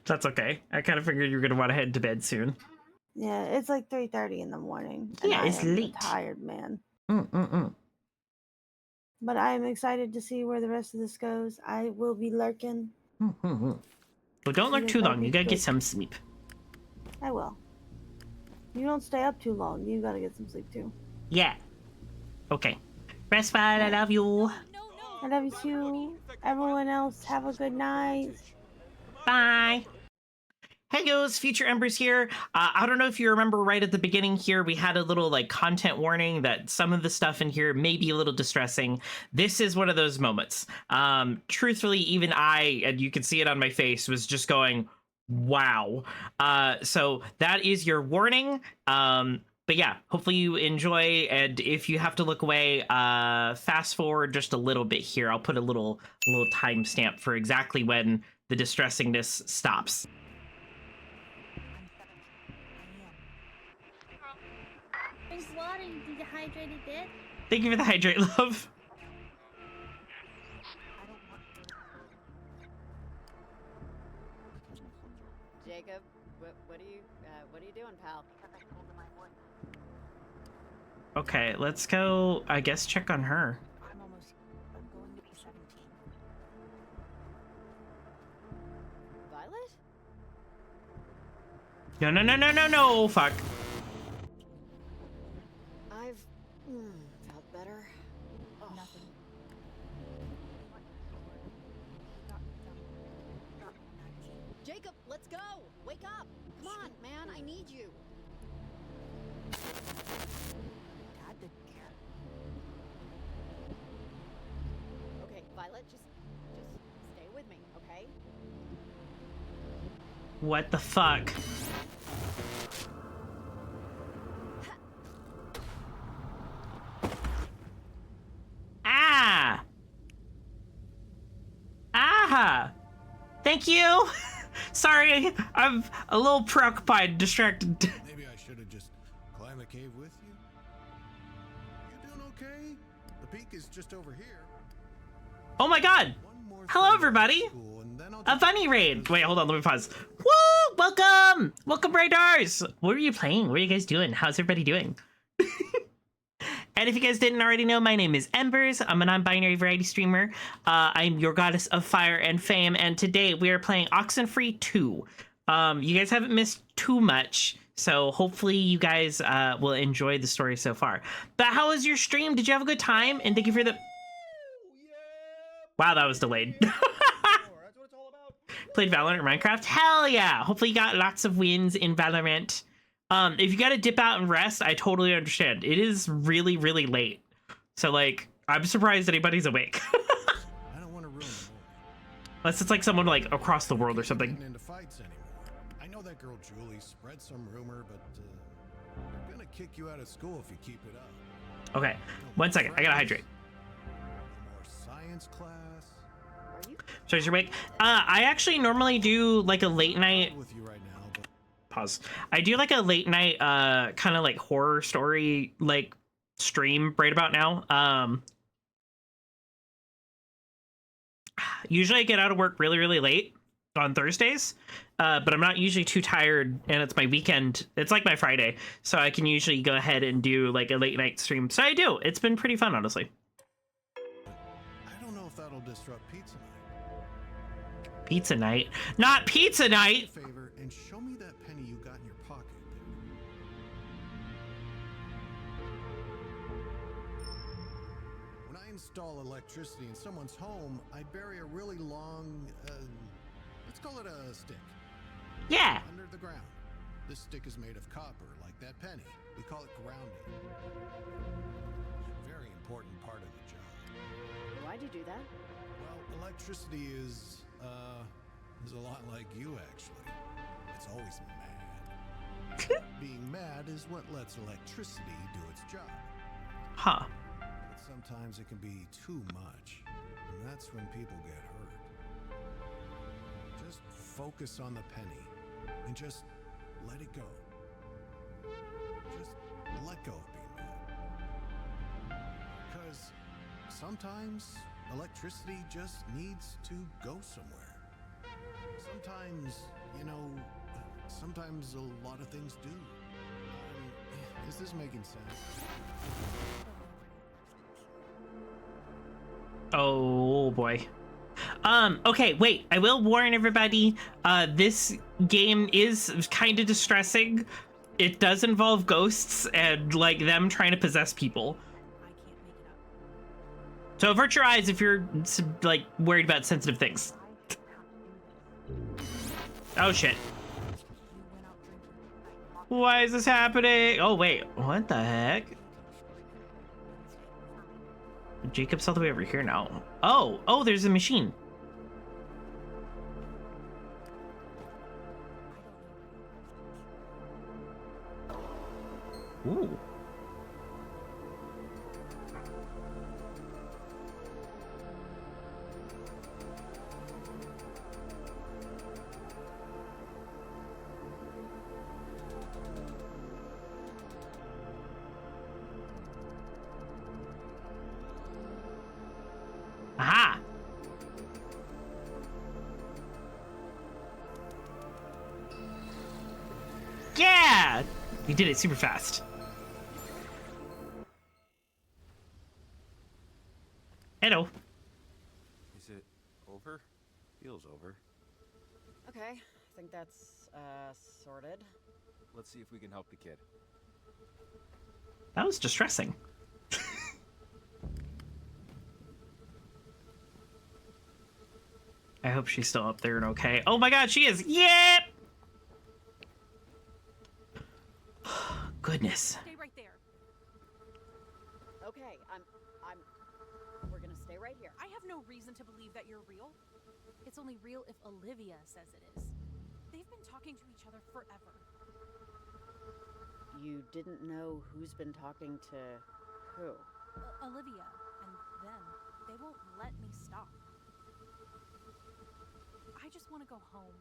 That's okay. I kind of figured you were going to want to head to bed soon. Yeah, it's like 3:30 in the morning. Yeah, and it's I am late. A tired man. Mm-mm-mm. But I am excited to see where the rest of this goes. I will be lurking. Mm-hmm. Well, don't lurk too long. You gotta get some sleep. I will. You don't stay up too long. You gotta get some sleep too. Yeah. Okay. Rest fine. I love you. I love you too. Everyone else, have a good night. Bye. Hey guys, Future Embers here. I don't know if you remember right at the beginning here, we had a little like content warning that some of the stuff in here may be a little distressing. This is one of those moments. Truthfully, even I, and you can see it on my face, was just going, wow. So that is your warning. But yeah, hopefully you enjoy, and if you have to look away, fast forward just a little bit here. I'll put a little timestamp for exactly when the distressingness stops. Drink water, you dehydrated bit. Thank you for the hydrate, love. Jacob, what are you doing, pal? Okay, let's go, I guess, check on her. I'm going to 17. Violet? No, fuck. I've felt better. Oh. Nothing. Jacob, let's go! Wake up! Come on, man, I need you. Dad didn't care. Okay, Violet, just stay with me, okay? What the fuck? Ah! Ah! Thank you! Sorry, I'm a little preoccupied, distracted. Maybe I should have just climbed the cave with you. You doing okay? The peak is just over here. Oh my god! Hello, everybody! A funny raid! Wait, hold on, let me pause. Woo! Welcome! Welcome, Raiders! What are you playing? What are you guys doing? How's everybody doing? And if you guys didn't already know, my name is Embers. I'm a non-binary variety streamer. I'm your goddess of fire and fame, and today we are playing Oxenfree 2. You guys haven't missed too much, so hopefully you guys will enjoy the story so far. But how was your stream? Did you have a good time? And thank you for the... Wow, that was delayed. Played Valorant or Minecraft? Hell yeah! Hopefully you got lots of wins in Valorant. If you gotta dip out and rest, I totally understand. It is really, really late. So, like, I'm surprised anybody's awake. I don't want to ruin the Unless it's like someone, like, across the world or something. morning. Into fights anymore. I know that girl Julie spread some rumor, but they're gonna kick you out of school if you keep it up. Okay, 1 second. I gotta hydrate. No more science class. So is your wake? I actually normally do like a late night. With you right now, but Pause. I do like a late night, kind of like horror story like stream right about now. Usually I get out of work really, really late. on Thursdays, but I'm not usually too tired, and it's my weekend. It's like my Friday, so I can usually go ahead and do like a late night stream. So I do. It's been pretty fun, honestly. I don't know if that'll disrupt pizza night. Pizza night, not pizza night. Favor and show me that penny you got in your pocket. When I install electricity in someone's home, I bury a really long, let's call it a stick. Yeah. Under the ground. This stick is made of copper, like that penny. We call it grounding. Very important part of the job. Why'd you do that? Well, electricity is a lot like you, actually. It's always mad. Being mad is what lets electricity do its job. Huh. But sometimes it can be too much, and that's when people get hurt. Just focus on the penny, and just let it go. Just let go of being mad. Because sometimes electricity just needs to go somewhere. Sometimes, sometimes a lot of things do. Is this making sense? Oh boy. Okay, wait, I will warn everybody, this game is kind of distressing. It does involve ghosts and like them trying to possess people. So avert your eyes if you're like worried about sensitive things. Oh shit. Why is this happening? Oh wait, what the heck? Jacob's all the way over here now. Oh, there's a machine. Ooh. Aha! Yeah! We did it super fast. Hello. Is it over? Feels over. Okay, I think that's, sorted. Let's see if we can help the kid. That was distressing. I hope she's still up there and okay. Oh my god, she is! Yep! Goodness. Stay right there. Okay, we're gonna stay right here. I have no reason to believe that you're real. It's only real if Olivia says it is. They've been talking to each other forever. You didn't know who's been talking to who? Olivia and them. They won't let me stop. I just want to go home.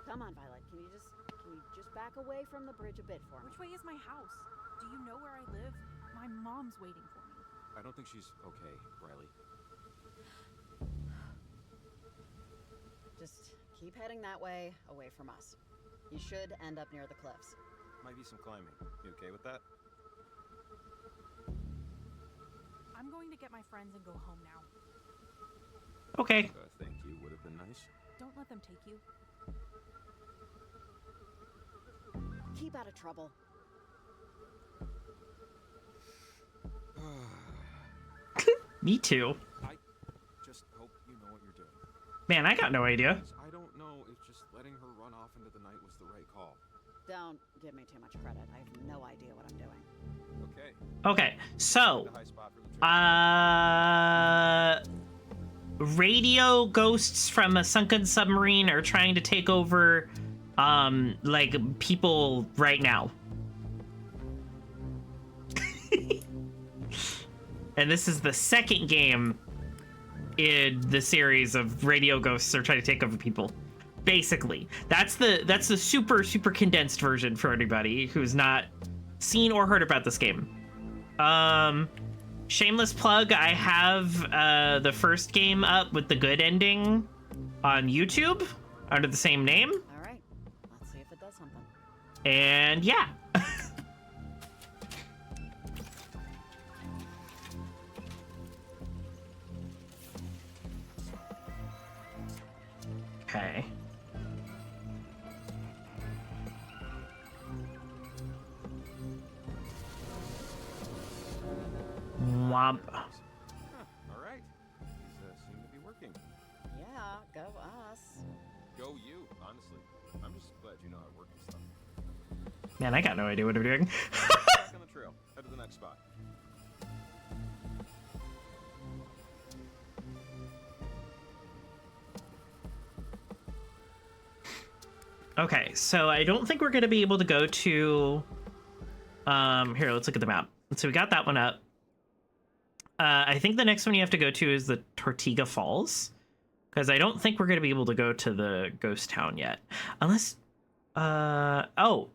Come on, Violet. Can you just back away from the bridge a bit for me? Which way is my house? Do you know where I live? My mom's waiting for me. I don't think she's okay, Riley. Just keep heading that way, away from us. You should end up near the cliffs. Might be some climbing. You okay with that? I'm going to get my friends and go home now. Okay. Thank you would have been nice. Don't let them take you. Keep out of trouble. Me too. I just hope you know what you're doing. Man, I got no idea. I don't know if just letting her run off into the night was the right call. Don't give me too much credit. I have no idea what I'm doing. Okay. Okay, so radio ghosts from a sunken submarine are trying to take over like people right now. And this is the second game in the series of radio ghosts are trying to take over people. Basically, that's the super condensed version for anybody who's not seen or heard about this game. Shameless plug, I have the first game up with the good ending on YouTube. under the same name. All right, let's see if it does something. And yeah. Okay. Womp. Huh, all right. These seem to be working. Yeah, go us. Go you, honestly. I'm just glad you know how to work this stuff. Man, I got no idea what I'm doing. Back on the trail. Head to the next spot. Okay, so I don't think we're gonna be able to go to here, let's look at the map. So we got that one up. I think the next one you have to go to is the Tortuga Falls, because I don't think we're gonna be able to go to the ghost town yet. Unless oh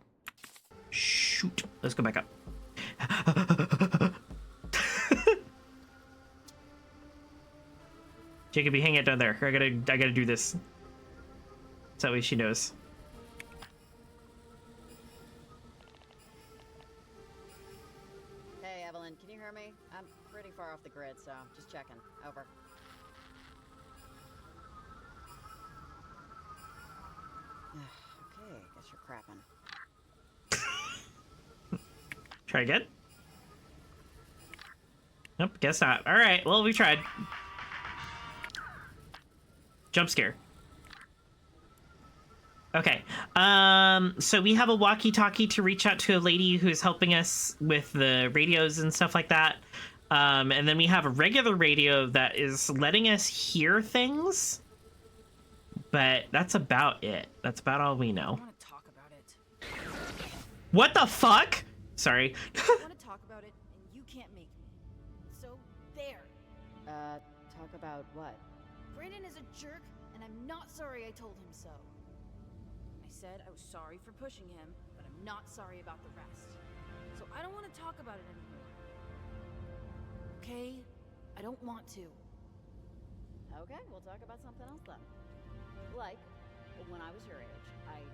shoot, let's go back up. Jacob, you hang it down there. I gotta do this. So that way she knows. Hey, Evelyn, can you hear me? I'm pretty far off the grid, so just checking. Over. Okay, guess you're crapping. Try again? Nope, guess not. All right, well, we tried. Jump scare. Okay, so we have a walkie-talkie to reach out to a lady who's helping us with the radios and stuff like that. And then we have a regular radio that is letting us hear things. But that's about it. That's about all we know. I want to talk about it. What the fuck? Sorry. I want to talk about it, and you can't make me. So, there. Talk about what? Brandon is a jerk, and I'm not sorry I told him so. I said I was sorry for pushing him, but I'm not sorry about the rest. So I don't want to talk about it anymore. Okay? I don't want to. Okay, we'll talk about something else then. Like, when I was your age,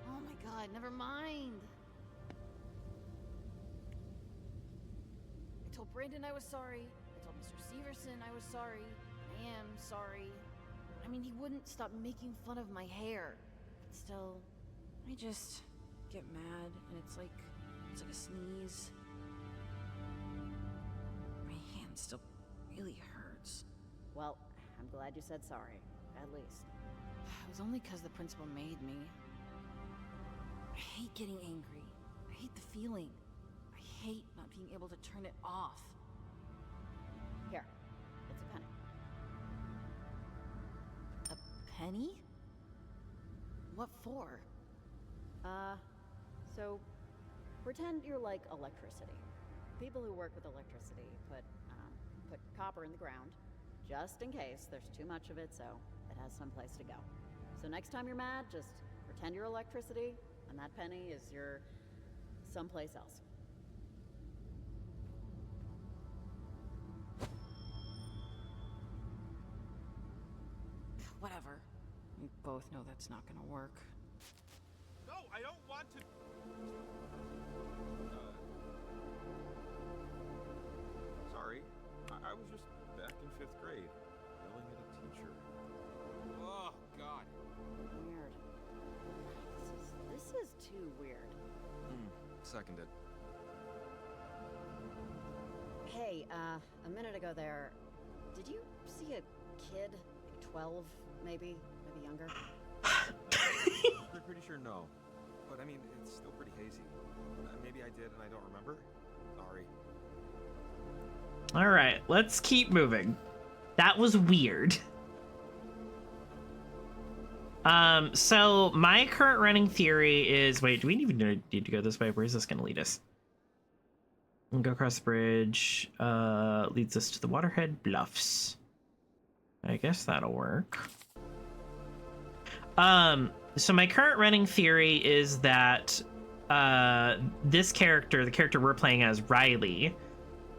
Oh my god, never mind. I told Brandon I was sorry. I told Mr. Severson I was sorry. I am sorry. I mean, he wouldn't stop making fun of my hair. But still, I just get mad, and it's like a sneeze. My hand still really hurts. Well, I'm glad you said sorry, at least. It was only because the principal made me. I hate getting angry. I hate the feeling. I hate not being able to turn it off. Here, it's a penny. A penny? What for? So pretend you're like electricity. People who work with electricity put copper in the ground, just in case there's too much of it, so it has some place to go. So next time you're mad, just pretend you're electricity, and that penny is your someplace else. Whatever. We both know that's not gonna work. No, I don't want to. Sorry. I was just back in 5th grade, yelling at a teacher. Oh, God. Weird. This is too weird. Seconded. Hey, a minute ago there, did you see a kid, like 12, maybe younger? Pretty sure no. But I mean, it's still pretty hazy. Maybe I did and I don't remember. Sorry. All right, let's keep moving. That was weird. So my current running theory is, wait, do we even need to go this way? Where is this going to lead us? We'll go across the bridge. Leads us to the Waterhead Bluffs. I guess that'll work. So my current running theory is that this character, the character we're playing as, Riley,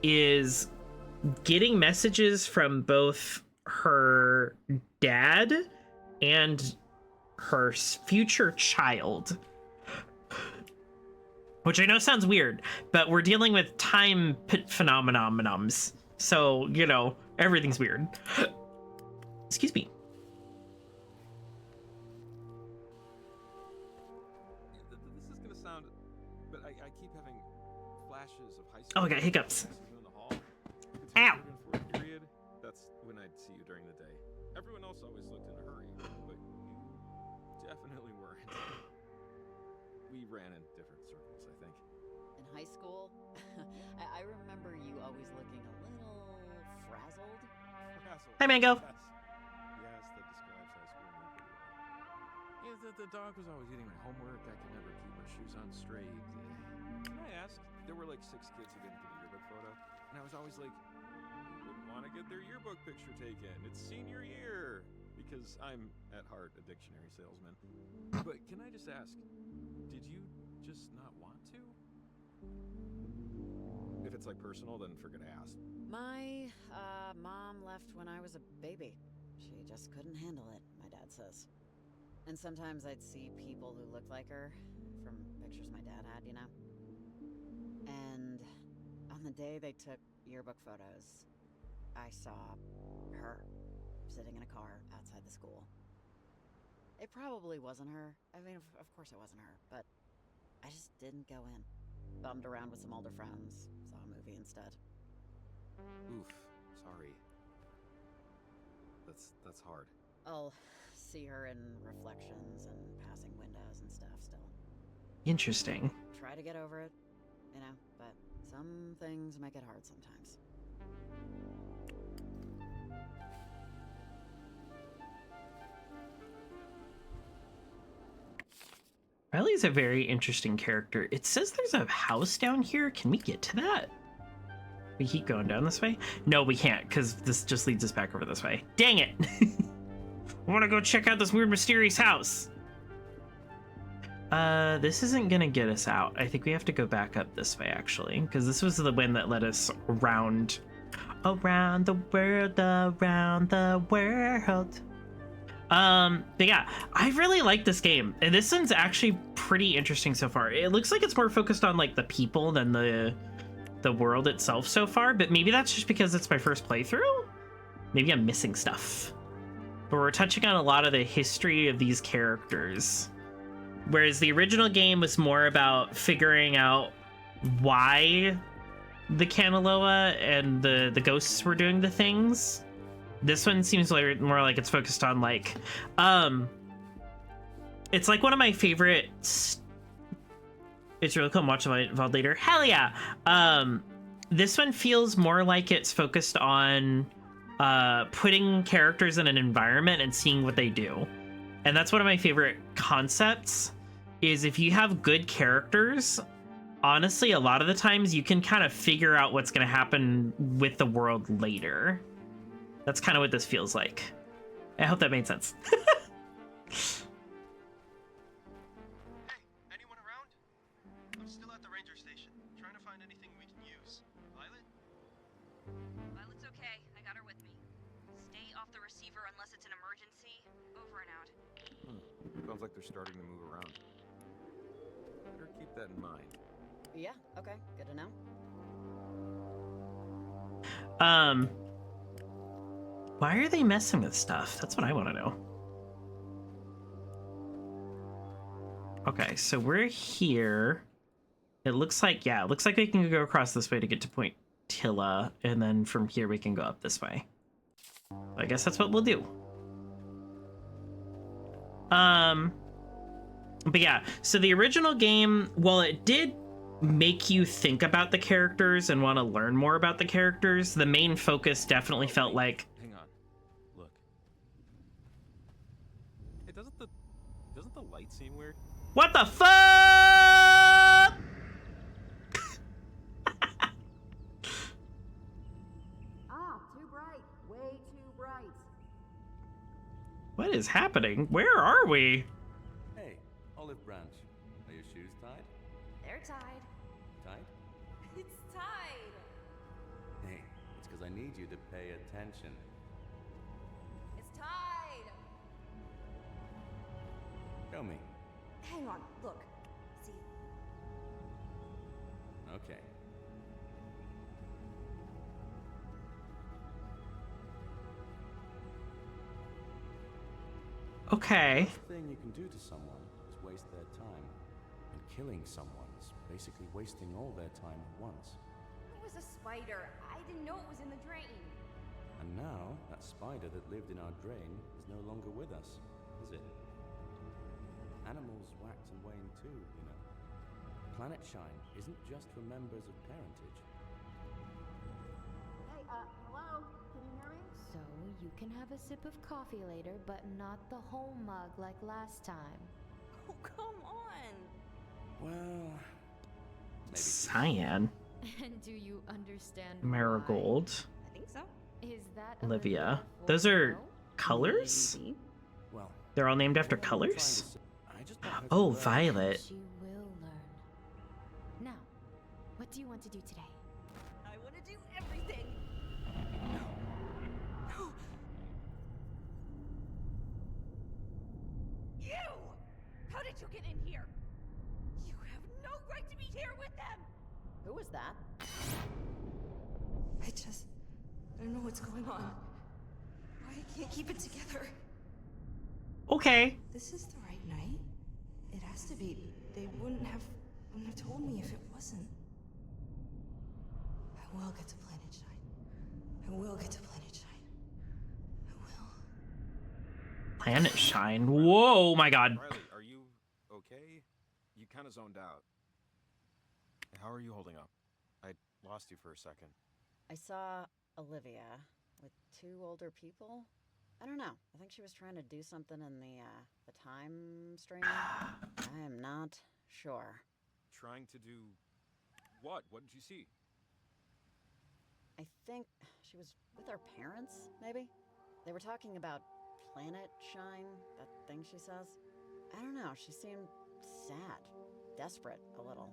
is getting messages from both her dad and her future child. Which I know sounds weird, but we're dealing with time phenomenons. So, you know, everything's weird. Excuse me. This is gonna sound, but I keep having flashes of high school. Oh, I got hiccups. In the hall. Ow! Period. That's when I'd see you during the day. Everyone else always looked in a hurry, but you definitely weren't. We ran in different circles, I think. In high school, I remember you always looking a little frazzled. Hi, Mango. Yes, that describes high school me pretty well. Yeah, the dog was always eating my homework. I could never keep my shoes on straight. I asked. There were like 6 kids who didn't get a yearbook photo, and I was always like, who wouldn't want to get their yearbook picture taken? It's senior year. Because I'm, at heart, a dictionary salesman. But can I just ask, did you just not want to? If it's like personal, then forget to ask. My mom left when I was a baby. She just couldn't handle it, my dad says. And sometimes I'd see people who looked like her from pictures my dad had, you know? And on the day they took yearbook photos, I saw her sitting in a car outside the school. It probably wasn't her. I mean, of course it wasn't her, but I just didn't go in. Bummed around with some older friends, saw a movie instead. Oof, sorry. That's hard. I'll see her in reflections and passing windows and stuff still. Interesting. Try to get over it, you know, but some things make it hard sometimes. Riley's a very interesting character. It says there's a house down here. Can we get to that? We keep going down this way? No, we can't, because this just leads us back over this way. Dang it! I want to go check out this weird, mysterious house. This isn't gonna get us out. I think we have to go back up this way, actually, because this was the one that led us around the world, around the world. But yeah, I really like this game, and this one's actually pretty interesting so far. It looks like it's more focused on like the people than the world itself so far, but maybe that's just because it's my first playthrough. Maybe I'm missing stuff. But we're touching on a lot of the history of these characters, whereas the original game was more about figuring out why the Kanaloa and the ghosts were doing the things. This one seems like more like it's focused on like, it's like one of my favorite. It's really cool. Watch it later. Hell yeah! This one feels more like it's focused on putting characters in an environment and seeing what they do, and that's one of my favorite concepts. Is if you have good characters, honestly, a lot of the times you can kind of figure out what's going to happen with the world later. That's kind of what this feels like. I hope that made sense. Hey, anyone around? I'm still at the ranger station, trying to find anything we can use. Violet? Violet's okay. I got her with me. Stay off the receiver unless it's an emergency. Over and out. Sounds like they're starting to move around. Better keep that in mind. Yeah, okay, good to know. Why are they messing with stuff? That's what I want to know. Okay, so we're here. It looks like, yeah, it looks like we can go across this way to get to Point Tilla, and then from here we can go up this way. I guess that's what we'll do. But yeah, so the original game, while it did make you think about the characters and want to learn more about the characters, the main focus definitely felt like... Hang on. Look. Hey, doesn't the light seem weird? What the fuck? Too bright. Way too bright. What is happening? Where are we? Hey, Olive Branch. Are your shoes tied? They're tied. Tied? It's tied. Hey, it's because I need you to pay attention. It's tied. Show me. Hang on, look. See, Okay. Okay. The worst thing you can do to someone is waste their time. And killing someone is basically wasting all their time at once. it was a spider. I didn't know it was in the drain. And now, that spider that lived in our drain is no longer with us, is it? Animals wax and wane too, you know. Planet Shine isn't just for members of parentage. Hey, hello? Can you hear me? So you can have a sip of coffee later, but not the whole mug like last time. Oh, come on. Well, Cyan. And do you understand Marigold. I think so. why? Is that Olivia. Those are colors? Maybe. well, They're all named after colors? Oh, Violet. She will learn. Now, what do you want to do today? I want to do everything. No. No. You! How did you get in here? You have no right to be here with them! Who was that? I don't know what's going on. I can't keep it together. Okay. This is the right night. It has to be. They wouldn't have told me if it wasn't. I will get to Planet Shine. I will get to Planet Shine. I will. Planet Shine. Whoa, my god. Riley, are you okay? You kind of zoned out. How are you holding up? I lost you for a second. I saw Olivia with two older people. I don't know. I think she was trying to do something in the time stream. I am not sure. Trying to do what? What did you see? I think she was with her parents, maybe? They were talking about Planet Shine, that thing she says. I don't know. She seemed sad, desperate a little.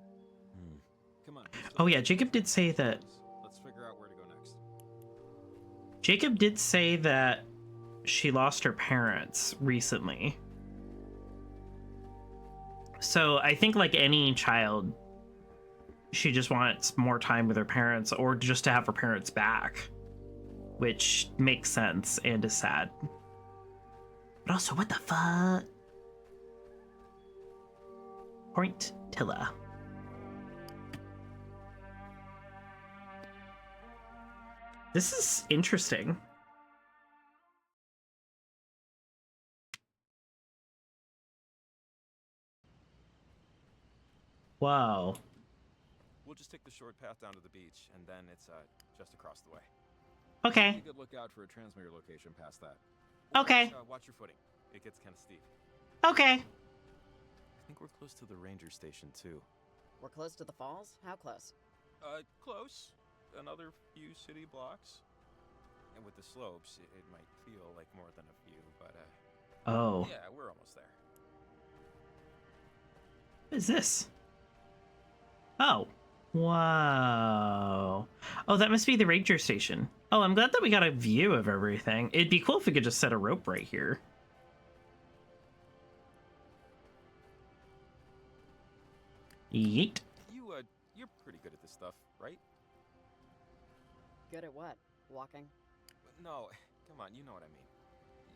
Come on. Oh yeah, Jacob did say that. Let's figure out where to go next. Jacob did say that she lost her parents recently. So I think like any child, she just wants more time with her parents or just to have her parents back, which makes sense and is sad. But also, what the fuck? Point Tilla. This is interesting. Wow. We'll just take the short path down to the beach, and then it's just across the way. Okay. You could look out for a transmitter location past that. Okay. Watch your footing. It gets kind of steep. Okay. I think we're close to the ranger station too. We're close to the falls? How close? Close. Another few city blocks. And with the slopes, it might feel like more than a few, but Oh. yeah, we're almost there. What is this? Oh. Wow. Oh, that must be the ranger station. Oh, I'm glad that we got a view of everything. It'd be cool if we could just set a rope right here. Yeet. You're pretty good at this stuff, right? Good at what? Walking? No, come on, you know what I mean.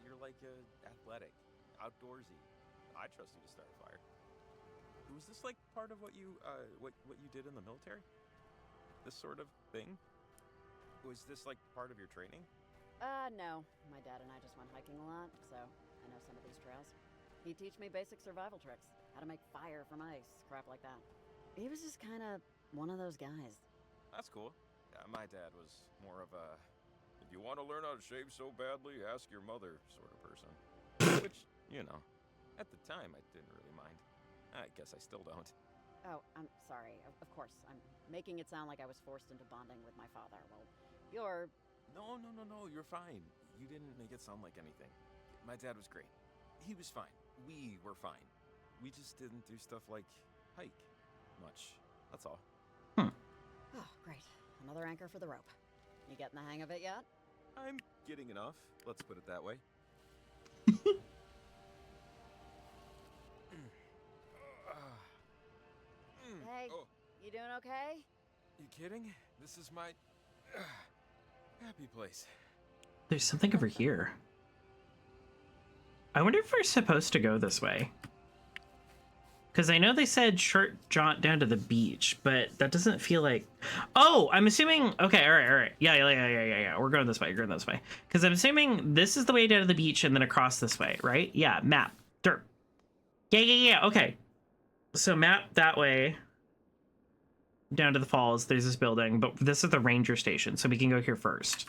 You're like athletic, outdoorsy. I trust you to start a fire. Was this like part of what you did in the military? This sort of thing? Was this like part of your training? No. My dad and I just went hiking a lot, so I know some of these trails. He'd teach me basic survival tricks. How to make fire from ice, crap like that. He was just kind of one of those guys. That's cool. Yeah, my dad was more of a, if you want to learn how to shave so badly, ask your mother sort of person. Which, you know, at the time I didn't really mind. I guess I still don't. Oh, I'm sorry. Of course, I'm making it sound like I was forced into bonding with my father. Well, you're... No, you're fine. You didn't make it sound like anything. My dad was great. He was fine. We were fine. We just didn't do stuff like hike much. That's all. Oh, great. Another anchor for the rope. You getting the hang of it yet? I'm getting enough. Let's put it that way. You doing okay? You kidding? This is my happy place. There's something over here. I wonder if we're supposed to go this way. Because I know they said short jaunt down to the beach, but that doesn't feel like... Oh, I'm assuming... Okay, all right. Yeah. We're going this way. Because I'm assuming this is the way down to the beach and then across this way, right? Yeah, map. Dirt. Yeah. Okay. So map that way. Down to the falls. There's this building, but this is the ranger station, so we can go here first.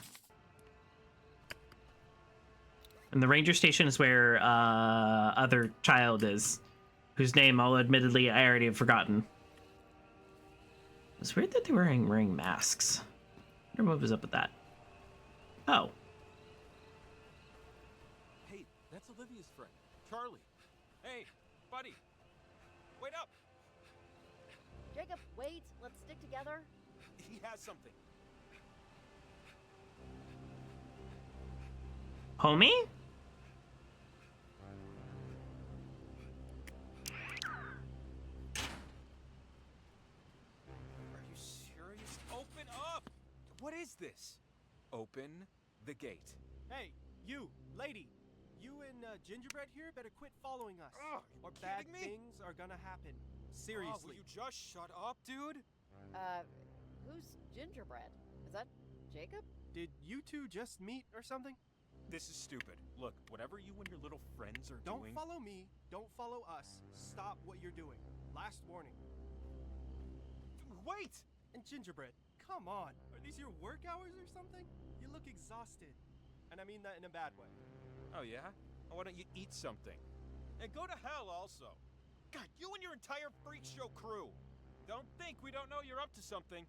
And the ranger station is where other child is. Whose name, I'll admittedly, I already have forgotten. It's weird that they were wearing masks. I wonder what was up with that. Oh. Hey, that's Olivia's friend, Charlie. Hey, buddy. Wait up. Jacob, wait. Let's stick together. He has something. Homie? What is this? Open the gate. Hey, you, lady. You and Gingerbread here better quit following us. Ugh, or bad things are gonna happen. Seriously. Will you just shut up, dude? Who's Gingerbread? Is that Jacob? Did you two just meet or something? This is stupid. Look, whatever you and your little friends are Don't doing... follow me. Don't follow us. Stop what you're doing. Last warning. Wait! And Gingerbread, come on. Are these your work hours or something? You look exhausted. And I mean that in a bad way. Oh, yeah? Well, why don't you eat something? And go to hell, also. God, you and your entire freak show crew. Don't think we don't know you're up to something.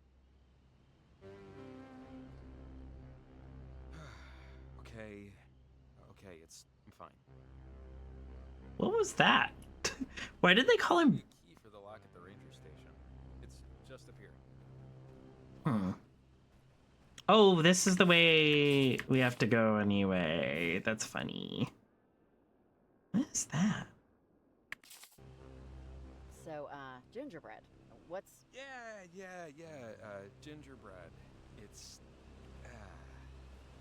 Okay, I'm fine. What was that? Why did they call him? Key for the lock at the ranger station. It's just up here. Oh, this is the way we have to go anyway. That's funny. What is that? So, Gingerbread, what's... Yeah, gingerbread. It's...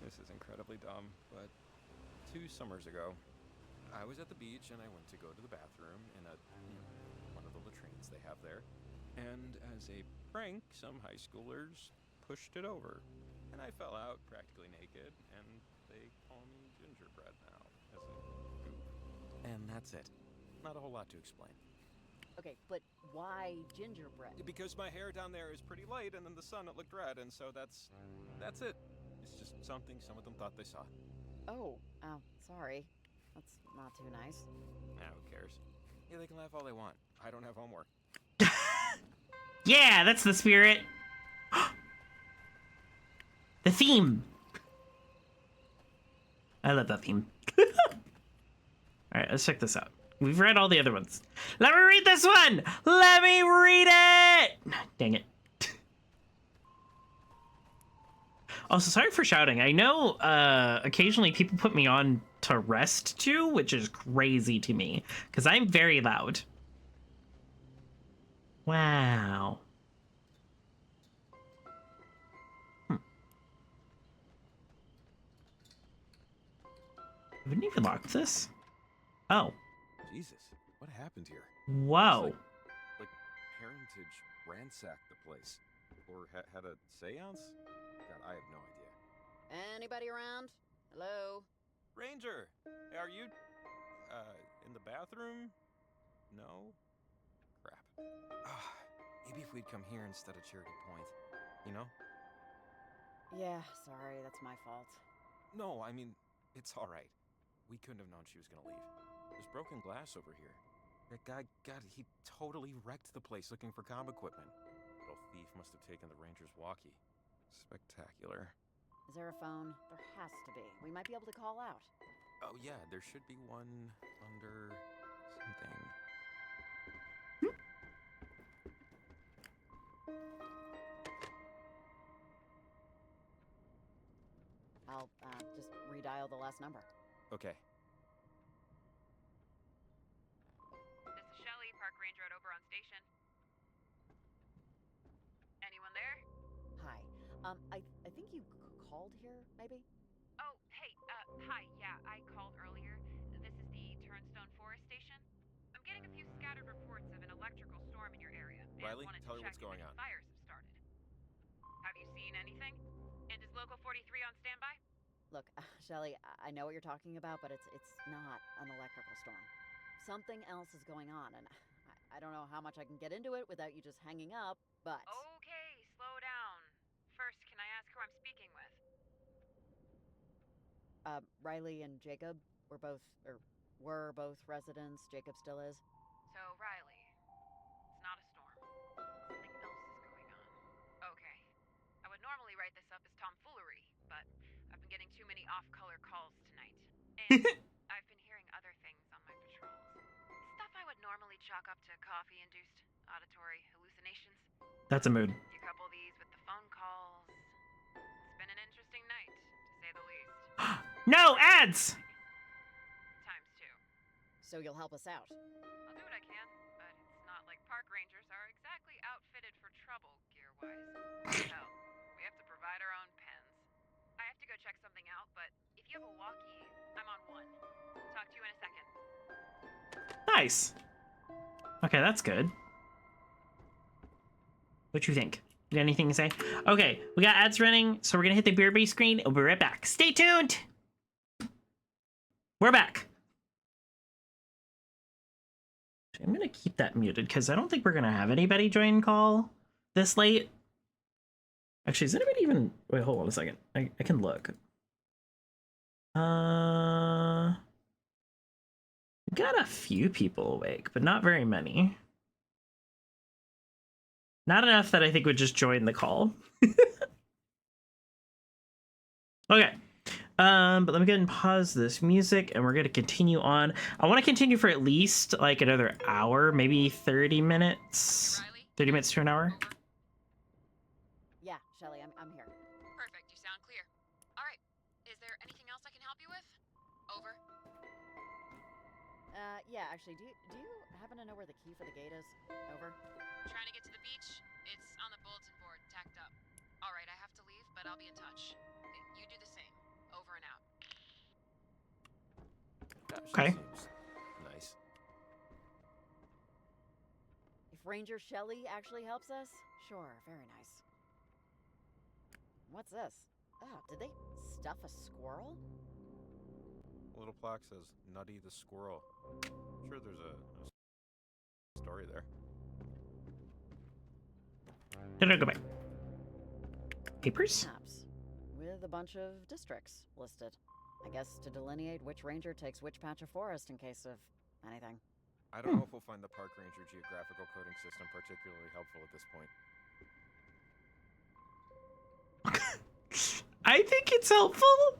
this is incredibly dumb, but 2 summers ago, I was at the beach and I went to go to the bathroom in one of the latrines they have there. And as a prank, some high schoolers pushed it over. And I fell out practically naked, and they call me Gingerbread now, as a goof. And that's it. Not a whole lot to explain. Okay, but why Gingerbread? Because my hair down there is pretty light, and in the sun it looked red, and so that's it. It's just something some of them thought they saw. Oh, sorry. That's not too nice. Nah, who cares? Yeah, they can laugh all they want. I don't have homework. Yeah, that's the spirit. The theme. I love that theme. All right, let's check this out. We've read all the other ones. Let me read this one. Let me read it. Dang it. Also, sorry for shouting. I know occasionally people put me on to rest too, which is crazy to me because I'm very loud. Wow. I wouldn't even lock this. Oh. Jesus, what happened here? Whoa. Like Parentage ransacked the place. Or had a seance? God, I have no idea. Anybody around? Hello? Ranger, are you, in the bathroom? No? Crap. Maybe if we'd come here instead of Charity Point, you know? Yeah, sorry, that's my fault. No, I mean, it's all right. We couldn't have known she was gonna leave. There's broken glass over here. That guy, God, he totally wrecked the place looking for comm equipment. Little thief must have taken the Ranger's walkie. Spectacular. Is there a phone? There has to be. We might be able to call out. Oh yeah, there should be one under something. I'll just redial the last number. Okay. This is Shelly, Park Ranger at Oberon Station. I think you called here, maybe? Oh, hey, hi, yeah, I called earlier. This is the Turnstone Forest Station. I'm getting a few scattered reports of an electrical storm in your area. And Riley, wanted tell to her check what's if going any on. fires have started. Have you seen anything? And is Local 43 on standby? Look, Shelly, I know what you're talking about, but it's not an electrical storm. Something else is going on, and I don't know how much I can get into it without you just hanging up, but... Okay, slow down. First, can I ask who I'm speaking with? Riley and Jacob were both residents. Jacob still is. So, Riley, it's not a storm. Something else is going on. Okay. I would normally write this up as tomfoolery, but I've been getting too many off-color calls tonight. And I've been hearing other things on my patrols. Stuff I would normally chalk up to coffee-induced auditory hallucinations. That's a mood. You couple these with the phone calls. It's been an interesting night, to say the least. No ads! Times two. So you'll help us out? I'll do what I can, but it's not like park rangers are exactly outfitted for trouble, gear-wise. Hell, we have to provide our own pens. I have to go check something out, but if you have a walkie, I'm on one. Talk to you in a second. Nice. Okay, that's good. What you think? You got anything to say? Okay, we got ads running, so we're gonna hit the BRB screen and we'll be right back. Stay tuned! We're back. I'm gonna keep that muted because I don't think we're gonna have anybody join call this late. Actually, is anybody even... Wait, hold on a second. I can look. Got a few people awake, but not very many. Not enough that I think would just join the call. Okay. But let me go ahead and pause this music and we're going to continue on. I want to continue for at least like another hour, maybe 30 minutes. 30 minutes to an hour. Yeah, Shelly, I'm here. Perfect, you sound clear. All right, is there anything else I can help you with? Over. Yeah, actually, do you happen to know where the key for the gate is? Over. Trying to get to the beach? It's on the bulletin board, tacked up. All right, I have to leave, but I'll be in touch. You do the same. Over and out. Okay. Nice. If Ranger Shelly actually helps us, sure, very nice. What's this? Oh, did they stuff a squirrel? Little plaque says Nutty the Squirrel. I'm sure there's a story there. Did I go back? Papers? Maps. With a bunch of districts listed. I guess to delineate which ranger takes which patch of forest in case of anything. I don't know if we'll find the park ranger geographical coding system particularly helpful at this point. I think it's helpful.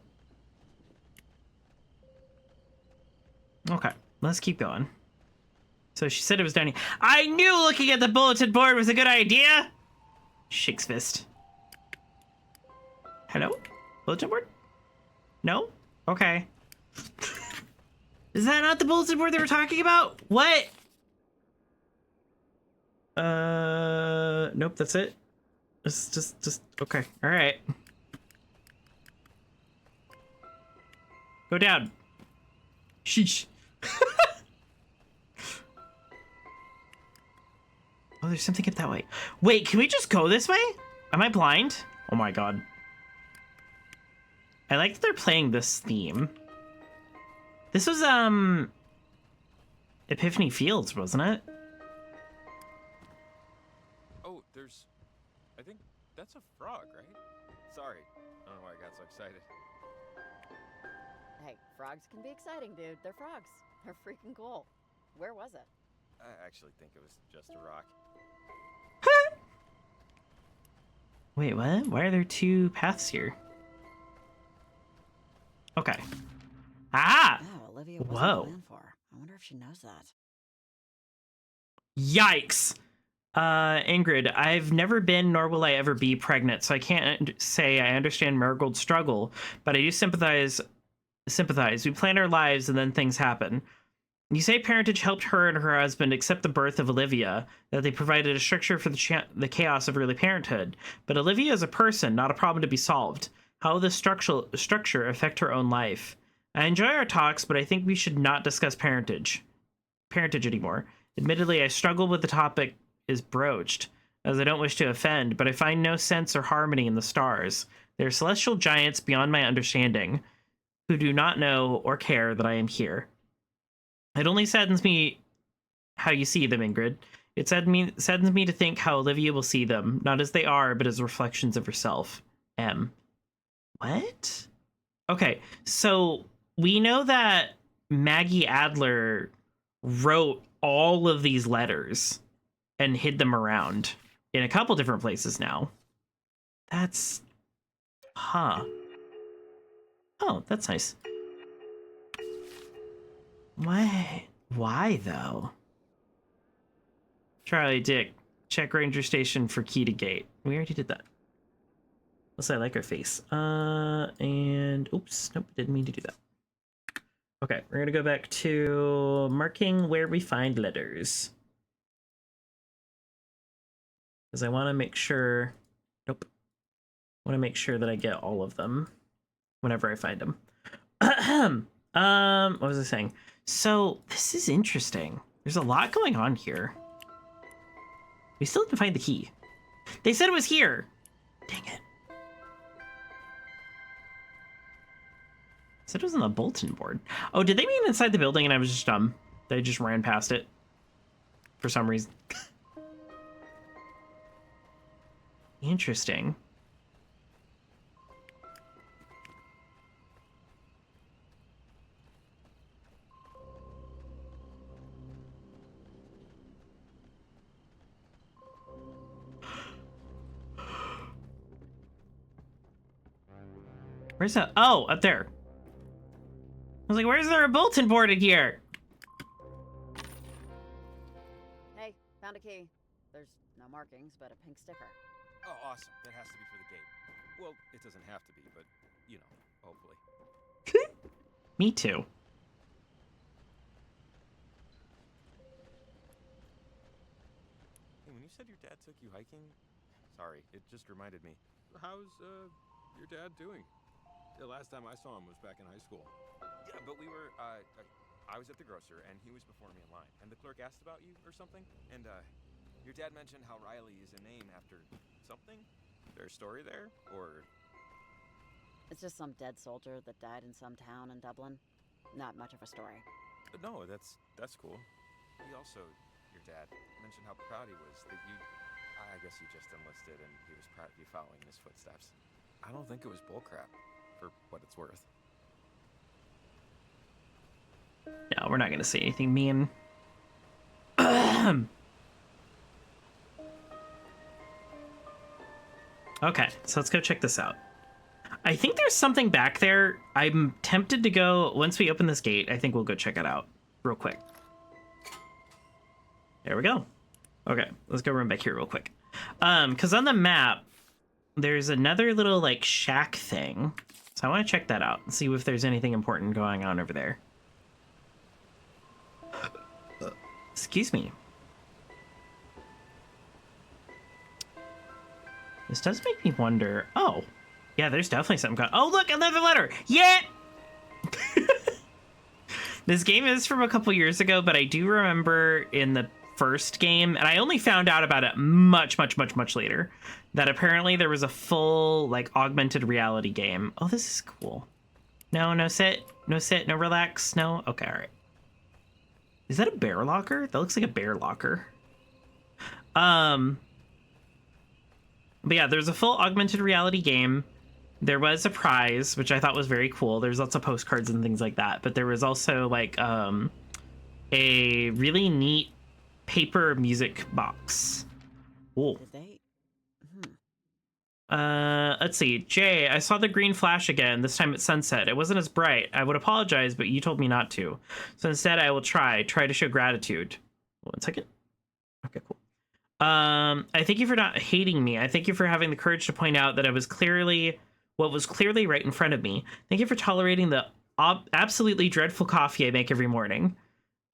Okay, let's keep going. So she said it was down here. I knew looking at the bulletin board was a good idea! Shakes fist. Hello? Bulletin board? No? Okay. Is that not the bulletin board they were talking about? What? Nope, that's it. Just, okay. Alright. Go down. Sheesh. Oh, there's something up that way. Wait, can we just go this way? Am I blind? Oh my god. I like that they're playing this theme. This was, Epiphany Fields, wasn't it? Oh, I think that's a frog, right? Sorry. I don't know why I got so excited. Hey, frogs can be exciting, dude. They're frogs. They're freaking cool. Where was it? I actually think it was just a rock. Wait, what? Why are there two paths here? Okay. Ah! Oh, Olivia wasn't Whoa. planned for. I wonder if she knows that. Yikes! Ingrid, I've never been nor will I ever be pregnant, so I can't say I understand Marigold's struggle, but I do sympathize. We plan our lives and then things happen. You say parentage helped her and her husband accept the birth of Olivia, that they provided a structure for the chaos of early parenthood. But Olivia is a person, not a problem to be solved. How will this structure affect her own life? I enjoy our talks, but I think we should not discuss parentage anymore. Admittedly, I struggle with the topic is broached, as I don't wish to offend, but I find no sense or harmony in the stars. They are celestial giants beyond my understanding, who do not know or care that I am here. It only saddens me how you see them, Ingrid. It saddens me to think how Olivia will see them, not as they are, but as reflections of herself. M. What? Okay, so we know that Maggie Adler wrote all of these letters and hid them around in a couple different places now. That's... Huh. Oh, that's nice. Why though? Charlie, Dick, check ranger station for key to gate. We already did that. Unless I like her face. And oops, nope, didn't mean to do that. Okay, we're gonna go back to marking where we find letters. Because I want to make sure, nope. I want to make sure that I get all of them whenever I find them. What was I saying? So this is interesting. There's a lot going on here. We still didn't find the key. They said it was here. Dang it. Said it was on the bulletin board. Oh, did they mean inside the building and I was just dumb? They just ran past it for some reason. Interesting. Where's that? Oh, up there. I was like, where's there a bulletin board in here? Hey, found a key. There's no markings, but a pink sticker. Oh, awesome. That has to be for the gate. Well, it doesn't have to be, but, you know, hopefully. Me too. Hey, when you said your dad took you hiking... Sorry, it just reminded me. How's, your dad doing? The last time I saw him was back in high school. Yeah, but we were, I was at the grocer, and he was before me in line. And the clerk asked about you or something. And, your dad mentioned how Riley is a name after something? There's a story there? Or... It's just some dead soldier that died in some town in Dublin. Not much of a story. No, that's cool. He also, your dad, mentioned how proud he was that you... I guess you just enlisted, and he was proud of you following in his footsteps. I don't think it was bullcrap. For what it's worth. No, we're not going to say anything mean. Okay, so let's go check this out. I think there's something back there. I'm tempted to go, once we open this gate, I think we'll go check it out real quick. There we go. Okay, let's go run back here real quick. Because on the map, there's another little, like, shack thing. So I want to check that out and see if there's anything important going on over there. Excuse me. This does make me wonder. Oh, yeah, there's definitely something going on. Oh, look, another letter. Yeah. This game is from a couple years ago, but I do remember in the first game, and I only found out about it much later, that apparently there was a full, like, augmented reality game. Oh, this is cool. No sit, no relax, no? Okay, all right. Is that a bear locker? That looks like a bear locker. But yeah, there's a full augmented reality game. There was a prize, which I thought was very cool. There's lots of postcards and things like that. But there was also, like, a really neat paper music box. Cool. Did they? Let's see. Jay, I saw the green flash again, this time at sunset. It wasn't as bright. I would apologize, but you told me not to. So instead, I will try to show gratitude. 1 second. Okay, cool. I thank you for not hating me. I thank you for having the courage to point out that what was clearly right in front of me. Thank you for tolerating the absolutely dreadful coffee I make every morning.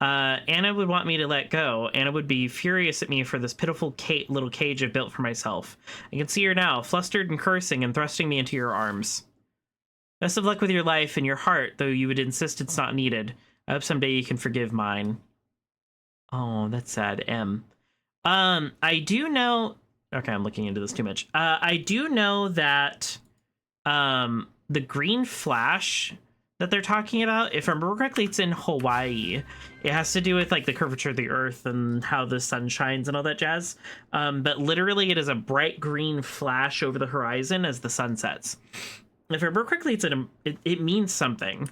Anna would want me to let go. Anna would be furious at me for this pitiful little cage I've built for myself. I can see her now, flustered and cursing and thrusting me into your arms. Best of luck with your life and your heart, though you would insist it's not needed. I hope someday you can forgive mine. Oh, that's sad. M. I do know... Okay, I'm looking into this too much. I do know that the green flash that they're talking about, if I remember correctly, it's in Hawaii. It has to do with like the curvature of the earth and how the sun shines and all that jazz. But literally it is a bright green flash over the horizon as the sun sets. If I remember correctly, it means something.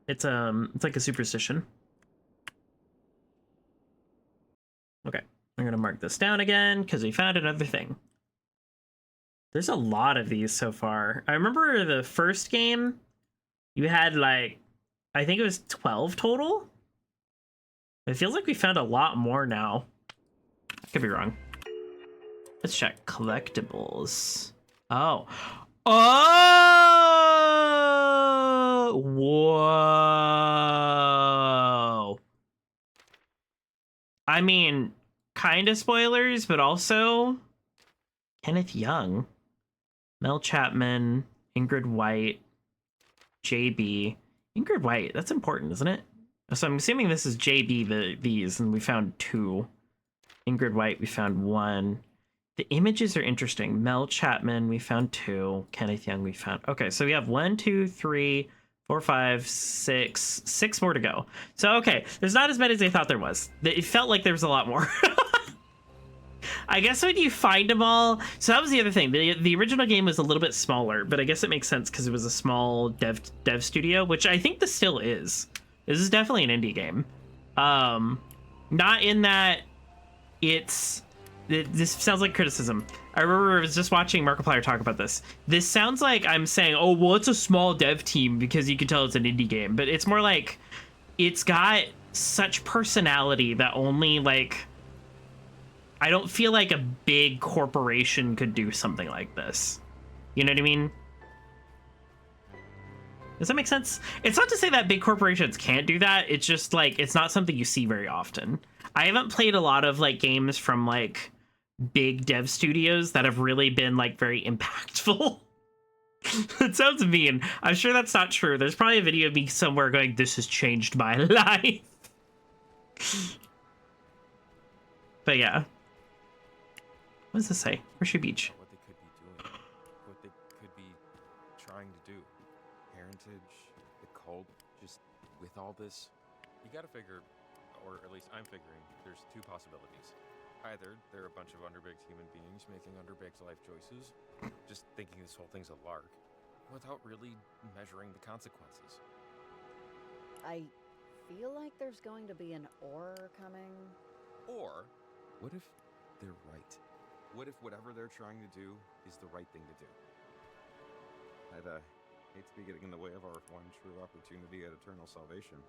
It's like a superstition. Okay, I'm gonna mark this down again because we found another thing. There's a lot of these so far. I remember the first game, you had like, I think it was 12 total. It feels like we found a lot more now. I could be wrong. Let's check collectibles. Oh. Oh! Whoa. I mean, kind of spoilers, but also Kenneth Young, Mel Chapman, Ingrid White, JB. Ingrid White, that's important, isn't it? So I'm assuming this is JB, these, and we found 2. Ingrid White, we found 1. The images are interesting. Mel Chapman, we found 2. Kenneth Young, we found... Okay, so we have 1, 2, 3, 4, 5, 6. 6 more to go. So, okay, there's not as many as I thought there was. It felt like there was a lot more. I guess when you find them all... So that was the other thing. The original game was a little bit smaller, but I guess it makes sense because it was a small dev studio, which I think this still is. This is definitely an indie game. Not in that this sounds like criticism. I remember I was just watching Markiplier talk about this. This sounds like I'm saying, oh, well, it's a small dev team because you can tell it's an indie game. But it's more like it's got such personality that only, like... I don't feel like a big corporation could do something like this. You know what I mean? Does that make sense? It's not to say that big corporations can't do that. It's just like, it's not something you see very often. I haven't played a lot of like games from like big dev studios that have really been like very impactful. It sounds mean. I'm sure that's not true. There's probably a video of me somewhere going, this has changed my life. But yeah. What does this say? Hershey Beach. What they could be doing, what they could be trying to do. Parentage, the cult, just with all this, you gotta figure, or at least I'm figuring, there's 2 possibilities. Either they're a bunch of underbaked human beings making underbaked life choices, just thinking this whole thing's a lark, without really measuring the consequences. I feel like there's going to be an or coming. Or, what if they're right? What if whatever they're trying to do is the right thing to do? I'd hate to be getting in the way of our one true opportunity at eternal salvation.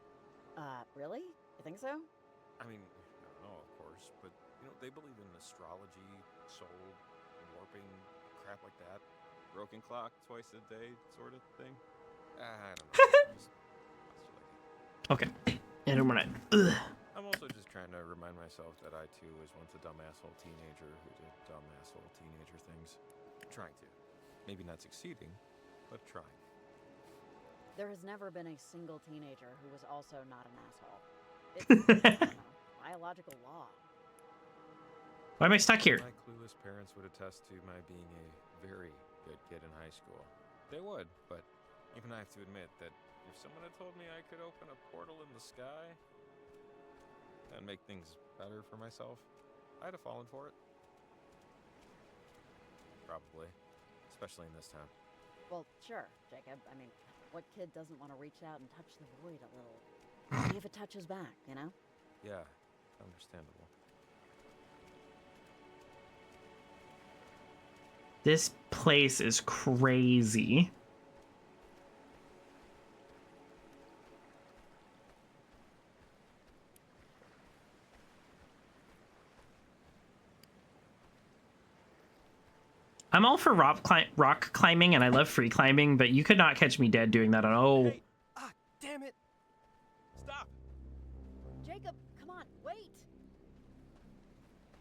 Really? You think so? I mean, I don't know, of course, but, you know, they believe in astrology, soul, warping, crap like that. Broken clock twice a day sort of thing. I don't know. Just Okay. And we're not. Ugh. I'm also just trying to remind myself that I too was once a dumb asshole teenager who did dumb asshole teenager things. Trying to. Maybe not succeeding, but trying. There has never been a single teenager who was also not an asshole. It's I don't know, biological law. Why am I stuck here? My clueless parents would attest to my being a very good kid in high school. They would, but even I have to admit that if someone had told me I could open a portal in the sky and make things better for myself, I'd have fallen for it. Probably. Especially in this town. Well, sure, Jacob. I mean, what kid doesn't want to reach out and touch the void a little? See if it touches back, you know? Yeah, understandable. This place is crazy. I'm all for rock climbing, and I love free climbing, but you could not catch me dead doing that at all. Hey, damn it! Stop! Jacob, Come on, wait.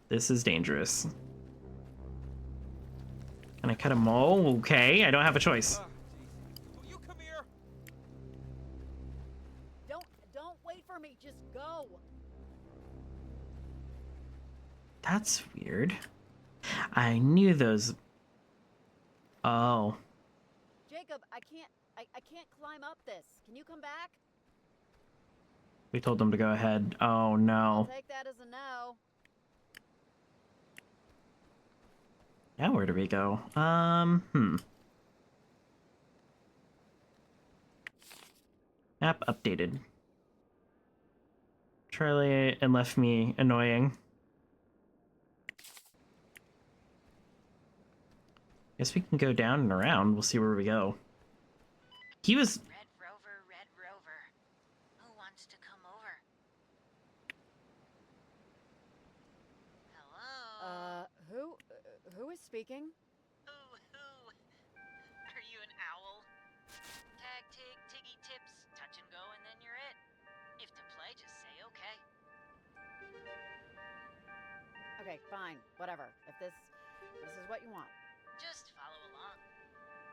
This is dangerous. Can I cut him all? Okay, I don't have a choice. Will you come here? Don't wait for me. Just go. That's weird. I knew those. Oh. Jacob, I can't climb up this. Can you come back? We told them to go ahead. Oh no. I'll take that as a no. Now where do we go? Map updated. Charlie and left me annoying. Guess we can go down and around. We'll see where we go. He was... Red Rover. Who wants to come over? Hello? Who is speaking? Who? Are you an owl? Tag, tig, tiggy, tips, touch and go, and then you're it. If to play, just say okay. Okay, fine, whatever. If this is what you want. Just follow along.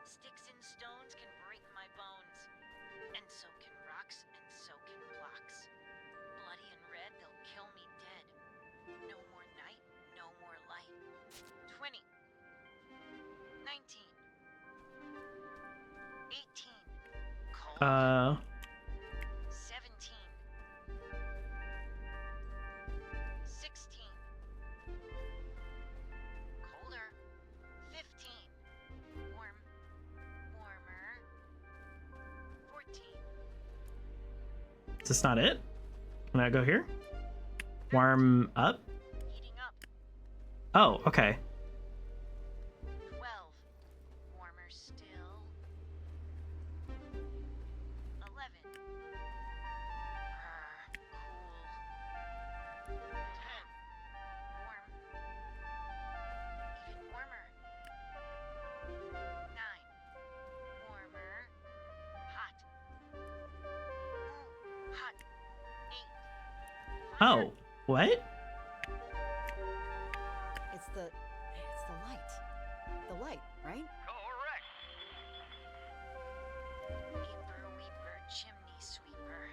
Sticks and stones can break my bones. And so can rocks, and so can blocks. Bloody and red, they'll kill me dead. No more night, no more light. 20. 19. 18. Cold. 17. 16. Colder. 15. Warm. Warmer. 14. Is this not it? Can I go here? Warm up? Heating up. Oh, okay. 12. Warmer still. 11. Cool. 10. Warm. Even warmer. 9. Warmer. Hot. Ooh, hot. 8. Oh, what? It's the light. The light, right? Correct. Weeper, weeper, chimney sweeper.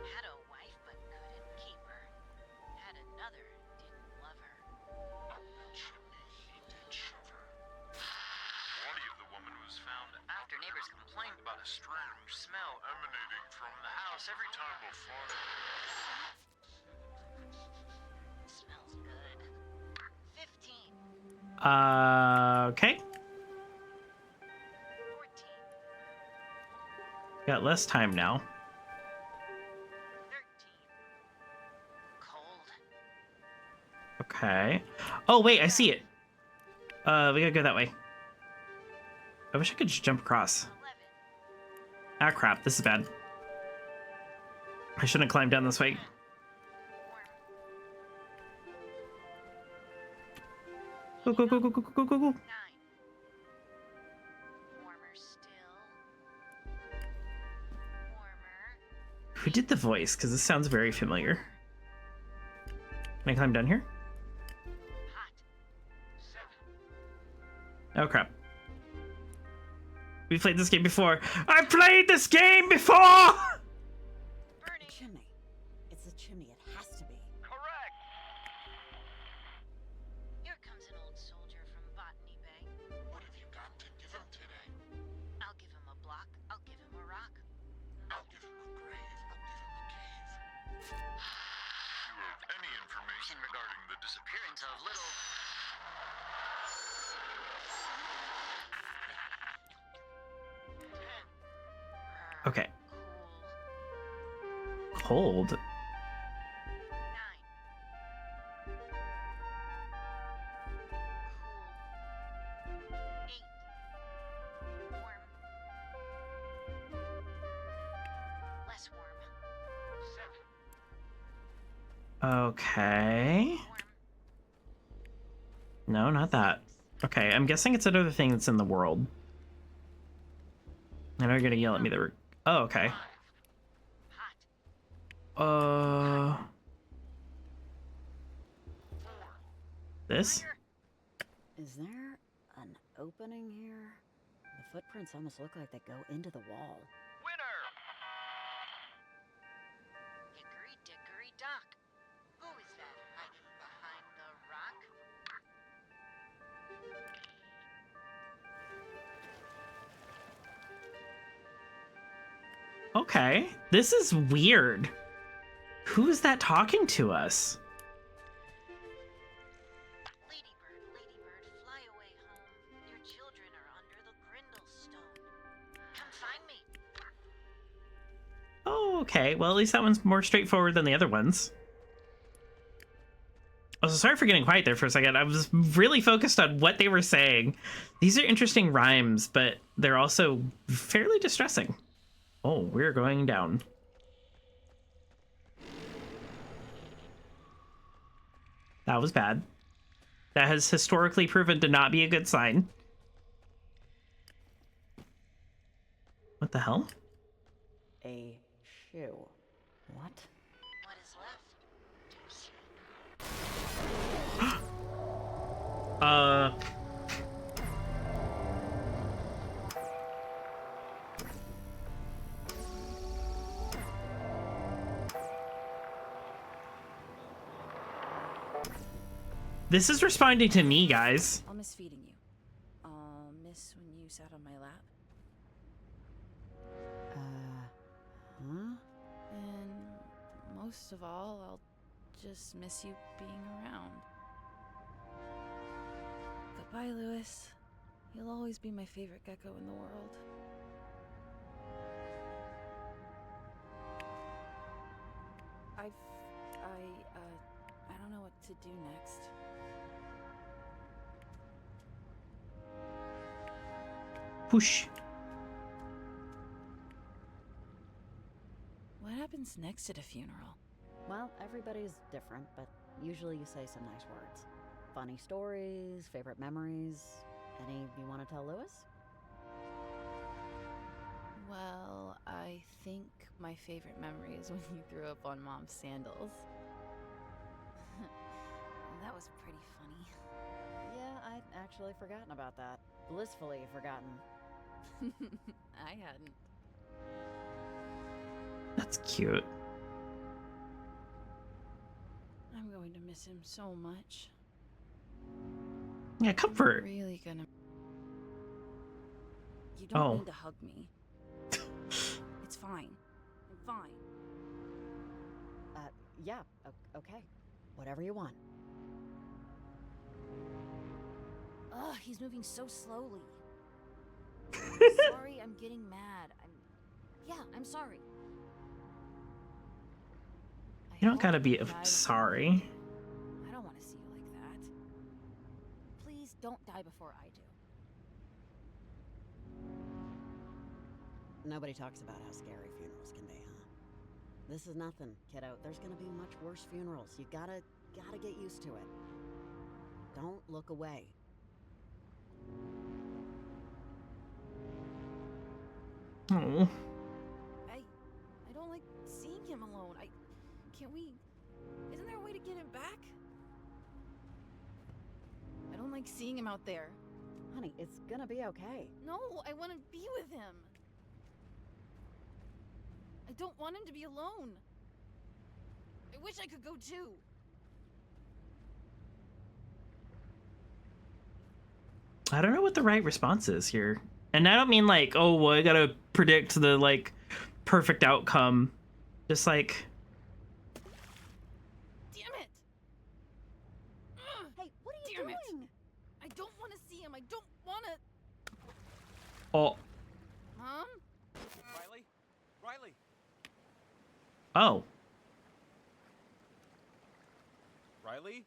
Had a wife but couldn't keep her. Had another, didn't love her. Up the chimney he did shove her. Body of the woman was found after neighbors complained about a strange smell emanating from the house every time a fire. Smells good. 15. Okay. 14. Got less time now. 13. Cold. Okay. Oh, wait, I see it. We gotta go that way. I wish I could just jump across. 11. Ah, crap. This is bad. I shouldn't climb down this way. Go, go, go, go, go, go, go, go. 9. Warmer still. Warmer. Who did the voice? Because this sounds very familiar. Can I climb down here? Hot. 7. Oh, crap. We played this game before. I played this game before! Burning. Chimney. It's a chimney. It has to be. Correct. Here comes an old soldier from Botany Bay. What have you got to give him today? I'll give him a block. I'll give him a rock. I'll give him a grave. I'll give him a cave. You have any information regarding the disappearance of little... Okay. Cool. Cold. 9. Cool. 8. Warm. Less warm. 7. Okay. Warm. No, not that. Okay, I'm guessing it's another thing that's in the world. I know you're gonna yell at me that we're... Oh, okay. 5. Hot. This? Is there an opening here? The footprints almost look like they go into the wall. Hickory dickory dock. Who is that hiding behind the rock? Okay. This is weird. Who is that talking to us? Ladybird, ladybird, fly away home. Your children are under the grindle stone. Come find me. Oh, okay. Well, at least that one's more straightforward than the other ones. Oh, so sorry for getting quiet there for a second. I was really focused on what they were saying. These are interesting rhymes, but they're also fairly distressing. Oh, we're going down. That was bad. That has historically proven to not be a good sign. What the hell? A shoe. What? What is left? This is responding to me, guys. I'll miss feeding you. I'll miss when you sat on my lap. Huh? And most of all, I'll just miss you being around. Goodbye, Lewis. You'll always be my favorite gecko in the world. I don't know what to do next. Whoosh. What happens next at a funeral? Well, everybody's different, but usually you say some nice words. Funny stories, favorite memories. Any you want to tell Lewis? Well, I think my favorite memory is when you threw up on Mom's sandals. That was pretty funny. Yeah, I'd actually forgotten about that. Blissfully forgotten. I hadn't. That's cute. I'm going to miss him so much. Yeah, comfort. I'm really gonna. You don't need to hug me. It's fine. I'm fine. Yeah, okay. Whatever you want. Ugh, he's moving so slowly. Sorry, I'm getting mad. I'm sorry. You don't gotta be sorry. I don't want to see you like that. Please don't die before I do. Nobody talks about how scary funerals can be, huh? This is nothing, kiddo. There's gonna be much worse funerals. You gotta get used to it. Don't look away. Oh. I don't like seeing him alone. Isn't there a way to get him back? I don't like seeing him out there. Honey, it's gonna be okay. No, I want to be with him. I don't want him to be alone. I wish I could go too. I don't know what the right response is here. And I don't mean like, oh, well, I gotta predict the, like, perfect outcome. Just like... Damn it! Hey, what are you doing? I don't want to see him. I don't want to... Oh. Mom? Riley? Oh. Riley?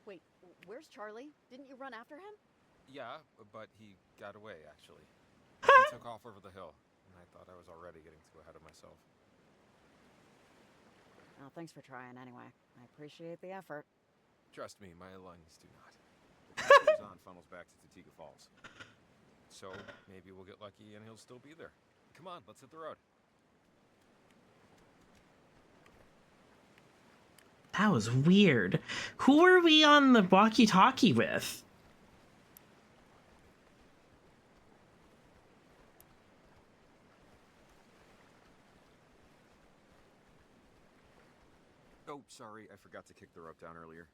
Wait, where's Charlie? Didn't you run after him? Yeah, but he got away, actually. He took off over the hill, and I thought I was already getting too ahead of myself. Oh, thanks for trying anyway. I appreciate the effort. Trust me, my lungs do not. The path goes on funnels back to Topeka Falls. So, maybe we'll get lucky and he'll still be there. Come on, let's hit the road. That was weird. Who were we on the walkie-talkie with? Oh, sorry, I forgot to kick the rope down earlier.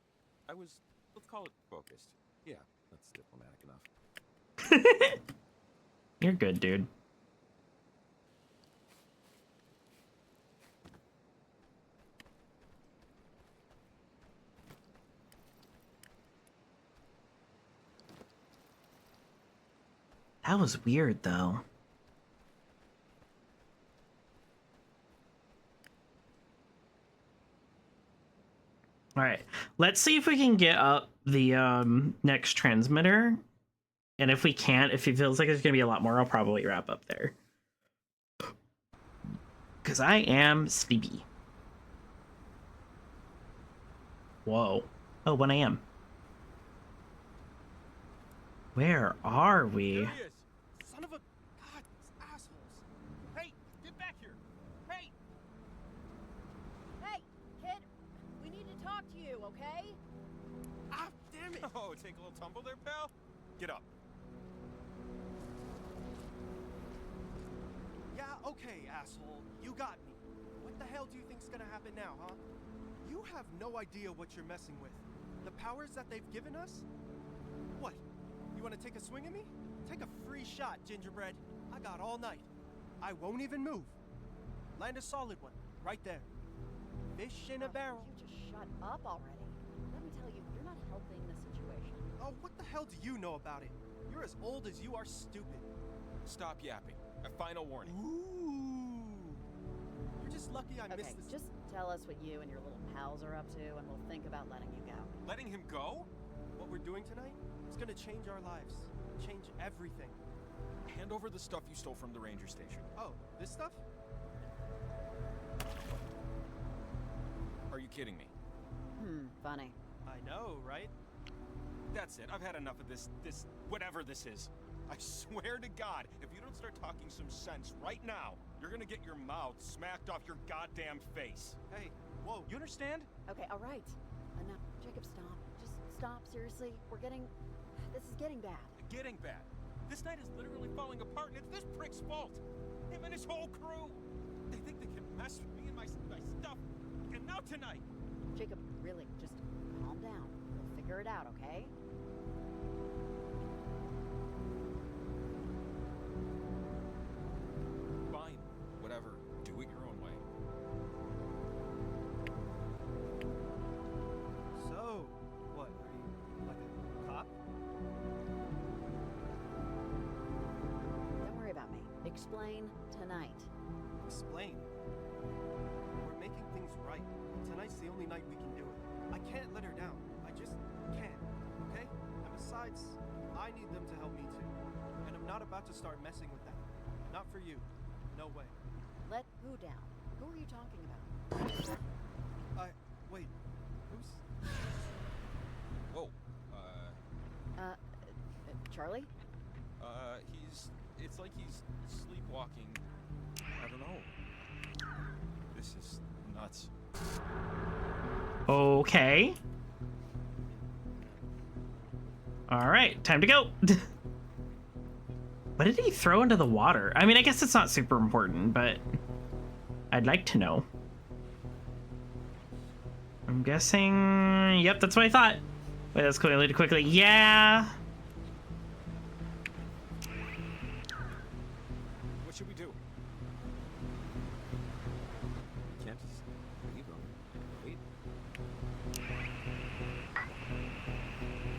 I was, let's call it focused. Yeah, that's diplomatic enough. You're good, dude. That was weird, though. All right, let's see if we can get up the next transmitter. And if we can't, if it feels like there's going to be a lot more, I'll probably wrap up there. Because I am sleepy. Whoa. Oh, 1 a.m. Where are we? There he is. Son of a... God, these assholes. Hey, get back here. Hey! Hey, kid! We need to talk to you, okay? Ah, damn it! Oh, take a little tumble there, pal? Get up. Yeah, okay, asshole. You got me. What the hell do you think's gonna happen now, huh? You have no idea what you're messing with. The powers that they've given us? What? You want to take a swing at me? Take a free shot, Gingerbread. I got all night. I won't even move. Land a solid one, right there. Fish in a barrel. You just shut up already. Let me tell you, you're not helping the situation. Oh, what the hell do you know about it? You're as old as you are stupid. Stop yapping. A final warning. Ooh. You're just lucky I missed this. Just tell us what you and your little pals are up to, and we'll think about letting you go. Letting him go? What we're doing tonight is gonna change our lives. Change everything. Hand over the stuff you stole from the ranger station. Oh, this stuff? Are you kidding me? Funny. I know, right? That's it. I've had enough of this, whatever this is. I swear to God, if you don't start talking some sense right now, you're gonna get your mouth smacked off your goddamn face. Hey, whoa, you understand? Okay, all right. Enough. Jacob, stop. Just stop, seriously. This is getting bad. Getting bad. This night is literally falling apart, and it's this prick's fault. Him and his whole crew. They think they can mess with me and my stuff. And now tonight. Jacob, really, just calm down. We'll figure it out, okay? Fine. Whatever. Do it your own way. So, what? Are you like a cop? Don't worry about me. Explain tonight. Explain. We're making things right. Tonight's the only night we can do it. I can't let her down. I just can't. Okay? And besides, I need them to help me too. And I'm not about to start messing with them. Not for you. No way. Let who down? Who are you talking about? Wait. Who's... Whoa. Charlie? It's like he's sleepwalking. I don't know. This is nuts. Okay. All right, time to go. What did he throw into the water? I mean, I guess it's not super important, but I'd like to know. I'm guessing... Yep, that's what I thought. Wait, that's clearly quickly. Yeah. What should we do? Can't just leave him. Wait.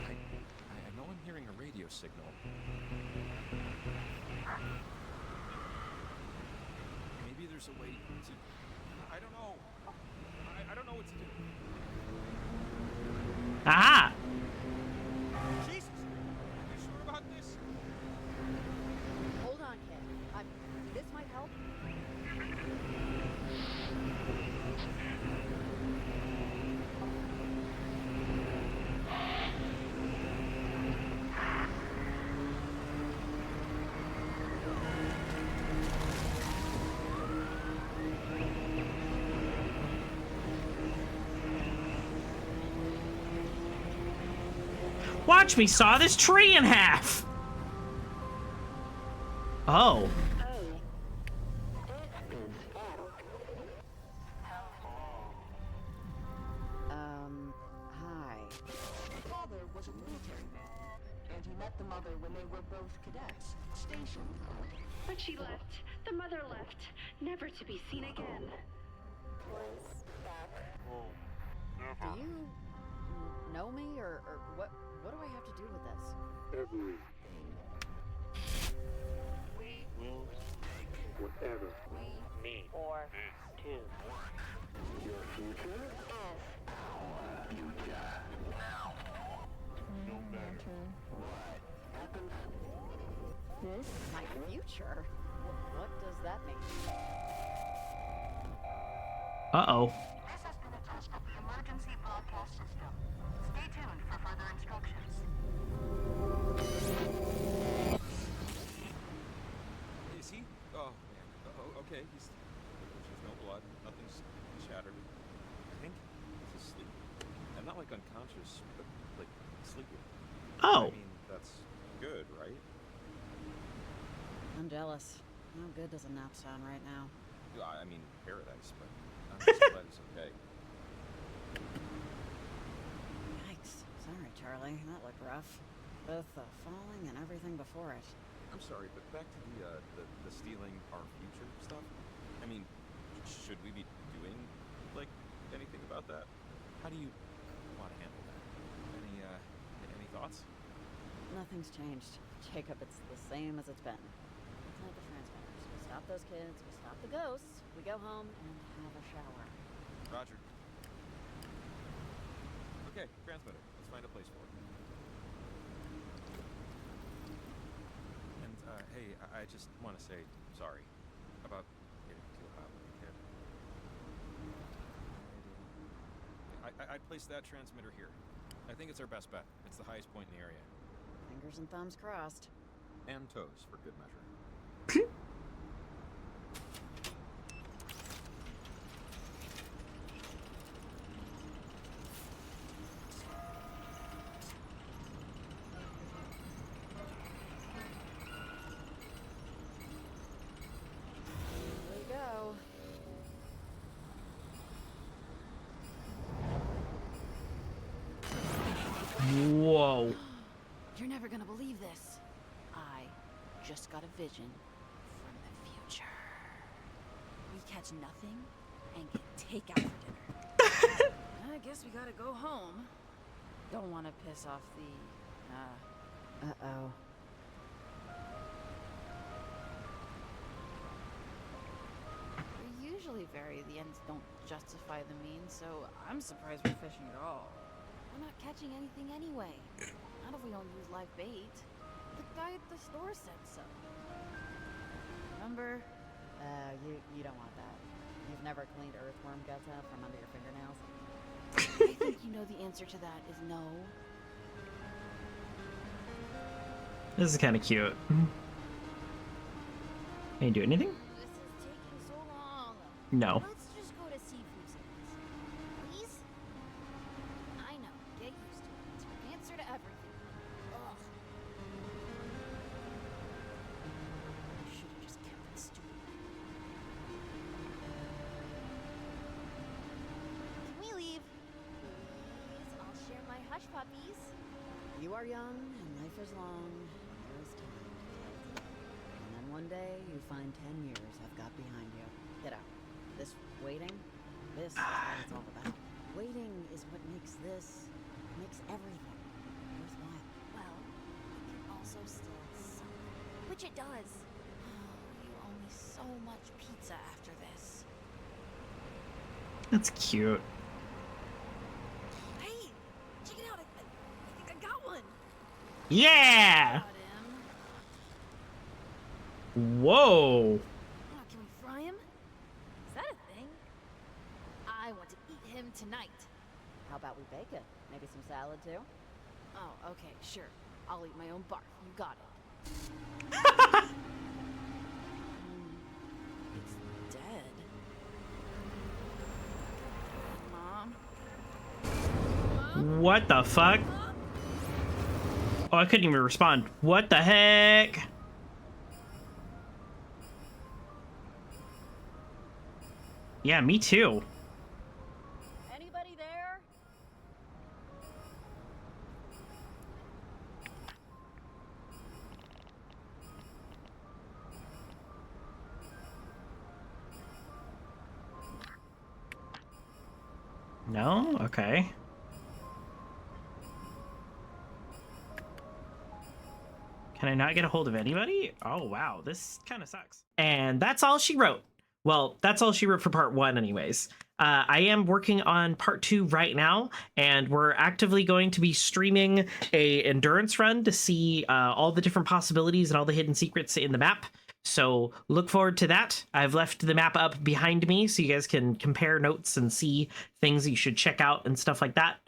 I know I'm hearing a radio signal. Maybe there's a way to... I don't know. I don't know what to do. Aha! Jesus! Are you sure about this? Hold on, kid. This might help. Watch me saw this tree in half! Oh. Hi. Father was a military man, and he met the mother when they were both cadets, stationed. But she left. The mother left, never to be seen again. Do you know me, or what do I have to do with this? Everything. We will take whatever we need. Or two. Your future is our future. Now. No matter what happens. This? My future? What does that mean? Uh-oh. This has been a test of the emergency broadcast system. Stay tuned for further instructions. Is he? Oh, man. Okay, he's no blood. Nothing's shattered. I think he's asleep. And not like unconscious, but like sleeping. Oh. I mean, that's good, right? I'm jealous. How good does a nap sound right now? I mean, paradise, but I'm just glad he's okay. Yikes. Sorry, Charlie. That looked rough. Both the falling and everything before it. I'm sorry, but back to the stealing our future stuff. I mean, should we be doing, like, anything about that? How do you want to handle that? Any thoughts? Nothing's changed. Jacob, it's the same as it's been. Plant the transmitters. We stop those kids, we stop the ghosts, we go home and have a shower. Roger. Okay, transmitter. Let's find a place for it. And, hey, I just want to say sorry about getting too hot with the kid. I'd place that transmitter here. I think it's our best bet. It's the highest point in the area. Fingers and thumbs crossed. And toes, for good measure. Here we go. Whoa. You're never gonna believe this. I just got a vision from the future. We catch nothing and get takeout for dinner. I guess we gotta go home. Don't want to piss off the, Uh-oh. We're usually the ends don't justify the means, so I'm surprised we're fishing at all. We're not catching anything anyway. Not if we don't use live bait. The guy at the store said so. Remember? You don't want that. You've never cleaned earthworm guts out from under your fingernails? I think you know the answer to that is no. This is kind of cute. Can you do anything? This is taking so long. No. Let's just go to seafood sales. Please? I know. Get used to it. It's your answer to everything. Ugh. I should have just kept it stupid. Can we leave? Please? I'll share my hush puppies. You are young and life is long. There is time to tell today. And then one day you find 10 years have got behind you. Get out. This waiting, this is what it's all about. Waiting is what makes everything worthwhile. Well, it can also still suck. Which it does. Oh, you owe me so much pizza after this. That's cute. Hey! Check it out! I think I got one! Yeah! Whoa! Oh, can we fry him? Is that a thing? I want to eat him tonight. How about we bake it? Maybe some salad too? Oh, okay, sure. I'll eat my own barf. You got it. It's dead. Mom? What the fuck? Oh, I couldn't even respond. What the heck? Yeah, me too. Anybody there? No? Okay. Can I not get a hold of anybody? Oh, wow. This kind of sucks. And that's all she wrote. Well, that's all she wrote for part 1 anyways. I am working on part 2 right now, and we're actively going to be streaming a endurance run to see all the different possibilities and all the hidden secrets in the map. So look forward to that. I've left the map up behind me so you guys can compare notes and see things you should check out and stuff like that.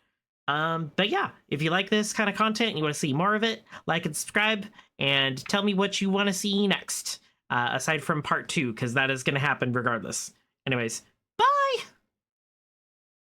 But yeah, if you like this kind of content and you want to see more of it, like and subscribe, and tell me what you want to see next, aside from part 2, because that is going to happen regardless. Anyways,